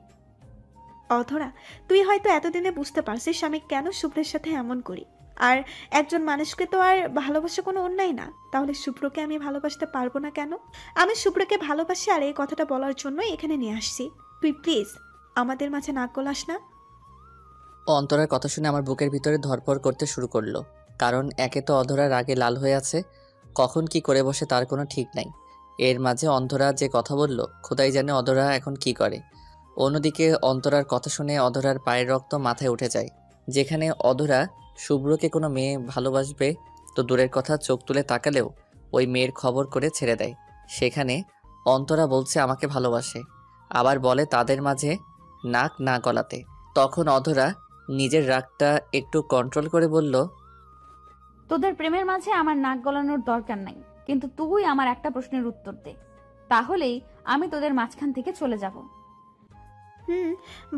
অধরা, তুই হয়তো এতদিনে বুঝতে পারছিস আমি কেন শুভ্রের সাথে এমন করি। আর একজন মানুষকে তো আর ভালোবাসা কোনো অন্যায় না, তাহলে শুভ্রকে আমি ভালোবাসতে পারবো না কেন? আমি শুভ্রকে ভালোবাসি আর এই কথাটা বলার জন্যই এখানে নিয়ে আসছি। তুই প্লিজ আমাদের মাঝে নাক গলাস না। অন্তরার কথা শুনে আমার বুকের ভিতরে ধরপড় করতে শুরু করলো, কারণ একে তো অধরার রাগে লাল হয়ে আছে, কখন কি করে বসে তার কোনো ঠিক নাই। এর মাঝে অন্তরা যে কথা বলল, খোদাই জানে অধরা এখন কি করে। অন্যদিকে অন্তরার কথা শুনে অধরার পায়ের রক্ত মাথায় উঠে যায়। যেখানে অধরা শুভ্রকে কোনো মেয়ে ভালোবাসবে তো দূরের কথা, চোখ তুলে তাকালেও ওই মেয়ের খবর করে ছেড়ে দেয়, সেখানে অন্তরা বলছে আমাকে ভালোবাসে, আবার বলে তাদের মাঝে নাক না গলাতে। তখন অধরা নিজের রাগটা একটু কন্ট্রোল করে বলল, তোদের প্রেমের মাঝে আমার নাক গলানোর দরকার নাই, কিন্তু তুই আমার একটা প্রশ্নের উত্তর দে, তাহলেই আমি তোদের মাঝখান থেকে চলে যাব।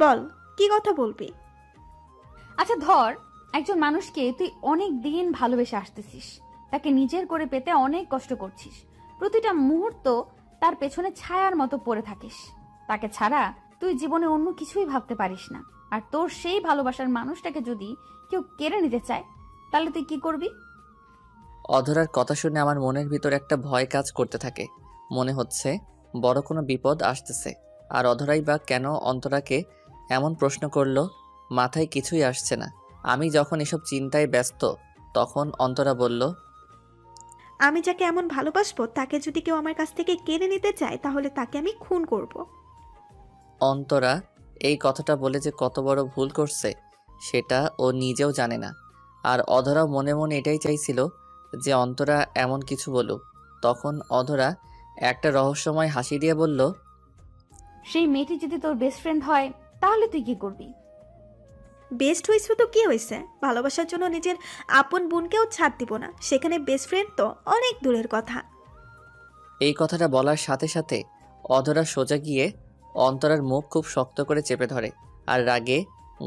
বল, কি কথা বলবি? আচ্ছা ধর, একজন মানুষকে তুই অনেক দিন ভালোবেসে আসতেছিস, তাকে নিজের করে পেতে অনেক কষ্ট করছিস, প্রতিটা মুহূর্ত তার পেছনে ছায়ার মতো পড়ে থাকিস, তাকে ছাড়া তুই জীবনে অন্য কিছুই ভাবতে পারিস না। আর তোর সেই ভালোবাসার মানুষটাকে যদি কেউ কেড়ে নিতে চায়, তাহলে তুই কি করবি? অধরার কথা শুনে আমার মনের ভিতর একটা ভয় কাজ করতে থাকে, মনে হচ্ছে বড় কোনো বিপদ আসতেছে। আর অধরাই বা কেন অন্তরাকে এমন প্রশ্ন করলো, মাথায় কিছুই আসছে না। আমি যখন এসব চিন্তায় ব্যস্ত তখন অন্তরা বলল, আমি যাকে এমন ভালোবাসবো তাকে যদি কেউ আমার কাছ থেকে কেড়ে নিতে চায় তাহলে তাকে আমি খুন করব। অন্তরা এই কথাটা বলে যে কত বড় ভুল করছে সেটা ও নিজেও জানে না। আর অধরাও মনে মনে এটাই চাইছিল যে অন্তরা এমন কিছু বলুক। তখন অধরা একটা রহস্যময় হাসি দিয়ে বলল, সেই মেয়েটি যদি তোর বেস্ট ফ্রেন্ড হয় তাহলে তুই কি করবি? বেস্ট হয়েছে তো কি হয়েছে, ভালোবাসার জন্য নিজের আপন বোনকেও ছাড় দিব না, সেখানে বেস্ট ফ্রেন্ড তো অনেক দূরের কথা। এই কথাটা বলার সাথে সাথে অধরা সোজা গিয়ে অন্তরার মুখ খুব শক্ত করে চেপে ধরে আর রাগে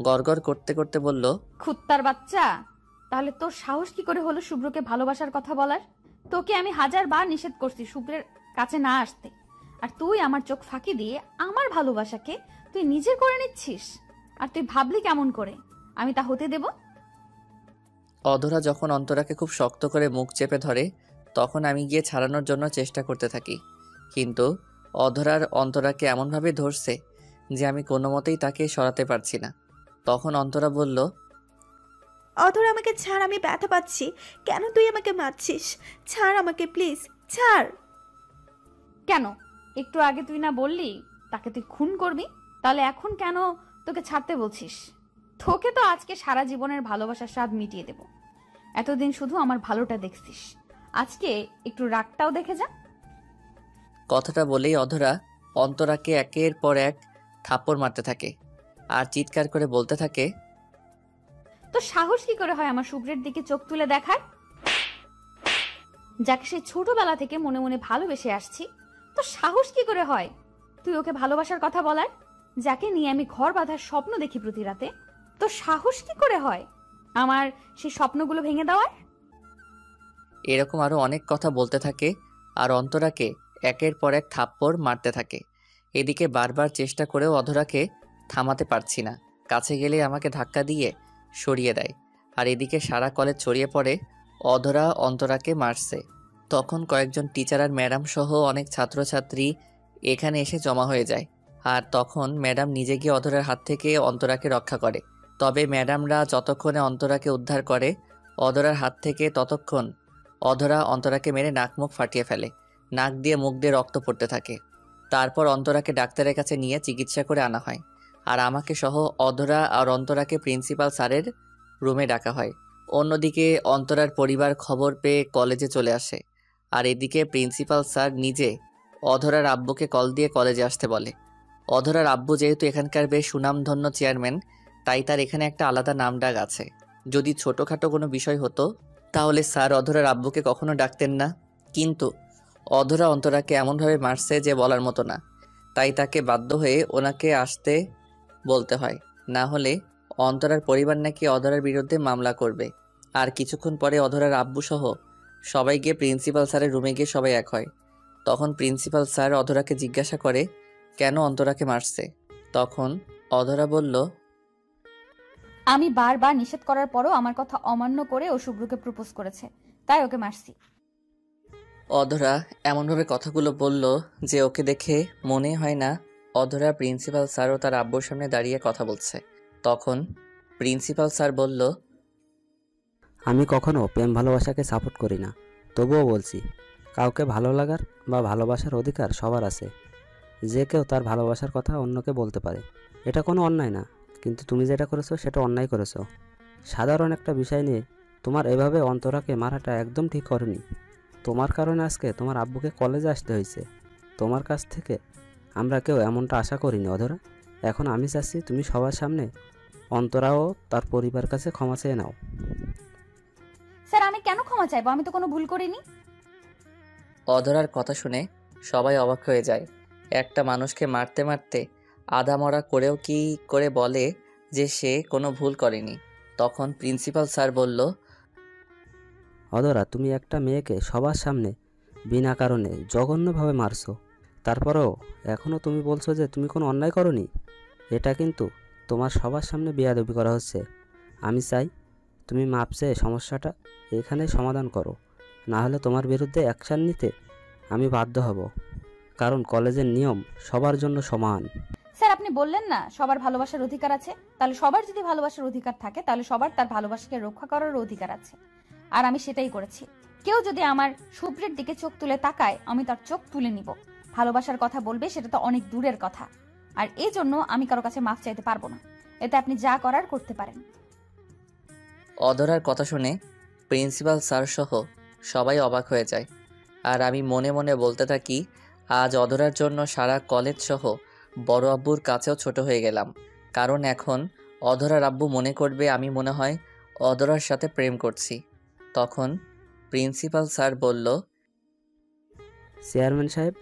গড়গড় করতে করতে বলল, কুত্তার বাচ্চা, তাহলে তোর সাহস কি করে হলো শুভ্রকে ভালোবাসার কথা বলার? তোকে আমি 1000 বার নিষেধ করছি শুভ্রের কাছে না আসতে, আর তুই আমার চোখ ফাঁকি দিয়ে আমার ভালোবাসাকে তুই নিজে করে নিচ্ছিস। আর তুই ভাবলি কেমন করে আমি তা হতে দেব? অধরা যখন অন্তরাকে খুব শক্ত করে মুখ চেপে ধরে তখন আমি গিয়ে ছাড়ানোর জন্য চেষ্টা করতে থাকি, কিন্তু অধরার অন্তরাকে এমনভাবে ধরছে যে আমি কোনো মতেই তাকে সরাতে পারছি না। তখন অন্তরা বলল, অধরা আমাকে ছাড়, আমি ব্যথা পাচ্ছি। কেন তুই আমাকে মারছিস? ছাড় আমাকে প্লিজ, ছাড়। কেন? একটু আগে তুই না বললি তাকে তুই খুন করবি? তাহলে এখন কেন তোকে ছাড়তে বলছিস? তোকে তো আজকে সারা জীবনের ভালোবাসার স্বাদ মিটিয়ে দেব। এতদিন শুধু আমার ভালোটা দেখছিস, আজকে একটু রাগটাও দেখে যা। কথাটা বলেই অধরা অন্তরাকে একের পর এক থাপ্পড় মারতে থাকে আর চিৎকার করে বলতে থাকে, তো সাহস কি করে হয় আমার শুভ্রের দিকে চোখ তুলে দেখার? যাকে সে ছোটবেলা থেকে মনে মনে ভালোবেসে আসছি, তো সাহস কি করে হয় তুই ওকে ভালোবাসার কথা বলার? যাকে নিয়ে আমি ঘর বাঁধার স্বপ্ন দেখি প্রতি রাতে, তো সাহস কি করে হয় আমার সেই স্বপ্নগুলো ভেঙে দেওয়ার? এরকম আরো অনেক কথা বলতে থাকে আর অন্তরাকে একের পর এক থাপ্পড় মারতে থাকে। এদিকে বারবার চেষ্টা করেও অধরাকে থামাতে পারছি না। কাছে গেলে আমাকে ধাক্কা দিয়ে সরিয়ে দেয়। আর এদিকে সারা কলেজ ছড়িয়ে পড়ে অধরা অন্তরাকে মারছে। তখন কয়েকজন টিচার আর ম্যাডাম সহ অনেক ছাত্রছাত্রী এখানে এসে জমা হয়ে যায়। আর তখন ম্যাডাম নিজে গিয়ে অধরার হাত থেকে অন্তরাকে রক্ষা করে। তবে ম্যাডামরা যতক্ষণে অন্তরাকে উদ্ধার করে অধরার হাত থেকে, ততক্ষণ অধরা অন্তরাকে মেরে নাক মুখ ফাটিয়ে ফেলে। নাক দিয়ে মুখ দিয়ে রক্ত পড়তে থাকে। তারপর অন্তরাকে ডাক্তারের কাছে নিয়ে চিকিৎসা করে আনা হয়। আর আমাকে সহ অধরা আর অন্তরাকে প্রিন্সিপাল স্যারের রুমে ডাকা হয়। অন্যদিকে অন্তরার পরিবার খবর পেয়ে কলেজে চলে আসে। আর এদিকে প্রিন্সিপাল স্যার নিজে অধরার আব্বুকে কল দিয়ে কলেজে আসতে বলে। অধরার আব্বু যেহেতু এখানকার বেশ সুনামধন্য চেয়ারম্যান, তাই তার এখানে একটা আলাদা নামডাক আছে। যদি ছোটোখাটো কোনো বিষয় হতো তাহলে স্যার অধরার আব্বুকে কখনো ডাকতেন না। কিন্তু অধরা অন্তরাকে এমনভাবে মারছে যে বলার মতো না, তাই তাকে বাধ্য হয়ে ওনাকে আসতে বলতে হয়। না হলে অন্তরার পরিবার নাকি অধরার বিরুদ্ধে মামলা করবে। আর কিছুক্ষণ পরে অধরার আব্বু সহ সবাই গিয়ে প্রিন্সিপাল স্যারের রুমে গিয়ে সবাই এক হয়। তখন প্রিন্সিপাল স্যার অধরাকে জিজ্ঞাসা করে কেন অন্তরাকে মারছে। তখন অধরা বলল, আমি বারবার নিষেধ করার পরও আমার কথা অমান্য করে ও শুভ্রকে প্রপোজ করেছে, তাই ওকে মারছি। অধরা এমনভাবে কথাগুলো বলল যে ওকে দেখে মনে হয় না অধরা প্রিন্সিপাল স্যার ও তার আব্বুর সামনে দাঁড়িয়ে কথা বলছে। তখন প্রিন্সিপাল স্যার বলল, আমি কখনো প্রেম ভালোবাসাকে সাপোর্ট করি না, তবুও বলছি, কাউকে ভালো লাগার বা ভালোবাসার অধিকার সবার আছে। যে কেউ তার ভালোবাসার কথা অন্যকে বলতে পারে, এটা কোনো অন্যায় না। কিন্তু তুমি যেটা করেছো সেটা অন্যায় করেছো। সাধারণ একটা বিষয় নিয়ে তোমার এভাবে অন্তরাকে মারাটা একদম ঠিক করেনি। তোমার কারণে আজকে তোমার আব্বুকে কলেজে আসতে হয়েছে। তোমার কাছ থেকে আমরা কেউ এমনটা আশা করিনি অধরা। এখন আমি চাচ্ছি তুমি সবার সামনে অন্তরাও তার পরিবার কাছে ক্ষমা চেয়ে নাও। স্যার, আমি কেন ক্ষমা চাইবো? আমি তো কোনো ভুল করিনি। অধরার কথা শুনে সবাই অবাক হয়ে যায়। একটা মানুষকে মারতে মারতে আধা মরা করেও কি করে বলে যে সে কোনো ভুল করেনি। তখন প্রিন্সিপাল স্যার বলল, অধরা, তুমি একটা মেয়েকে সবার সামনে বিনা কারণে জঘন্যভাবে মারছো, তারপরেও এখনও তুমি বলছো যে তুমি কোনো অন্যায় করনি। এটা কিন্তু তোমার সবার সামনে বেয়াদবি করা হচ্ছে। আমি চাই তুমি মাপ চেয়ে সমস্যাটা এখানে সমাধান করো, না হলে তোমার বিরুদ্ধে অ্যাকশান নিতে আমি বাধ্য হব। কারণ কলেজের নিয়ম সবার জন্য সমান। স্যার, আপনি বললেন না সবার ভালোবাসার অধিকার আছে, তাহলে সবার যদি ভালোবাসার অধিকার থাকে তাহলে সবার তার ভালোবাসাকে রক্ষা করার অধিকার আছে। আর আমি সেটাই করেছি। কেউ যদি আমার শুভ্রের দিকে চোখ তুলে তাকায়, আমি তার চোখ তুলে নিব। ভালোবাসার কথা বলবে সেটা তো অনেক দূরের কথা। আর এই জন্য আমি কারো কাছে মাফ চাইতে পারবো না। এতে আপনি যা করার করতে পারেন। অধরার কথা শুনে প্রিন্সিপাল স্যার সহ সবাই অবাক হয়ে যায়। আর আমি মনে মনে বলতে থাকি, আজ অধরার জন্য সারা কলেজ সহ বড় আব্বুর কাছেও ছোট হয়ে গেলাম। কারণ এখন অধরার আব্বু মনে করবে আমি মনে হয় অধরার সাথে প্রেম করছি। তখন প্রিন্সিপাল স্যার বলল, চেয়ারম্যান সাহেব,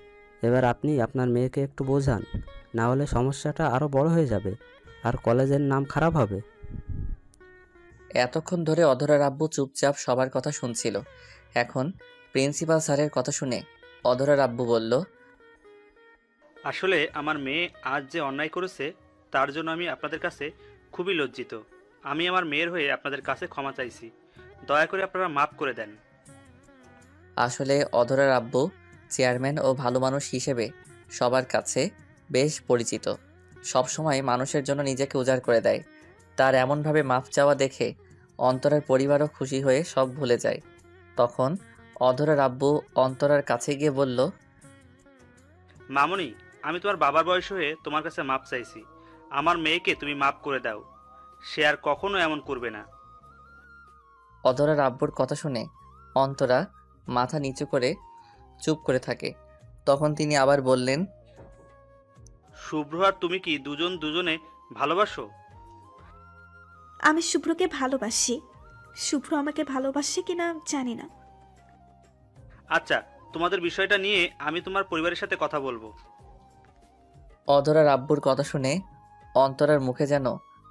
এবার আপনি আপনার মেয়েকে একটু বোঝান, না হলে সমস্যাটা আরও বড় হয়ে যাবে আর কলেজের নাম খারাপ হবে। এতক্ষণ ধরে অধরার আব্বু চুপচাপ সবার কথা শুনছিল। এখন প্রিন্সিপাল স্যারের কথা শুনে অধরার আব্বু বলল, আসলে আমার মেয়ে আজ যে অন্যায় করেছে তার জন্য আমি আপনাদের কাছে খুবই লজ্জিত। আমি আমার মেয়ের হয়ে আপনাদের কাছে ক্ষমা চাইছি, দয়া করে আপনারা মাফ করে দেন। আসলে অধরার আব্বু চেয়ারম্যান ও ভালো মানুষ হিসেবে সবার কাছে বেশ পরিচিত। সব সময় মানুষের জন্য নিজেকে উজাড় করে দেয়। তার এমনভাবে মাফ চাওয়া দেখে অন্তরার পরিবারও খুশি হয়ে সব ভুলে যায়। তখন অধরার আব্বু অন্তরার কাছে গিয়ে বলল, মামুনি, আমি তোমার বাবার বয়স হয়ে তোমার কাছে মাপ চাইছি। আমার মেয়েকে তুমি মাপ করে দাও, সে আর কখনো এমন করবে না। অধরার আব্বুর কথা শুনে অন্তরা মাথা নিচু করে চুপ করে থাকে। তখন তিনি আবার বললেন, শুভ্র আর তুমি কি দুজন দুজনে ভালোবাসো? আমি শুভ্রকে ভালোবাসি। শুভ্র আমাকে ভালোবাসে কিনা জানি না। আচ্ছা, তোমাদের বিষয়টা নিয়ে আমি তোমার পরিবারের সাথে কথা বলবো। অধরার আব্বুর কথা শুনে অন্তরার মুখে যেন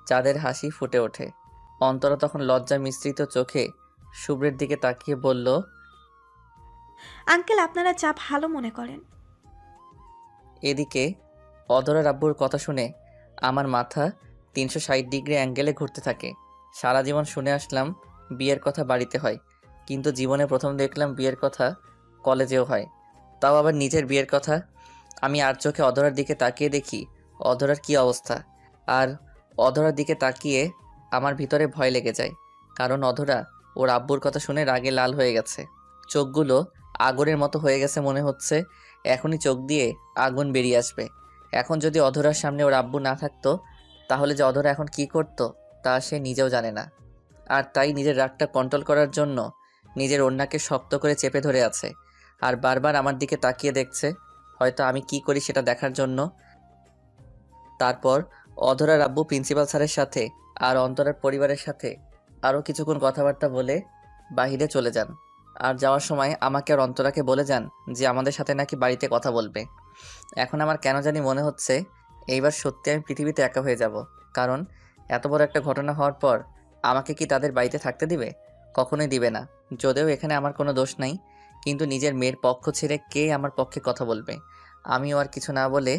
চাঁদের হাসি ফুটে ওঠে। অন্তরা তখন লজ্জা মিশ্রিত চোখে শুভ্রের দিকে তাকিয়ে বলল, আঙ্কেল, আপনারা যা ভালো মনে করেন। এদিকে অধরার আব্বুর কথা শুনে আমার মাথা 360 ডিগ্রি অ্যাঙ্গেলে ঘুরতে থাকে। সারা জীবন শুনে আসলাম বিয়ের কথা বাড়িতে হয়, কিন্তু জীবনে প্রথম দেখলাম বিয়ের কথা কলেজেও হয়, তাও আবার নিজের বিয়ের কথা। আমি আর চোখে অধরার দিকে তাকিয়ে দেখি অধরার কী অবস্থা। আর অধরার দিকে তাকিয়ে আমার ভিতরে ভয় লেগে যায়, কারণ অধরা ওর আব্বুর কথা শুনে রাগে লাল হয়ে গেছে। চোখগুলো আগুনের মতো হয়ে গেছে, মনে হচ্ছে এখনই চোখ দিয়ে আগুন বেরিয়ে আসবে। এখন যদি অধরার সামনে ওর আব্বু না থাকতো, তাহলে যে অধরা এখন কি করতো তা সে নিজেও জানে না। আর তাই নিজের রাগটা কন্ট্রোল করার জন্য নিজের ওড়নাকে শক্ত করে চেপে ধরে আছে, আর বারবার আমার দিকে তাকিয়ে দেখছে, হয়তো আমি কি করি সেটা দেখার জন্য। তারপর অধরার আব্বু প্রিন্সিপাল স্যারের সাথে আর অন্তরার পরিবারের সাথে আরও কিছুক্ষণ কথাবার্তা বলে বাহিরে চলে যান। আর যাওয়ার সময় আমাকে আর অন্তরাকে বলে যান যে আমাদের সাথে নাকি বাড়িতে কথা বলবে। এখন আমার কেন জানি মনে হচ্ছে এইবার সত্যি আমি পৃথিবীতে একা হয়ে যাব, কারণ এত বড় একটা ঘটনা হওয়ার পর আমাকে কি তাদের বাড়িতে থাকতে দিবে? কখনোই দিবে না। যদিও এখানে আমার কোনো দোষ নাই, কিন্তু নিজের মেয়ের পক্ষ ছেড়ে কে আমার পক্ষে কথা বলবে? আমিও আর কিছু না বলে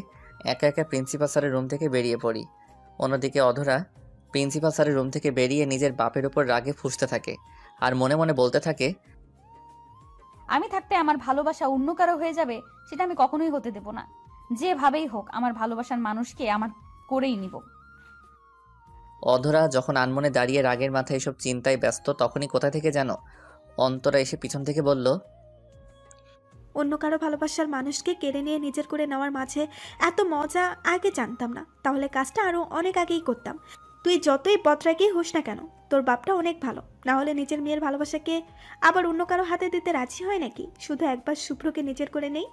একা একা প্রিন্সিপাল স্যারের রুম থেকে বেরিয়ে পড়ি। অন্যদিকে অধরা প্রিন্সিপাল স্যারের রুম থেকে বেরিয়ে নিজের বাপের উপর রাগে ফুঁসতে থাকে আর মনে মনে বলতে থাকে, আমি থাকতে আমার ভালোবাসা অন্য কারো হয়ে যাবে, সেটা আমি কখনোই হতে দেব না। যেভাবেই হোক আমার ভালোবাসার মানুষকে আমার করেই নিব। অধরা যখন আনমনে দাঁড়িয়ে রাগের মাথায় এসব চিন্তায় ব্যস্ত, তখনই কোথা থেকে যেন অন্তরা এসে পিছন থেকে বলল, অন্য কারো ভালোবাসার মানুষকে কেড়ে নিয়ে নিজের করে নেওয়ার মাঝে এত মজা আগে জানতাম না, তাহলে কাজটা আরও অনেক আগেই করতাম। তুই যতই বদরাগী হোস না কেন, তোর বাপটা অনেক ভালো, না হলে নিজের মেয়ের ভালোবাসাকে আবার অন্য কারো হাতে দিতে রাজি হয় নাকি? শুধু একবার শুভ্রকে নিজের করে নেই,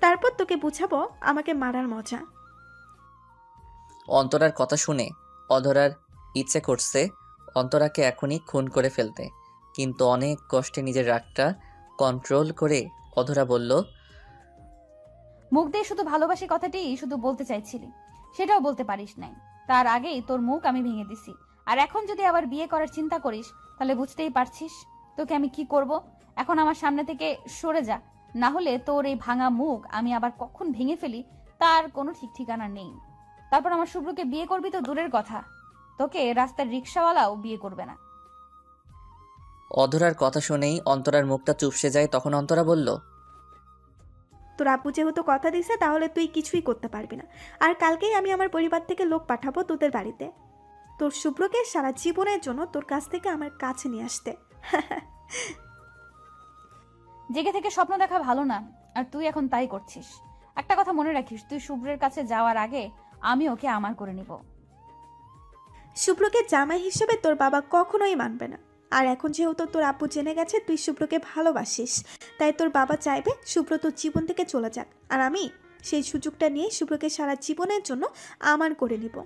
তারপর তোকে বুঝাবো আমাকে মারার মজা। অন্তরার কথা শুনে অধরার ইচ্ছে করছে অন্তরাকে এখনই খুন করে ফেলতে, কিন্তু অনেক কষ্টে নিজের রাগটা কন্ট্রোল করে অধরা বলল, মুখ দিয়ে শুধু ভালোবাসি কথাটি শুধু বলতে চাইছিলি, সেটাও বলতে পারিস নাই। তার আগেই তোর মুখ আমি ভেঙে দিছি। আর এখন যদি আবার বিয়ে করার চিন্তা করিস, তাহলে বুঝতেই পারছিস তোকে আমি কি করব। এখন আমার সামনে থেকে সরে যা, না হলে তোর এই ভাঙা মুখ আমি আবার কখন ভেঙে ফেলি তার কোনো ঠিক ঠিকানা নেই। তারপর আমার শুভ্রকে বিয়ে করবি তো দূরের কথা, তোকে রাস্তার রিক্সাওয়ালাও বিয়ে করবে না। অধরার কথা শুনেই অন্তরার মুখটা চুপসে যায়। তখন অন্তরা বলল, তোর আব্বু যেহেতু কথা দিছে, তাহলে তুই কিছুই করতে পারবি না। আর কালকেই আমি আমার পরিবার থেকে লোক পাঠাবো তোদের বাড়িতে, তোর শুভ্রকে সারা জীবনের জন্য তোর কাছ থেকে আমার কাছে নিয়ে আসতে। জেগে থেকে স্বপ্ন দেখা ভালো না, আর তুই এখন তাই করছিস। একটা কথা মনে রাখিস, তুই শুভ্রের কাছে যাওয়ার আগে আমি ওকে আমার করে নিব। শুভ্রকে জামাই হিসেবে তোর বাবা কখনোই মানবে না। আর এখন যেহেতু তোর আব্বু জেনে গেছে তুই শুভ্রকে ভালোবাসিস, তাই তোর বাবা চাইবে শুভ্র তোর জীবন থেকে চলে যাক, আর আমি সেই সুযোগটা নিয়ে শুভ্রকে সারা জীবনের জন্য আমার করে নিব।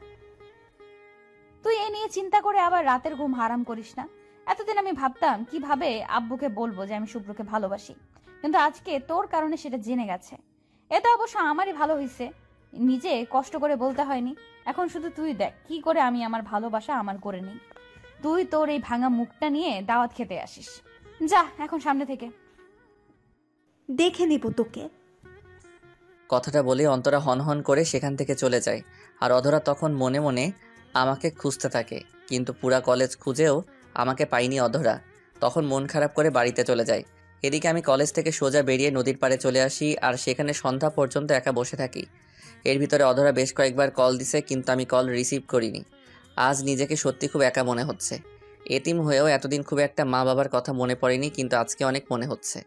তুই এ নিয়ে চিন্তা করে আবার রাতের ঘুম হারাম করিস না। এতদিন আমি ভাবতাম কিভাবে আব্বুকে বলবো যে আমি শুভ্রকে ভালোবাসি, কিন্তু আজকে তোর কারণে সেটা জেনে গেছে। এতে অবশ্য আমারই ভালো হয়েছে, নিজে কষ্ট করে বলতে হয়নি। এখন শুধু তুই দেখ কি করে আমি আমার ভালোবাসা আমার করে নিই। তুই তোর এই ভাঙা মুখটা নিয়ে দাওয়াত খেতে আসিস, যা এখন সামনে থেকে। দেখে নেব তোকে। কথাটা বলে অন্তরা হনহন করে সেখান থেকে চলে যায়। আর অধরা তখন মনে মনে আমাকে খুঁজতে থাকে, কিন্তু পুরা কলেজ খুঁজেও আমাকে পাইনি অধরা। তখন মন খারাপ করে বাড়িতে চলে যায়। এদিকে আমি কলেজ থেকে সোজা বেরিয়ে নদীর পাড়ে চলে আসি, আর সেখানে সন্ধ্যা পর্যন্ত একা বসে থাকি। এর ভিতরে অধরা বেশ কয়েকবার কল দিছে, কিন্তু আমি কল রিসিভ করিনি। আজ নিজেকে সত্যি খুব একা মনে হচ্ছে। এতিম হয়েও এতদিন খুব একটা মা বাবার কথা মনে পড়েনি, কিন্তু আজকে অনেক মনে হচ্ছে।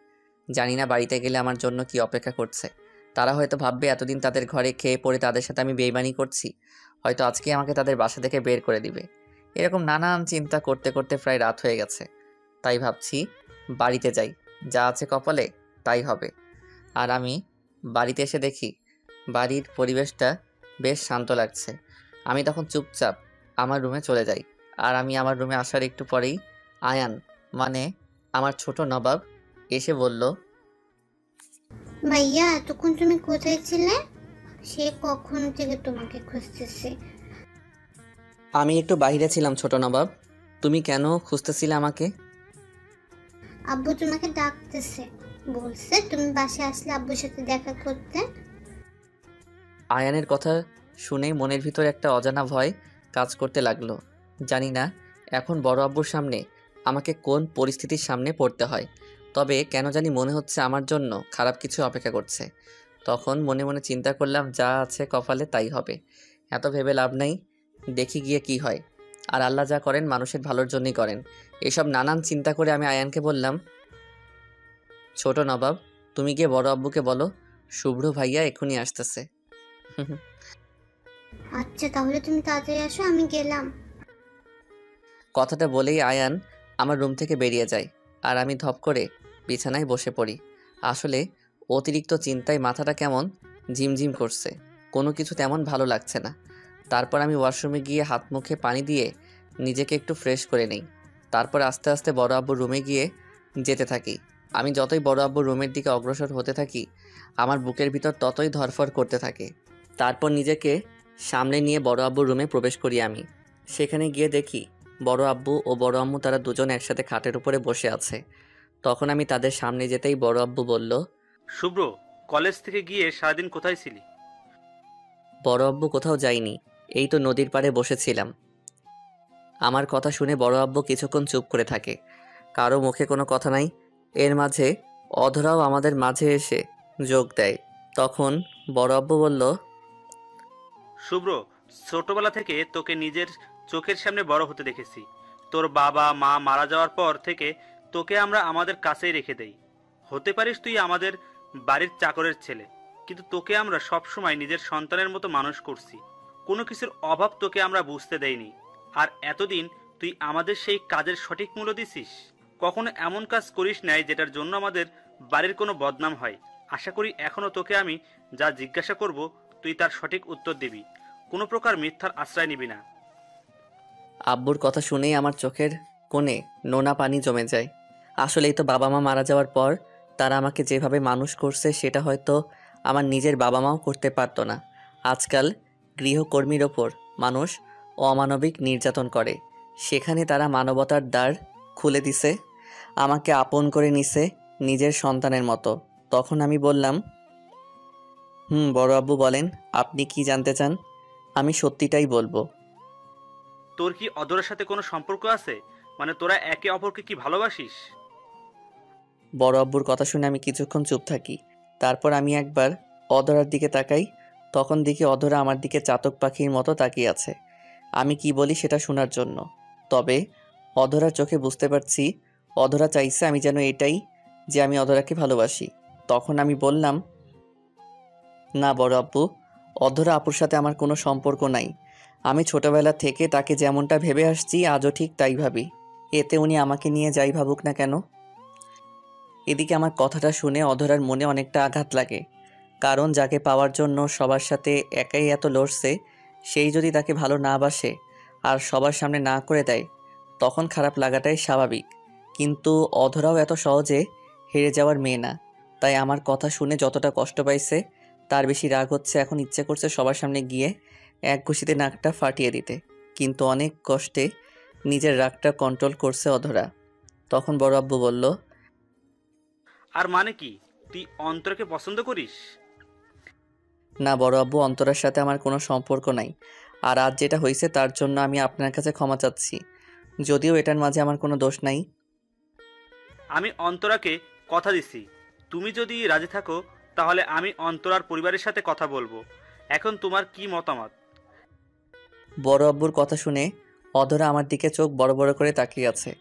জানি না বাড়িতে গেলে আমার জন্য কি অপেক্ষা করছে। তারা হয়তো ভাববে এতদিন তাদের ঘরে খেয়ে পড়ে তাদের সাথে আমি বেইমানি করছি, হয়তো আজকে আমাকে তাদের বাসা থেকে বের করে দিবে। এরকম নানান চিন্তা করতে করতে প্রায় রাত হয়ে গেছে। তাই ভাবছি বাড়িতে যাই, যা আছে কপালে তাই হবে। আর আমি বাড়িতে এসে দেখি বাড়ির পরিবেশটা বেশ শান্ত লাগছে। আমি তখন চুপচাপ আমার রুমে চলে যাই। আর আমি আমার রুমে আসার একটু পরেই আয়ান, মানে আমার ছোট নবাব, এসে বলল, ভাইয়া এতক্ষণ তুমি কোথায় ছিলে? সে কখন থেকে তোমাকে খুঁজতেছে। আমি একটু বাইরে ছিলাম ছোট নবাব, তুমি কেন খুঁজতেছিলে আমাকে? আব্বু তোমাকে ডাকতেছে, বলছে তুমি বাসায় আসলে আব্বুর সাথে দেখা করতে। আয়ানের কথা শুনে মনের ভিতর একটা অজানা ভয় কাজ করতে লাগলো। জানি না এখন বড় আব্বুর সামনে আমাকে কোন পরিস্থিতির সামনে পড়তে হয়, তবে কেন জানি মনে হচ্ছে আমার জন্য খারাপ কিছু অপেক্ষা করছে। তখন মনে মনে চিন্তা করলাম, যা আছে কপালে তাই হবে, এত ভেবে লাভ নাই, দেখি গিয়ে কি হয়। আর আল্লাহ যা করেন মানুষের ভালোর জন্যই করেন। এসব নানান চিন্তা করে আমি আয়ানকে বললাম, ছোট নবাব তুমি গিয়ে বড় আব্বুকে বলো শুভ্র ভাইয়া এখনই আসতেছে। আচ্ছা তাহলে তুমি তাড়াতাড়ি আসো, আমি গেলাম। কথাটা বলেই আয়ান আমার রুম থেকে বেরিয়ে যায়, আর আমি ধপ করে বিছানায় বসে পড়ি। আসলে অতিরিক্ত চিন্তায় মাথাটা কেমন ঝিমঝিম করছে, কোনো কিছু তেমন ভালো লাগছে না। তারপর আমি ওয়াশরুমে গিয়ে হাত মুখে পানি দিয়ে নিজেকে একটু ফ্রেশ করে নেই। তারপর আস্তে আস্তে বড় আব্বুর রুমে গিয়ে যেতে থাকি। আমি যতই বড় আব্বুর রুমের দিকে অগ্রসর হতে থাকি, আমার বুকের ভিতর ততই ধরফর করতে থাকে। তারপর নিজেকে সামনে নিয়ে বড় আব্বুর রুমে প্রবেশ করি আমি। সেখানে গিয়ে দেখি বড় আব্বু ও বড় আম্মু তারা দুজন একসাথে খাটের উপরে বসে আছে। তখন আমি তাদের সামনে যেতেই বড় আব্বু বলল, শুভ্র, কলেজ থেকে গিয়ে সারাদিন কোথায় ছিলি? বড় আব্বু কোথাও যাইনি, এই তো নদীর পাড়ে বসেছিলাম। আমার কথা শুনে বড় আব্বু কিছুক্ষণ চুপ করে থাকে, কারো মুখে কোনো কথা নাই। এর মাঝে অধরাও আমাদের মাঝে এসে যোগ দেয়। তখন বড় আব্বু বলল, শুভ্র, ছোটবেলা থেকে তোকে নিজের চোখের সামনে বড় হতে দেখেছি। তোর বাবা মা মারা যাওয়ার পর থেকে তোকে আমরা আমাদের কাছেই রেখে দেই। হতে পারিস তুই আমাদের বাড়ির চাকরের ছেলে, কিন্তু তোকে আমরা সবসময় নিজের সন্তানের মতো মানুষ করছি। কোনো কিছুর অভাব তোকে আমরা বুঝতে দেইনি। আর এতদিন তুই আমাদের সেই কাজের সঠিক মূল্য দিছিস। কখনো এমন কাজ করিস নাই যেটার জন্য আমাদের বাড়ির কোনো বদনাম হয়। আশা করি এখনো তোকে আমি যা জিজ্ঞাসা করব তুই তার সঠিক উত্তর দিবি, কোনো প্রকার মিথ্যার আশ্রয় নিবি না। আব্বুর কথা শুনেই আমার চোখের কোণে নোনা পানি জমে যায়। আসলেই তো বাবা মা মারা যাওয়ার পর তারা আমাকে যেভাবে মানুষ করছে সেটা হয়তো আমার নিজের বাবা মাও করতে পারতো না। আজকাল গৃহকর্মীর ওপর মানুষ অমানবিক নির্যাতন করে, সেখানে তারা মানবতার দ্বার খুলে দিছে, আমাকে আপন করে নিছে নিজের সন্তানের মতো। তখন আমি বললাম, বড় আব্বু বলেন, আপনি কি জানতে চান? আমি সত্যিটাই বলবো। তোর কি অধরের সাথে কোনো সম্পর্ক আছে? মানে তোরা একে অপরকে কি ভালোবাসিস? বড় আব্বুর কথা শুনে আমি কিছুক্ষণ চুপ থাকি। তারপর আমি একবার অধরার দিকে তাকাই। তখন দেখি অধরা আমার দিকে চাতক পাখির মতো তাকিয়ে আছে, আমি কি বলি সেটা শোনার জন্য। তবে অধরার চোখে বুঝতে পারছি অধরা চাইছে আমি যেন এটাই, যে আমি অধরাকে ভালোবাসি। তখন আমি বললাম, না বড় আব্বু, অধরা আপুর সাথে আমার কোনো সম্পর্ক নাই। আমি ছোটবেলা থেকে তাকে যেমনটা ভেবে আসছি আজও ঠিক তাই ভাবি, এতে উনি আমাকে নিয়ে যাই ভাবুক না কেন। এদিকে আমার কথাটা শুনে অধরার মনে অনেকটা আঘাত লাগে, কারণ যাকে পাওয়ার জন্য সবার সাথে একাই এত লড়ছে, সেই যদি তাকে ভালো না বাসে আর সবার সামনে না করে দেয়, তখন খারাপ লাগাটাই স্বাভাবিক। কিন্তু অধরাও এত সহজে হেরে যাওয়ার মেয়ে না, তাই আমার কথা শুনে যতটা কষ্ট পাইছে তার বেশি রাগ হচ্ছে, এখন ইচ্ছে করছে সবার সামনে গিয়ে এক ঘুষিতে নাকটা ফাটিয়ে দিতে। কিন্তু অনেক কষ্টে নিজের রাগটা কন্ট্রোল করছে অধরা। তখন বড় আব্বু বলল, আর মানে কি, তুই অন্তরকে পছন্দ করিস? না বড় আব্বু, অন্তরার সাথে আমার কোনো সম্পর্ক নাই। আর আজ যেটা হয়েছে তার জন্য আমি আপনার কাছে ক্ষমা চাচ্ছি, যদিও এটার মাঝে আমার কোনো দোষ নাই। আমি অন্তরাকে কথা দিছি, তুমি যদি রাজি থাকো তাহলে আমি অন্তরার পরিবারের সাথে কথা বলবো। এখন তোমার কি মতামত? বড় আব্বুর কথা শুনে অধরা আমার দিকে চোখ বড় বড় করে তাকিয়ে আছে,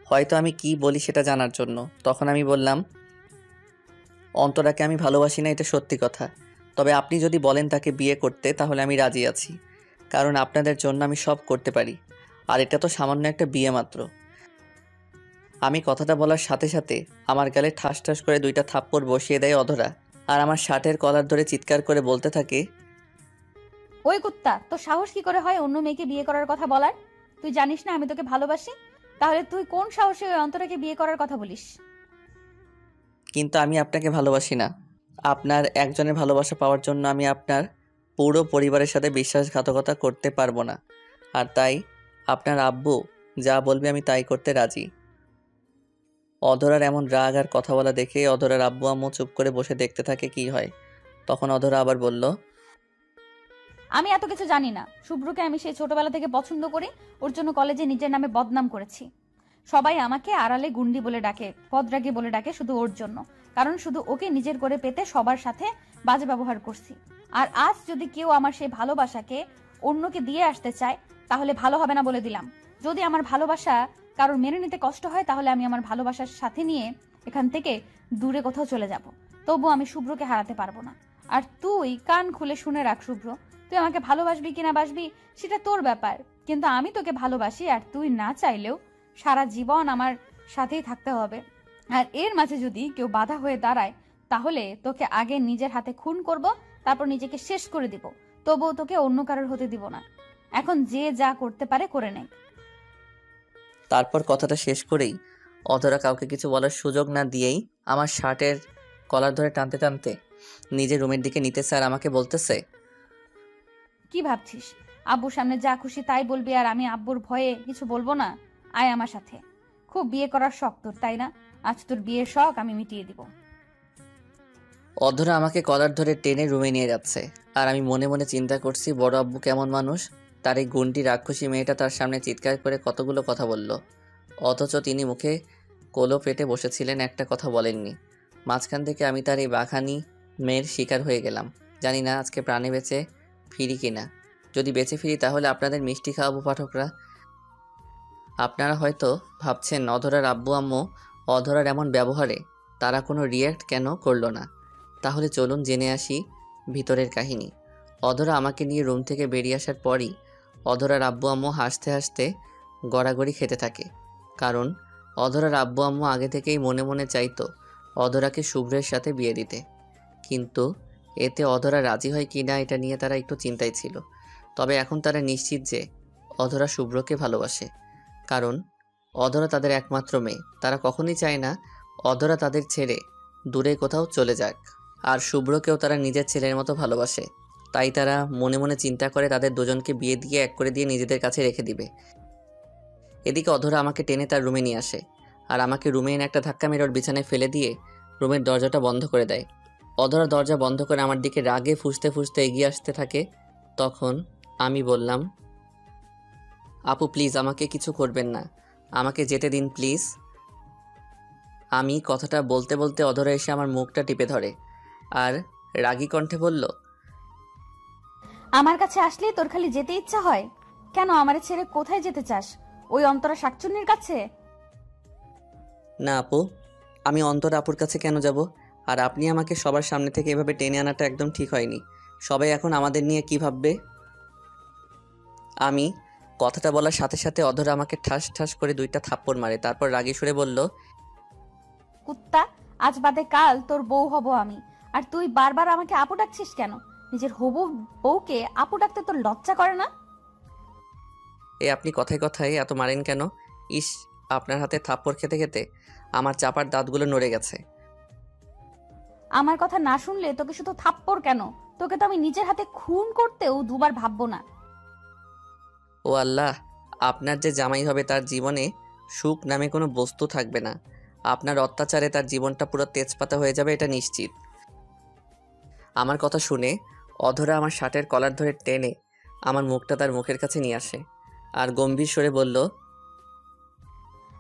হয়তো আমি কি বলি সেটা জানার জন্য। তখন আমি বললাম, অন্তরাকে আমি ভালোবাসি না, এটা সত্যি কথা। তবে আপনি যদি বলেন তাকে বিয়ে করতে, তাহলে আমি রাজি আছি, কারণ আপনাদের জন্য আমি সব করতে পারি। আর এটা তো সামান্য একটা বিয়ে মাত্র। আমি কথাটা বলার সাথে সাথে আমার গালে ঠাস ঠাস করে 2টা থাপ্পড় বসিয়ে দেয় অধরা, আর আমার শার্টের কলার ধরে চিৎকার করে বলতে থাকে, ওই কুত্তা, তোর সাহস কি করে হয় অন্য মেয়েকে বিয়ে করার কথা বলার? তুই জানিস না আমি তোকে ভালোবাসি? তাহলে তুই কোন সাহসে ওই অন্তরাকে বিয়ে করার কথা বলিস? কিন্তু আমি আপনাকে ভালোবাসি না। আপনার একজনের ভালোবাসা পাওয়ার জন্য আমি আপনার পুরো পরিবারের সাথে বিশ্বাসঘাতকতা করতে পারবো না। আর তাই আপনার আব্বু যা বলবে আমি তাই করতে রাজি। অধরার এমন রাগ আর কথা বলা দেখে অধরার আব্বু আম্মু চুপ করে বসে দেখতে থাকে কি হয়। তখন অধরা আবার বলল, আমি এত কিছু জানি না। শুভ্রকে আমি সেই ছোটবেলা থেকে পছন্দ করি, ওর জন্য কলেজে নিজের নামে বদনাম করেছি। সবাই আমাকে আড়ালে গুন্ডি বলে ডাকে, পদরাগী বলে ডাকে শুধু ওর জন্য, কারণ শুধু ওকে নিজের করে পেতে সবার সাথে বাজে ব্যবহার করছি। আর আজ যদি কেউ আমার সেই ভালোবাসাকে অন্যকে দিয়ে আসতে চায় তাহলে ভালো হবে না বলে দিলাম। যদি আমার ভালোবাসা কারোর মেনে নিতে কষ্ট হয় তাহলে আমি আমার ভালোবাসার সাথে নিয়ে এখান থেকে দূরে কোথাও চলে যাব। তবু আমি শুভ্রকে হারাতে পারবো না। আর তুই কান খুলে শুনে রাখ শুভ্র, তুই আমাকে ভালোবাসবি কিনা বাসবি সেটা তোর ব্যাপার, কিন্তু আমি তোকে ভালোবাসি। আর তুই না চাইলেও সারা জীবন আমার সাথেই থাকতে হবে। আর এর মাঝে যদি কেউ বাধা হয়ে দাঁড়ায় তাহলে তোকে আগে নিজের হাতে খুন করব, তারপর নিজেকে শেষ করে দিব। তবুও তোকে অন্য কারোর হতে দিব না। এখন যে যা করতে পারে করে নে। তারপর কথাটা শেষ করেই অধরা কাউকে কিছু বলার সুযোগ না দিয়েই আমার শার্টের কলার ধরে টানতে টানতে নিজের রুমের দিকে নিতেছে আর আমাকে বলতেছে, কি ভাবছিস আব্বুর সামনে যা খুশি তাই বলবি আর আমি আব্বুর ভয়ে কিছু বলবো না? আয় আমার সাথে। খুব বিয়ে করার শখ তোর, তাই না? আজ তোর বিয়ের শখ আমি মিটিয়ে দিব। অধরা আমাকে কলার ধরে টেনে রুমে নিয়ে যাচ্ছে, আর আমি মনে মনে চিন্তা করছি বড় আব্বু কেমন মানুষ। তার এই গুন্ডি রাক্ষসী মেয়েটা তার সামনে চিৎকার করে কতগুলো কথা বলল, অথচ তিনি মুখে কোলো পেটে বসেছিলেন, একটা কথা বলেননি। মাঝখান থেকে আমি তার এই বাঘানি মেয়ের শিকার হয়ে গেলাম। জানি না আজকে প্রাণে বেঁচে ফিরি কিনা। যদি বেঁচে ফিরি তাহলে আপনাদের মিষ্টি খাওয়াবো পাঠকরা। আপনারা হয়তো ভাবছেন অধরার আব্বু আম্মু অধরার এমন ব্যবহারে তারা কোনো রিয়্যাক্ট কেন করলো না। তাহলে চলুন জেনে আসি ভিতরের কাহিনী। অধরা আমাকে নিয়ে রুম থেকে বেরিয়ে আসার পরই অধরার আব্বু আম্মু হাসতে হাসতে গড়াগড়ি খেতে থাকে, কারণ অধরার আব্বু আম্মু আগে থেকেই মনে মনে চাইতো অধরাকে শুভ্রের সাথে বিয়ে দিতে। কিন্তু এতে অধরা রাজি হয় কি না এটা নিয়ে তারা একটু চিন্তায় ছিল। তবে এখন তারা নিশ্চিত যে অধরা শুভ্রকে ভালোবাসে, কারণ অধরা তাদের একমাত্র মেয়ে। তারা কখনোই চায় না অধরা তাদের ছেড়ে দূরে কোথাও চলে যাক। আর শুভ্রকেও তারা নিজের ছেলের মতো ভালোবাসে, তাই তারা মনে মনে চিন্তা করে তাদের দুজনকে বিয়ে দিয়ে এক করে দিয়ে নিজেদের কাছে রেখে দিবে। এদিকে অধরা আমাকে টেনে তার রুমে নিয়ে আসে, আর আমাকে রুমে এনে একটা ধাক্কা মেরে ওর বিছানায় ফেলে দিয়ে রুমের দরজাটা বন্ধ করে দেয়। অধরা দরজা বন্ধ করে আমার দিকে রাগে ফুঁসতে ফুঁসতে এগিয়ে আসতে থাকে। তখন আমি বললাম, আপু প্লিজ আমাকে কিছু করবেন না, আমাকে যেতে দিন প্লিজ। আমি কথাটা বলতে বলতে অধরা এসে আমার মুখটা টিপে ধরে আর রাগী কণ্ঠে বলল, আমার কাছে আসলেই তোর খালি যেতে ইচ্ছা হয় কেন? আমারে ছেড়ে কোথায় যেতে চাস? ওই অন্তরা শাকচুন্নির কাছে? না আপু, আমি অন্তর আপুর কাছে কেন যাব? আর আপনি আমাকে সবার সামনে থেকে এভাবে টেনে আনাটা একদম ঠিক হয়নি। সবাই এখন আমাদের নিয়ে কি ভাববে? আমি কথাটা বলার সাথে সাথে অধরা আমাকে ঠাস ঠাস করে 2টা থাপ্পড় মারে, তারপর রাগী সুরে বলল, কুত্তা, আজ বাদে কাল তোর বউ হব আমি। আর তুই বারবার আমাকে আপু ডাকছিস কেন? নিজের হবু বউকে আপু ডাকতে তোর লজ্জা করে না? আপনি কথায় কথায় এত মারেন কেন? ইস, আপনার হাতে থাপ্পড় খেতে খেতে আমার চাপার দাঁতগুলো নড়ে গেছে। আমার কথা না শুনলে তোকে শুধু থাপ্পড় কেন, তোকে তো আমি নিজের হাতে খুন করতেও দুবার ভাববো না। ও আল্লাহ, আপনার যে জামাই হবে তার জীবনে সুখ নামে কোনো বস্তু থাকবে না। আপনার অত্যাচারে তার জীবনটা পুরো তেজপাতা হয়ে যাবে, এটা নিশ্চিত। আমার কথা শুনে অধরা আমার শার্টের কলার ধরে টেনে আমার মুখটা তার মুখের কাছে নিয়ে আসে আর গম্ভীর স্বরে বলল,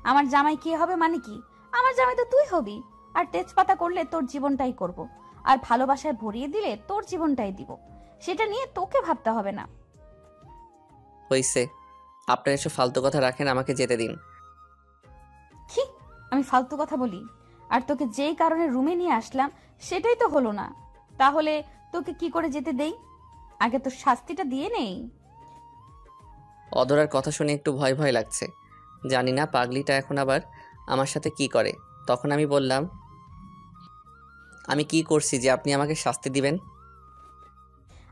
আমার জামাই কে হবে মানে কি? আমার জামাই তো তুই হবি। আর তেজপাতা করলে তোর জীবনটাই করব, আর ভালোবাসায় ভরিয়ে দিলে তোর জীবনটাই দিব। সেটা নিয়ে তোকে ভাবতে হবে না। হইছে, আপনার এসব ফালতু কথা রাখেন, আমাকে যেতে দিন। কি? আমি ফালতু কথা বলি? আর তোকে যেই কারণে রুমে নিয়ে আসলাম সেটাই তো হলো না, তাহলে তোকে কি করে যেতে দেই? আগে তো শাস্তিটা দিয়ে নেই। অধরার কথা শুনে একটু ভয় ভয় লাগছে। জানি না পাগলিটা এখন আবার আমার সাথে কি করে। তখন আমি বললাম, আমি কি করছি যে আপনি আমাকে শাস্তি দিবেন?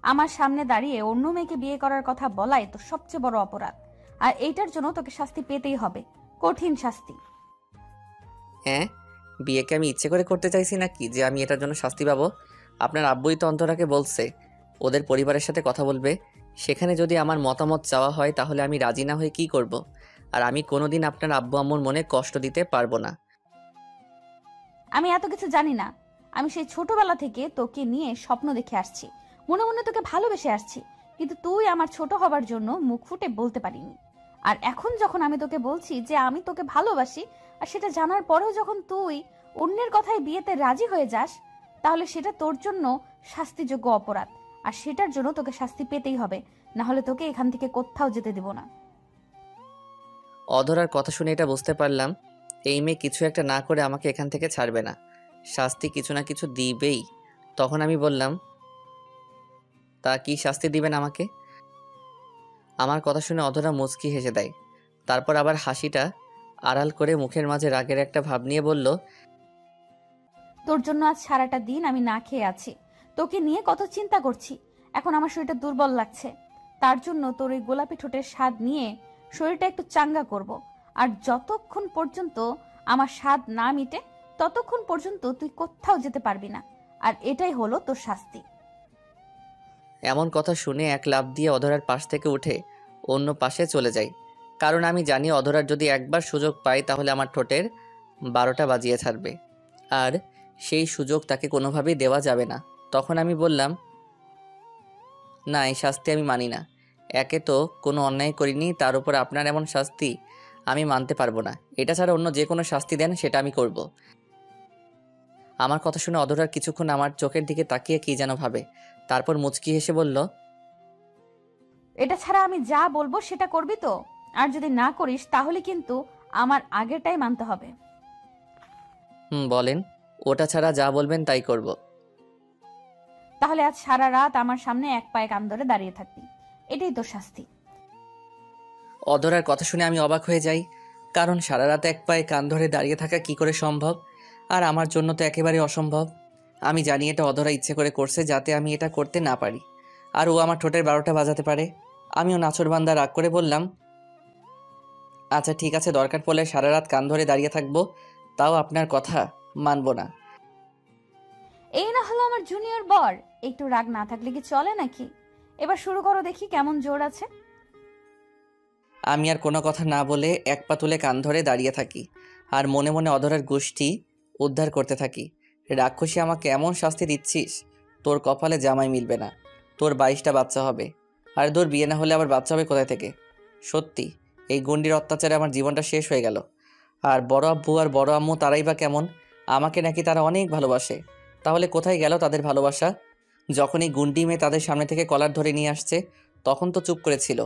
আমার সামনে দাঁড়িয়ে অন্য মেয়েকে বিয়ে করার কথা বলাই তো সবচেয়ে বড় অপরাধ, আর এইটার জন্য তোকে শাস্তি পেতেই হবে, কঠিন শাস্তি। হ্যাঁ, বিয়েকে আমি ইচ্ছে করে করতে চাইছি নাকি যে আমি এটার জন্য শাস্তি পাবো? আপনার আব্বুই তো অন্তরাকে বলছে ওদের পরিবারের সাথে কথা বলবে, সেখানে যদি আমার মতামত চাওয়া হয় তাহলে আমি রাজি না হয়ে কি করব? আর আমি কোনোদিন আপনার আব্বু আম্মুর মনে কষ্ট দিতে পারবো না। আমি এত কিছু জানি না। আমি সেই ছোটবেলা থেকে তোকে নিয়ে স্বপ্ন দেখে আসছি, মনে মনে তোকে ভালোবেসে আসছি, কিন্তু তুই আমার ছোট হবার জন্য মুখ ফুটে বলতে পারিনি। আর এখন যখন আমি তোকে বলছি যে আমি তোকে ভালোবাসি, আর সেটা জানার পরেও যখন তুই অন্যের কথায় বিয়েতে রাজি হয়ে যাস, তাহলে সেটা তোর জন্য শাস্তিযোগ্য অপরাধ, আর সেটার জন্য তোকে শাস্তি পেতেই হবে, না হলে তোকে এখান থেকে কোথাও যেতে দিব না। অধরার কথা শুনে এটা বুঝতে পারলাম, এই মেয়ে কিছু একটা না করে আমাকে এখান থেকে ছাড়বে না, শাস্তি কিছু না কিছু দিবেই। তখন আমি বললাম, তা কি শাস্তি দিবেন আমাকে? আমার কথা শুনে অধরা মুচকি হেসে দেয়, তারপর আবার হাসিটা আড়াল করে মুখের মাঝে রাগের একটা ভাব নিয়ে বলল, তোর জন্য আজ সারাটা দিন আমি না খেয়ে আছি, তোকে নিয়ে কত চিন্তা করছি। এখন আমার শরীরটা দুর্বল লাগছে, তার জন্য তোর ওই গোলাপি ঠোঁটের স্বাদ নিয়ে শরীরটা একটু চাঙ্গা করব। আর যতক্ষণ পর্যন্ত আমার স্বাদ না মিটে ততক্ষণ পর্যন্ত তুই কোথাও যেতে পারবি না, আর এটাই হলো তোর শাস্তি। এমন কথা শুনে এক লাফ দিয়ে অধরার পাশ থেকে উঠে অন্য পাশে চলে যাই, কারণ আমি জানি অধরার যদি একবার সুযোগ পাই তাহলে আমার ঠোঁটের 12টা বাজিয়ে ছাড়বে, আর সেই সুযোগ তাকে কোনোভাবেই দেওয়া যাবে না। তখন আমি বললাম, না, এই শাস্তি আমি মানি না। একে তো কোনো অন্যায় করিনি, তার উপর আপনার এমন শাস্তি আমি মানতে পারবো না। এটা ছাড়া অন্য যে কোনো শাস্তি দেন সেটা আমি করব। আমার কথা শুনে অধরার কিছুক্ষণ আমার চোখের দিকে তাকিয়ে কি যেন ভাবে, তারপর মুচকি হেসে বলল, এটা ছাড়া আমি যা বলবো সেটা করবি তো? আর যদি না করিস তাহলে কিন্তু আমার আগেরটাই মানতে হবে। বলেন, ওটা ছাড়া যা বলবেন তাই করব। তাহলে আজ সারা রাত আমার সামনে এক পায়ে কান ধরে দাঁড়িয়ে থাকবি, এটাই তোর শাস্তি। অধরার কথা শুনে আমি অবাক হয়ে যাই, কারণ সারা রাত এক পায়ে কান ধরে দাঁড়িয়ে থাকা কি করে সম্ভব? আর আমার জন্য তো একেবারে অসম্ভব। আমি জানি এটা অধরা ইচ্ছে করে করছে যাতে আমি এটা করতে না পারি, আর ও আমার ঠোঁটের 12টা বাজাতে পারে। আমিও নাছোড়বান্দা রাগ করে বললাম, আচ্ছা ঠিক আছে, দরকার পড়লে সারা রাত কান ধরে দাঁড়িয়ে থাকবো, তাও আপনার কথা মানব না। এই না হলো আমার জুনিয়র বর, একটু রাগ না থাকলে কি চলে নাকি? এবার শুরু করো, দেখি কেমন জোর আছে। আমি আর কোনো কথা না বলে এক পা তুলে কান ধরে দাঁড়িয়ে থাকি, আর মনে মনে অধরার গোষ্ঠী উদ্ধার করতে থাকি। রাক্ষসী, আমাকে এমন শাস্তি দিচ্ছিস, তোর কপালে জামাই মিলবে না, তোর 22টা বাচ্চা হবে। আর তোর বিয়ে না হলে আবার বাচ্চা হবে কোথায় থেকে? সত্যি এই গন্ডির অত্যাচারে আমার জীবনটা শেষ হয়ে গেল। আর বড় আব্বু আর বড় আম্মু তারাই বা কেমন? আমাকে নাকি তারা অনেক ভালোবাসে, তাহলে কোথায় গেল তাদের ভালোবাসা? যখন এই গুন্ডি মেয়ে তাদের সামনে থেকে কলার ধরে নিয়ে আসছে তখন তো চুপ করেছিল।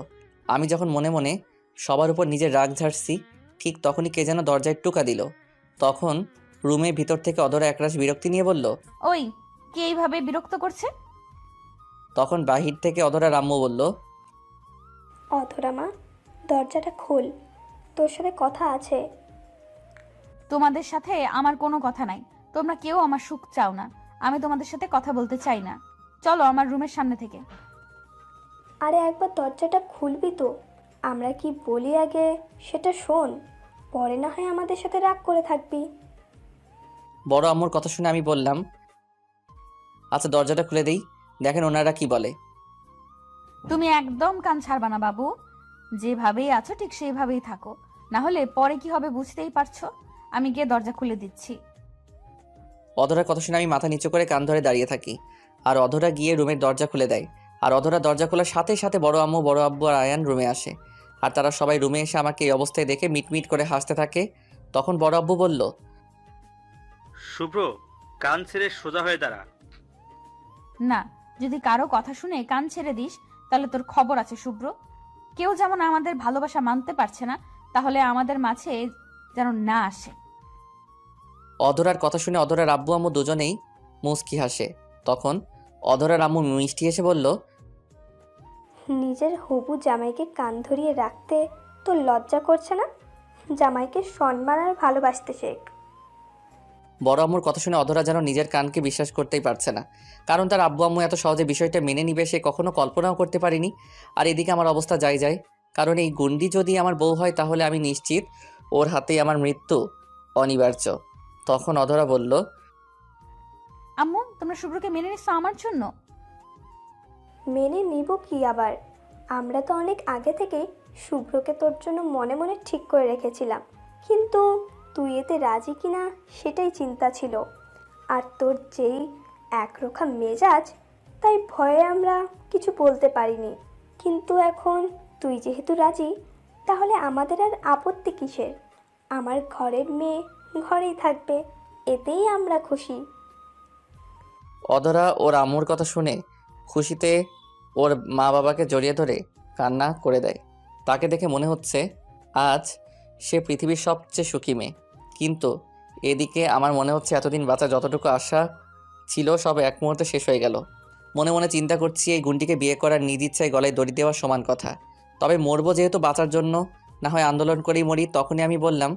আমি যখন মনে মনে সবার উপর নিজের রাগ ঝাড়ছি, ঠিক তখনই কে যেন দরজায় টোকা দিল। তখন রুমের ভিতর থেকে অধরা একরাশ বিরক্তি নিয়ে বলল, ওই কে এইভাবে বিরক্ত করছে? তখন বাহির থেকে অধরার আম্মু বলল, অধরা মা, দরজাটা খোল, তোর সাথে কথা আছে। তোমাদের সাথে আমার কোনো কথা নাই, তোমরা কেউ আমার সুখ চাও না, আমি তোমাদের সাথে কথা বলতে চাই না। চলো আমার রুমের সামনে থেকে। আরে একবার দরজাটা খুলবি তো? আমরা কি বলি আগে সেটা শোন, পরে না হয় আমাদের সাথে রাগ করে থাকবি। বড় আম্মুর কথা শুনে আমি বললাম, আচ্ছা দরজাটা খুলে দেই, দেখেন ওনারা কি বলে। তুমি একদম কান ছাড়বা না বাবু, যেভাবেই আছো ঠিক সেইভাবেই থাকো, না হলে পরে কি হবে বুঝতেই পারছো। আমি গিয়ে দরজা খুলে দিচ্ছি। অধরার কথা শুনে আমি মাথা নিচু করে কান ধরে দাঁড়িয়ে থাকি, আর অধরা গিয়ে রুমের দরজা খুলে দেয়। আর অধরা দরজা খোলার সাথে সাথে বড় আম্মু, বড় আব্বু আর আয়ান রুমে আসে। আর তারা সবাই রুমে এসে আমাকে এই অবস্থায় দেখে মিটমিট করে হাসতে থাকে। তখন বড় আব্বু বলল, শুভ্র, কান ছেড়ে সোজা হয়ে দাঁড়া। না, যদি কারো কথা শুনে কান ছেড়ে দিস তাহলে তোর খবর আছে শুভ্র। কেউ যেমন আমাদের ভালোবাসা মানতে পারছে না, তাহলে আমাদের মাঝে যেন না আসে। অধরার কথা শুনে অধরার আব্বু আম্মু দুজনেই মুচকি হাসে। তখন অধরার আম্মু মিষ্টি এসে বলল, নিজের হবু জামাইকে কান ধরিয়ে রাখতে তোর লজ্জা করছে না? জামাইকে সম্মান আর ভালোবাসতে শেখ। বড় আম্মুর কথা শুনে অধরা যেন নিজের কানকে বিশ্বাস করতেই পারছে না, কারণ তার আব্বু আম্মু এত সহজে বিষয়টা মেনে নিবে সে কখনো কল্পনাও করতে পারিনি। আর এদিকে আমার অবস্থা যায়, কারণ এই গুন্ডি যদি আমার বউ হয় তাহলে আমি নিশ্চিত ওর হাতেই আমার মৃত্যু অনিবার্য। তখন অধরা বলল, আম্মু, তোমরা শুভ্রকে মেনে নিচ্ছ আমার জন্য? মেনে নিব কি আবার, আমরা তো অনেক আগে থেকেই শুভ্রকে তোর জন্য মনে মনে ঠিক করে রেখেছিলাম, কিন্তু তুই এতে রাজি কিনা সেটাই চিন্তা ছিল। আর তোর যেই একরোখা মেজাজ, তাই ভয়ে আমরা কিছু বলতে পারিনি। কিন্তু এখন তুই যেহেতু রাজি, তাহলে আমাদের আর আপত্তি কিসের? আমার ঘরের মেয়ে ঘরেই থাকবে, এতেই আমরা খুশি। অধরা ওর আম্মুর কথা শুনে খুশিতে ওর মা বাবাকে জড়িয়ে ধরে কান্না করে দেয়। তাকে দেখে মনে হচ্ছে আজ সে পৃথিবীর সবচেয়ে সুখী মেয়ে। কিন্তু এদিকে আমার মনে হচ্ছে এতদিন বাঁচা যতটুকু আশা ছিল সব এক মুহূর্তে শেষ হয়ে গেল। মনে মনে চিন্তা করছি এই গুণটিকে বিয়ে করার নিজ ইচ্ছায় গলায় দড়ি দেওয়ার সমান কথা। তবে মরবো যেহেতু বাঁচার জন্য, না হয় আন্দোলন করেই মরি। তখনই আমি বললাম,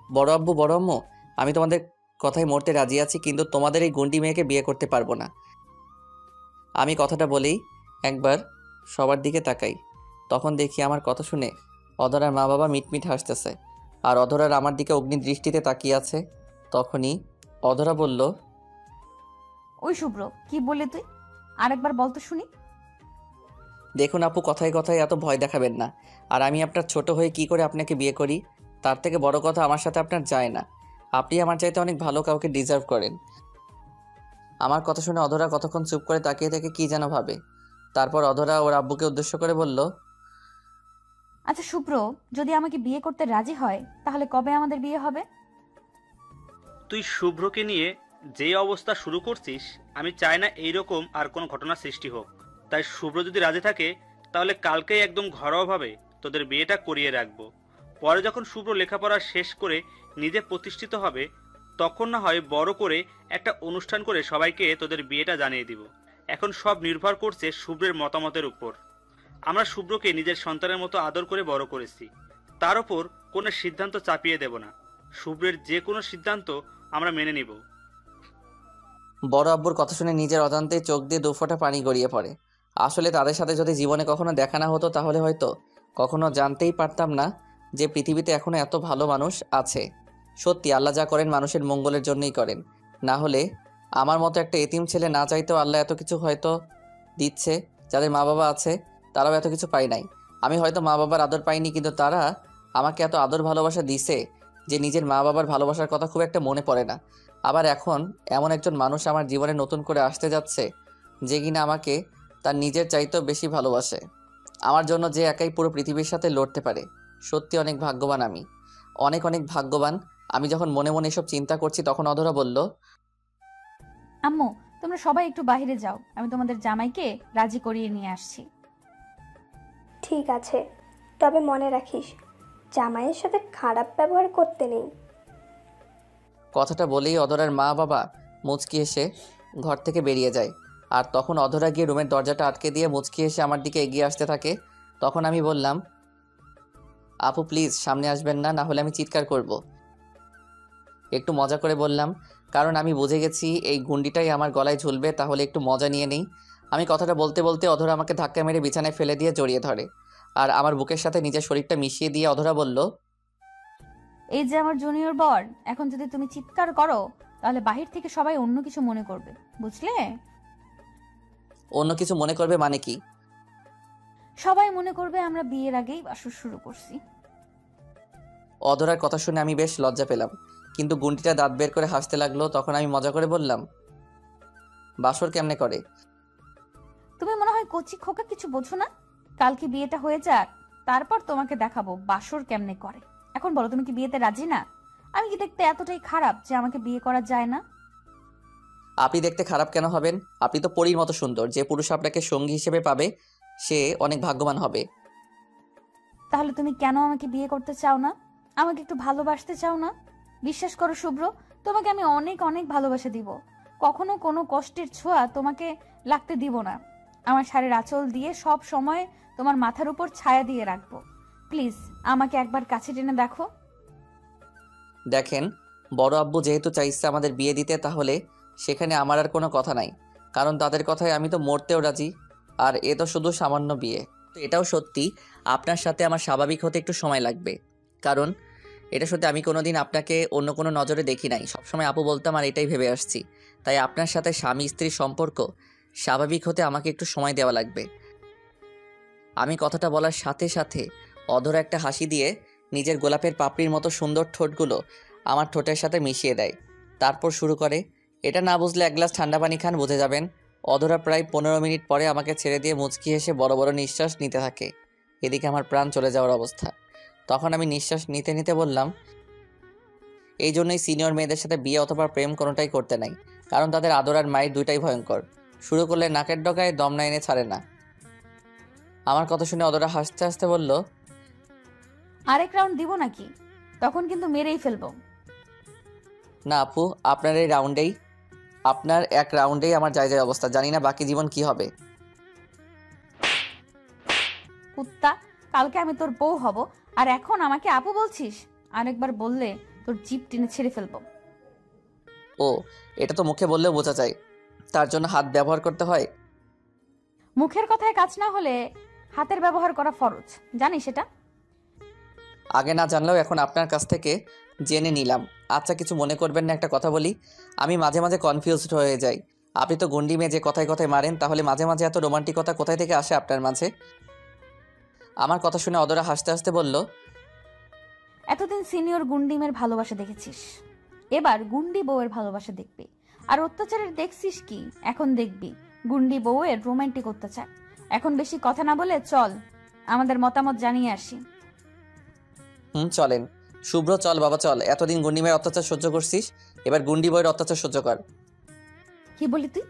বড় আব্বু, বড় আম্মু, আমি তোমাদের কথায় মরতে রাজি আছি, কিন্তু তোমাদের এই গুন্ডি মেয়েকে বিয়ে করতে পারবো না। আমি কথাটা বলেই একবার সবার দিকে তাকাই। তখন দেখি আমার কথা শুনে অধরার মা বাবা মিটমিট হাসতেছে, আর অধরার আমার দিকে অগ্নি দৃষ্টিতে তাকিয়ে আছে। তখনই অধরা বলল, ওই শুভ্র, কি বললি তুই? আরেকবার বল তো শুনি। দেখুন আপু, কথায় কথায় এত ভয় দেখাবেন না। আর আমি আপনার ছোট হয়ে কি করে আপনাকে বিয়ে করি? তার থেকে বড় কথা, আমার সাথে আপনার যায় না। আপনি আমার চাইতে অনেক ভালো কাউকে ডিজার্ভ করেন। আমার কথা শুনে অধরা কতক্ষণ চুপ করে তাকিয়ে থেকে কি যেন ভাবে। তারপর অধরা ওর আব্বুকে উদ্দেশ্য করে বলল, আচ্ছা শুভ্র, যদি আমাকে বিয়ে করতে রাজি হয় তাহলে কবে আমাদের বিয়ে হবে? তুই শুভ্রকে নিয়ে যেই অবস্থা শুরু করছিস, আমি চাই না এইরকম আর কোনো ঘটনা সৃষ্টি হোক। তাই শুভ্র যদি রাজি থাকে তাহলে কালকেই একদম ঘরোয়াভাবে তোদের বিয়েটা করিয়ে রাখবো। পরে যখন শুভ্র লেখাপড়া শেষ করে নিজে প্রতিষ্ঠিত হবে, তখন না হয় বড় করে একটা অনুষ্ঠান করে সবাইকে তোদের বিয়েটা জানিয়ে দিব। এখন সব নির্ভর করছে শুভ্রের মতামতের উপর। আমরা শুভ্রকে নিজের সন্তানের মতো আদর করে বড় করেছি, তার ওপর কোনো সিদ্ধান্ত চাপিয়ে দেব না। শুভ্রের যে কোনো সিদ্ধান্ত আমরা মেনে নিব। বড় আব্বুর কথা শুনে নিজের অজান্তে চোখ দিয়ে দুফোঁটা পানি গড়িয়ে পড়ে। আসলে তাদের সাথে যদি জীবনে কখনো দেখা না হতো তাহলে হয়তো কখনো জানতেই পারতাম না যে পৃথিবীতে এখনো এত ভালো মানুষ আছে। সত্যি আল্লাহ যা করেন মানুষের মঙ্গলের জন্যই করেন। না হলে আমার মতো একটা এতিম ছেলে না চাইতেও আল্লাহ এত কিছু হয়তো দিচ্ছে। যাদের মা বাবা আছে তারাও এত কিছু পায় নাই। আমি হয়তো মা বাবার আদর পাইনি, কিন্তু তারা আমাকে এত আদর ভালোবাসা দিছে যে নিজের মা বাবার ভালোবাসার কথা খুব একটা মনে পড়ে না। আবার এখন এমন একজন মানুষ আমার জীবনে নতুন করে আসতে যাচ্ছে যে কিনা আমাকে তার নিজের চাইতেও বেশি ভালোবাসে। আমার জন্য যে একাই পুরো পৃথিবীর সাথে লড়তে পারে। সত্যি অনেক ভাগ্যবান আমি, অনেক অনেক ভাগ্যবান। আমি যখন মনে মনে এসব চিন্তা করছি তখন অধরা বলল, আম্মু, তোমরা সবাই একটু বাইরে যাও, আমি তোমাদের জামাইকে রাজি করিয়ে নিয়ে আসছি। ঠিক আছে, তবে মনে রাখিস জামাইয়ের সাথে খারাপ ব্যবহার করতে নেই। কথাটা বলেই অধরার মা বাবা মুচকি এসে ঘর থেকে বেরিয়ে যায়। আর তখন অধরা গিয়ে রুমের দরজাটা আটকে দিয়ে মুচকি এসে আমার দিকে এগিয়ে আসতে থাকে। তখন আমি বললাম, আপু প্লিজ সামনে আসবেন না, না হলে আমি চিৎকার করব। একটু মজা করে বললাম, কারণ আমি বুঝে গেছি এই গুন্ডিটাই আমার গলায় ঝুলবে, তাহলে একটু মজা নিয়ে নেই। আমি কথাটা বলতে বলতে অধরা আমাকে ধাক্কা মেরে বিছানায় ফেলে দিয়ে জড়িয়ে ধরে আর আমার বুকের সাথে নিজের শরীরটা মিশিয়ে দিয়ে অধরা বলল, এই যে আমার জুনিয়র বর, এখন যদি তুমি চিৎকার করো তাহলে বাহির থেকে সবাই অন্য কিছু মনে করবে, বুঝলে? অন্য কিছু মনে করবে মানে কি? সবাই মনে করবে আমরা বিয়ের আগেই বাসর শুরু করছি। অধরার কথা শুনে আমি বেশ লজ্জা পেলাম, কিন্তু গুন্টিটা দাঁত বের করে হাসতে লাগলো। তখন আমি মজা করে বললাম, বাসর কেমনে করে? তুমি মনে হয় কচি খোকা, কিছু বোঝো না। কালকে বিয়েটা হয়ে যাক, তারপর তোমাকে দেখাবো বাসর কেমনে করে। এখন বলো, তুমি কি বিয়েতে রাজি না? আমি কি দেখতে এতটাই খারাপ যে আমাকে বিয়ে করা যায় না? আপনি দেখতে খারাপ কেন হবেন? আপনি তো পরীর মতো সুন্দর। যে পুরুষ আপনাকে সঙ্গী হিসেবে পাবে সে অনেক ভাগ্যবান হবে। তাহলে তুমি কেন আমাকে বিয়ে করতে চাও না? আমাকে একটু ভালোবাসতে চাও না? বিশ্বাস করো শুভ্র, তোমাকে আমি অনেক অনেক ভালোবাসা দিব। কখনো কোনো কষ্টের ছোঁয়া তোমাকে লাগতে দিব না। আমার শাড়ির আঁচল দিয়ে সব সময় তোমার মাথার উপর ছায়া দিয়ে রাখবো। প্লিজ আমাকে একবার কাছে টেনে দেখো। দেখেন, বড় আব্বু যেহেতু চাইছে আমাদের বিয়ে দিতে, তাহলে সেখানে আমার আর কোনো কথা নাই, কারণ তাদের কথায় আমি তো মরতেও রাজি। আর এ তো শুধু সামান্য বিয়ে। তো এটাও সত্যি, আপনার সাথে আমার স্বাভাবিক হতে একটু সময় লাগবে, কারণ এটা সত্যি আমি কোনোদিন আপনাকে অন্য কোনো নজরে দেখি নাই। সবসময় আপু বলতাম আর এটাই ভেবে আসছি। তাই আপনার সাথে স্বামী স্ত্রীর সম্পর্ক স্বাভাবিক হতে আমাকে একটু সময় দেওয়া লাগবে। আমি কথাটা বলার সাথে সাথে অধরা একটা হাসি দিয়ে নিজের গোলাপের পাপড়ির মতো সুন্দর ঠোঁটগুলো আমার ঠোঁটের সাথে মিশিয়ে দেয়। তারপর শুরু করে, এটা না বুঝলে এক গ্লাস ঠান্ডা পানি খান, বুঝে যাবেন। অধরা প্রায় 15 মিনিট পরে আমাকে ছেড়ে দিয়ে মুচকি হেসে বড় বড় নিঃশ্বাস নিতে থাকে। এদিকে আমার প্রাণ চলে যাওয়ার অবস্থা। তখন আমি নিঃশ্বাস নিতে নিতে বললাম, এই জন্যই সিনিয়র মেয়েদের সাথে বিয়ে অথবা প্রেম কোনোটাই করতে নাই, কারণ তাদের আদর আর মায়ের দুইটাই ভয়ঙ্কর। শুরু করলে নাকের ডগায় দম না এনে ছাড়ে না। আমার কথা শুনে অধরা হাসতে হাসতে বলল, আরেক রাউন্ড দিব নাকি? তখন কিন্তু মেরেই ফেলবো। না আপু, আপনার এক রাউন্ডেই আমার যায় অবস্থা। জানি না বাকি জীবন কি হবে। কুত্তা, কালকে আমি তোর বউ হব, আর এখন আমাকে আপু বলছিস? আরেকবার বললে তোর জিভ টেনে ছেড়ে ফেলবো। ও, এটা তো মুখে বললেও বোঝা যায়, তার জন্য হাত ব্যবহার করতে হয়। মুখের কথায় কাজ না হলে হাতের ব্যবহার করা ফরজ, জানিস সেটা? আগে না জানলেও এখন আপনার কাছ থেকে জেনে নিলাম। আচ্ছা, কিছু মনে করবেন না, একটা কথা বলি। আমি মাঝে মাঝে কনফিউজড হয়ে যাই। আপনি তো গন্ডি মেয়ে, যে কথায় কথায় মারেন, তাহলে মাঝে মাঝে এত রোমান্টিকতা কোথায় থেকে আসে আপনার মাঝে? আমার কথা শুনে অধরা হাসতে হাসতে বলল, এতদিন সিনিয়র গুন্ডিমের ভালোবাসা দেখেছিস, এবার গুন্ডি বউয়ের ভালোবাসা দেখবি। আর অত্যাচারের দেখছিস কি, এখন দেখবি গুন্ডি বউয়ের রোমান্টিক অত্যাচার। এখন বেশি কথা না বলে চল আমাদের মতামত জানিয়ে আসি। চলেন। শুভ্র, চল বাবা চল। এতদিন গুন্ডি মেয়ের অত্যাচার সহ্য করছিস, এবার গুন্ডি বউয়ের অত্যাচার সহ্য কর। কি বলি তুই?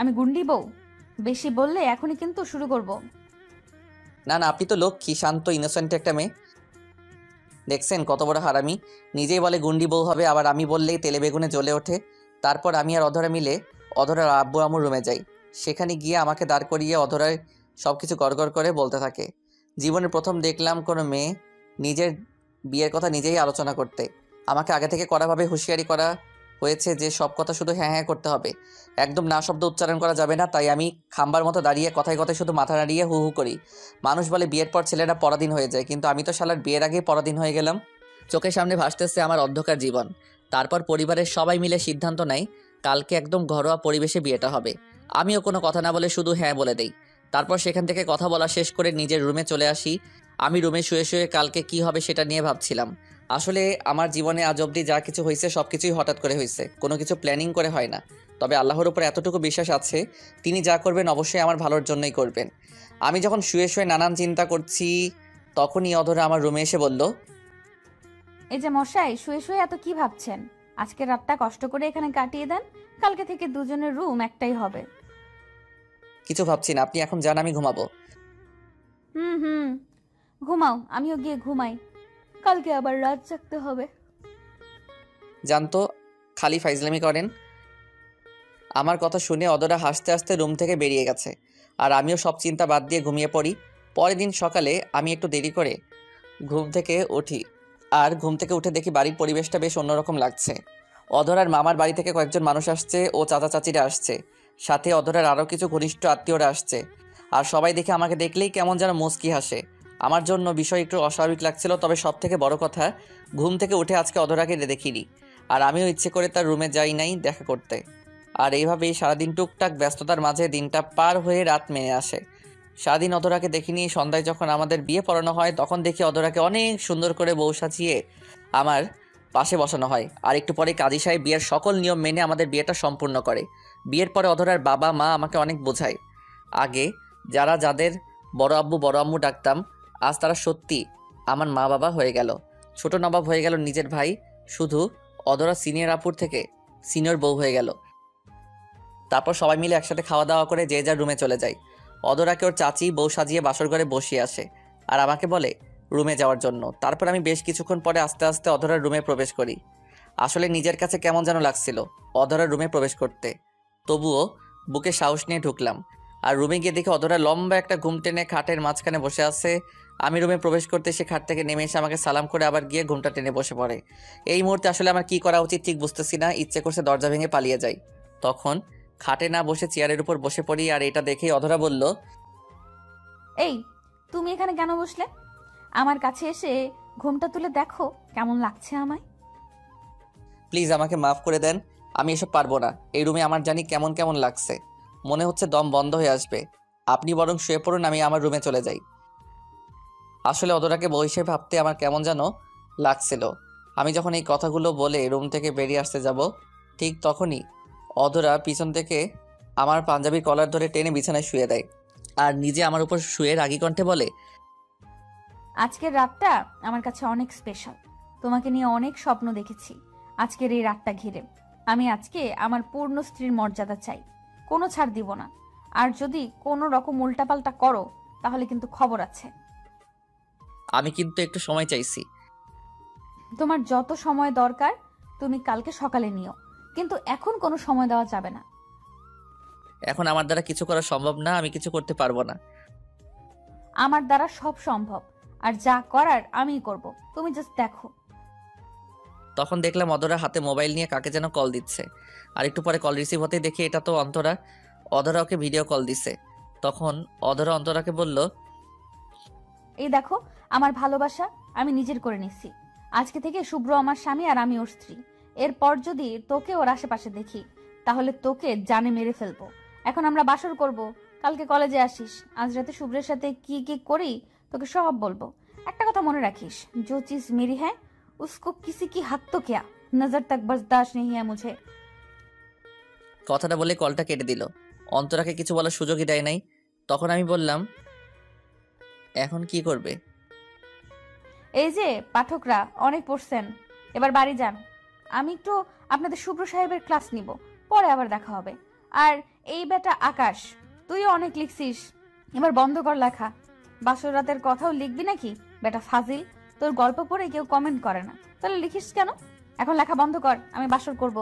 আমি গুন্ডি বউ? বেশি বললে এখনই কিন্তু শুরু করব। না না, আপনি তো লক্ষ্মী, শান্ত, ইনোসেন্ট একটা মেয়ে। দেখছেন কত বড় হারামি, নিজেই বলে গুন্ডি বউ হবে, আবার আমি বললেই তেলে বেগুনে জ্বলে ওঠে। তারপর আমি আর অধরা মিলে অধরার আব্বু আম্মুর রুমে যাই। সেখানে গিয়ে আমাকে দাঁড় করিয়ে অধরার সব কিছু গড়গড় করে বলতে থাকে। জীবনে প্রথম দেখলাম কোনো মেয়ে নিজের বিয়ের কথা নিজেই আলোচনা করতে। আমাকে আগে থেকে কড়াভাবে হুঁশিয়ারি করা হয়েছে যে সব কথা শুধু হ্যাঁ হ্যাঁ করতে হবে, একদম না শব্দ উচ্চারণ করা যাবে না। তাই আমি খাম্বার মতো দাঁড়িয়ে কথায় কথায় শুধু মাথা নাড়িয়ে হু হু করি। মানুষ বলে বিয়ের পর ছেলেরা পরাধীন হয়ে যায়, কিন্তু আমি তো শালার বিয়ের আগেই পরাধীন হয়ে গেলাম। চোখের সামনে ভাসতেছে আমার অন্ধকার জীবন। তারপর পরিবারের সবাই মিলে সিদ্ধান্ত নেয় কালকে একদম ঘরোয়া পরিবেশে বিয়েটা হবে। আমিও কোনো কথা না বলে শুধু হ্যাঁ বলে দেই। তারপর সেখান থেকে কথা বলা শেষ করে নিজের রুমে চলে আসি। আমি রুমে শুয়ে শুয়ে কালকে কি হবে সেটা নিয়ে ভাবছিলাম। আসলে আমার জীবনে আজ অবধি যা কিছু হয়েছে সব কিছুই হঠাৎ করে হয়েছে, কোনো কিছু প্ল্যানিং করে হয় না। তবে আল্লাহর উপর এতটুকু বিশ্বাস আছে, তিনি যা করবেন অবশ্যই আমার ভালোর জন্যই করবেন। আমি যখন শুয়ে শুয়ে নানান চিন্তা করছি, তখনই অধরা আমার রুমে এসে বলল, এই যে মশাই, শুয়ে শুয়ে এত কি ভাবছেন? আজকে রাতটা কষ্ট করে এখানে কাটিয়ে দেন, কালকে থেকে দুজনের রুম একটাই হবে। কিছু ভাবছি না, আপনি এখন যান, আমি ঘুমাবো। হুম, ঘুমাও, আমিও গিয়ে ঘুমাই, কালকে আবার রাত জাগতে হবে। জানতো খালি ফাইজলামি করেন। আমার কথা শুনে অধরা হাসতে হাসতে রুম থেকে বেরিয়ে গেছে, আর আমিও সব চিন্তা বাদ দিয়ে ঘুমিয়ে পড়ি। পরের দিন সকালে আমি একটু দেরি করে ঘুম থেকে উঠি, আর ঘুম থেকে উঠে দেখি বাড়ির পরিবেশটা বেশ অন্যরকম লাগছে। অধরার মামার বাড়ি থেকে কয়েকজন মানুষ আসছে ও চাচা চাচিরা আসছে, সাথে অধরার আরও কিছু ঘনিষ্ঠ আত্মীয়রা আসছে। আর সবাই দেখে আমাকে দেখলেই কেমন যেন মুচকি হাসে। আমার জন্য বিষয় একটু অস্বাভাবিক লাগছিল, তবে সব থেকে বড় কথা, ঘুম থেকে উঠে আজকে অধরাকে দেখিনি। আর আমিও ইচ্ছে করে তার রুমে যাই নাই দেখা করতে। আর এইভাবেই সারাদিন টুকটাক ব্যস্ততার মাঝে দিনটা পার হয়ে রাত মেনে আসে। সারাদিন অধরাকে দেখিনি। সন্ধ্যায় যখন আমাদের বিয়ে পড়ানো হয় তখন দেখি অধরাকে অনেক সুন্দর করে বউ সাজিয়ে আমার পাশে বসানো হয়। আর একটু পরে কাজী সাহেব বিয়ের সকল নিয়ম মেনে আমাদের বিয়েটা সম্পূর্ণ করে। বিয়ের পরে অধরার বাবা মা আমাকে অনেক বোঝায়। আগে যাদের বড় আব্বু বড় আম্মু ডাকতাম, আজ তারা সত্যি আমার মা বাবা হয়ে গেল। ছোট নবাব হয়ে গেল নিজের ভাই। শুধু অধরা সিনিয়র আপুর থেকে সিনিয়র বউ হয়ে গেল। তারপর সবাই মিলে একসাথে খাওয়া দাওয়া করে যে যার রুমে চলে যায়। অধরাকে ওর চাচি বউ সাজিয়ে বাসর ঘরে বসিয়ে আসে আর আমাকে বলে রুমে যাওয়ার জন্য। তারপর আমি বেশ কিছুক্ষণ পরে আস্তে আস্তে অধরার রুমে প্রবেশ করি। আসলে নিজের কাছে কেমন যেন লাগছিল অধরার রুমে প্রবেশ করতে, তবুও বুকে সাহস নিয়ে ঢুকলাম। আর রুমে গিয়ে দেখে অধরা লম্বা একটা ঘুম টেনে খাটের মাঝখানে বসে আছে। আমি রুমে প্রবেশ করতে সে খাট থেকে নেমে এসে আমাকে সালাম করে আবার গিয়ে ঘুমটা টেনে বসে পড়ে। এই মুহূর্তে আসলে আমার কি করা উচিত ঠিক বুঝতেছি না। ইচ্ছে করছে দরজা ভেঙে পালিয়ে যাই। তখন খাটে না বসে চেয়ারের উপর বসে পড়ি। আর এটা দেখেই অধরা বলল, এই তুমি এখানে কেন বসলে? আমার কাছে এসে ঘুমটা তুলে দেখো কেমন লাগছে আমায়। প্লিজ আমাকে মাফ করে দেন, আমি এসব পারবো না। এই রুমে আমার জানি কেমন কেমন লাগছে, মনে হচ্ছে দম বন্ধ হয়ে আসবে। আপনি বরং শুয়ে পড়ুন, আমি আমার রুমে চলে যাই। আসলে অধরাকে বউ হিসেবে ভাবতে আমার কেমন যেন লাগছিল। আমি যখন এই কথাগুলো বলে রুম থেকে বেরিয়ে আসতে যাব, ঠিক তখনই অধরা পিছন থেকে আমার পাঞ্জাবির কলার ধরে টেনে বিছানায় শুয়ে দেয় আর নিজে আমার উপর শুয়ে রাগী কণ্ঠে বলে, আজকের রাতটা আমার কাছে অনেক স্পেশাল। তোমাকে নিয়ে অনেক স্বপ্ন দেখেছি আজকের এই রাতটা ঘিরে। আমি আজকে আমার পূর্ণ স্ত্রীর মর্যাদা চাই, কোনো ছাড় দিব না। আর যদি কোনো রকম উল্টাপাল্টা করো তাহলে কিন্তু খবর আছে। আমি কিন্তু একটু সময় চাইছি। তোমার যত সময় দরকার তুমি কালকে সকালে নিও, কিন্তু এখন কোনো সময় দেওয়া যাবে না। এখন আমার দ্বারা কিছু করা সম্ভব না, আমি কিছু করতে পারবো না। আমার দ্বারা সব সম্ভব, আর যা করার আমিই করব, তুমি জাস্ট দেখো। তখন দেখলাম অধরা হাতে মোবাইল নিয়ে কাকে যেন কল দিচ্ছে। আর একটু পরে কল রিসিভ হতেই দেখি এটা তো অন্তরা। অধরা ওকে ভিডিও কল দিছে। তখন অধরা অন্তরাকে বলল, এই দেখো আমার ভালোবাসা আমি নিজের করে নিচ্ছি। আজকে থেকে শুভ্র আমার স্বামী আর আমি ওর স্ত্রী। এরপর যদি তোকে ওর আশেপাশে দেখি তাহলে তোকে জানে মেরে ফেলবো। এখন আমরা বাসর করব, কালকে কলেজে আসিস। আজ রাতে শুভ্রের সাথে কি কি করি তোকে সব বলবো। একটা কথা মনে রাখিস, जो चीज मेरी है उसको किसी की हक तो क्या नजर तक बर्दाश्त नहीं है मुझे। কথাটা বলে কলটা কেটে দিল। অন্তরাকে কিছু বলার সুযোগই দেয় নাই। তখন আমি বললাম, এখন কি করবে? এই যে পাঠকরা অনেক পড়ছেন, এবার বাড়ি যান। আমি একটু আপনাদের শুভ্র সাহেবের ক্লাস নিব, পরে আবার দেখা হবে। আর এই বেটা আকাশ, তুইও অনেক লিখছিস, এবার বন্ধ কর লেখা। বাসর রাতের কথাও লিখবি নাকি বেটা ফাজিল? তোর গল্প পড়ে কেউ কমেন্ট করে না, তাহলে লিখিস কেন? এখন লেখা বন্ধ কর, আমি বাসর করব।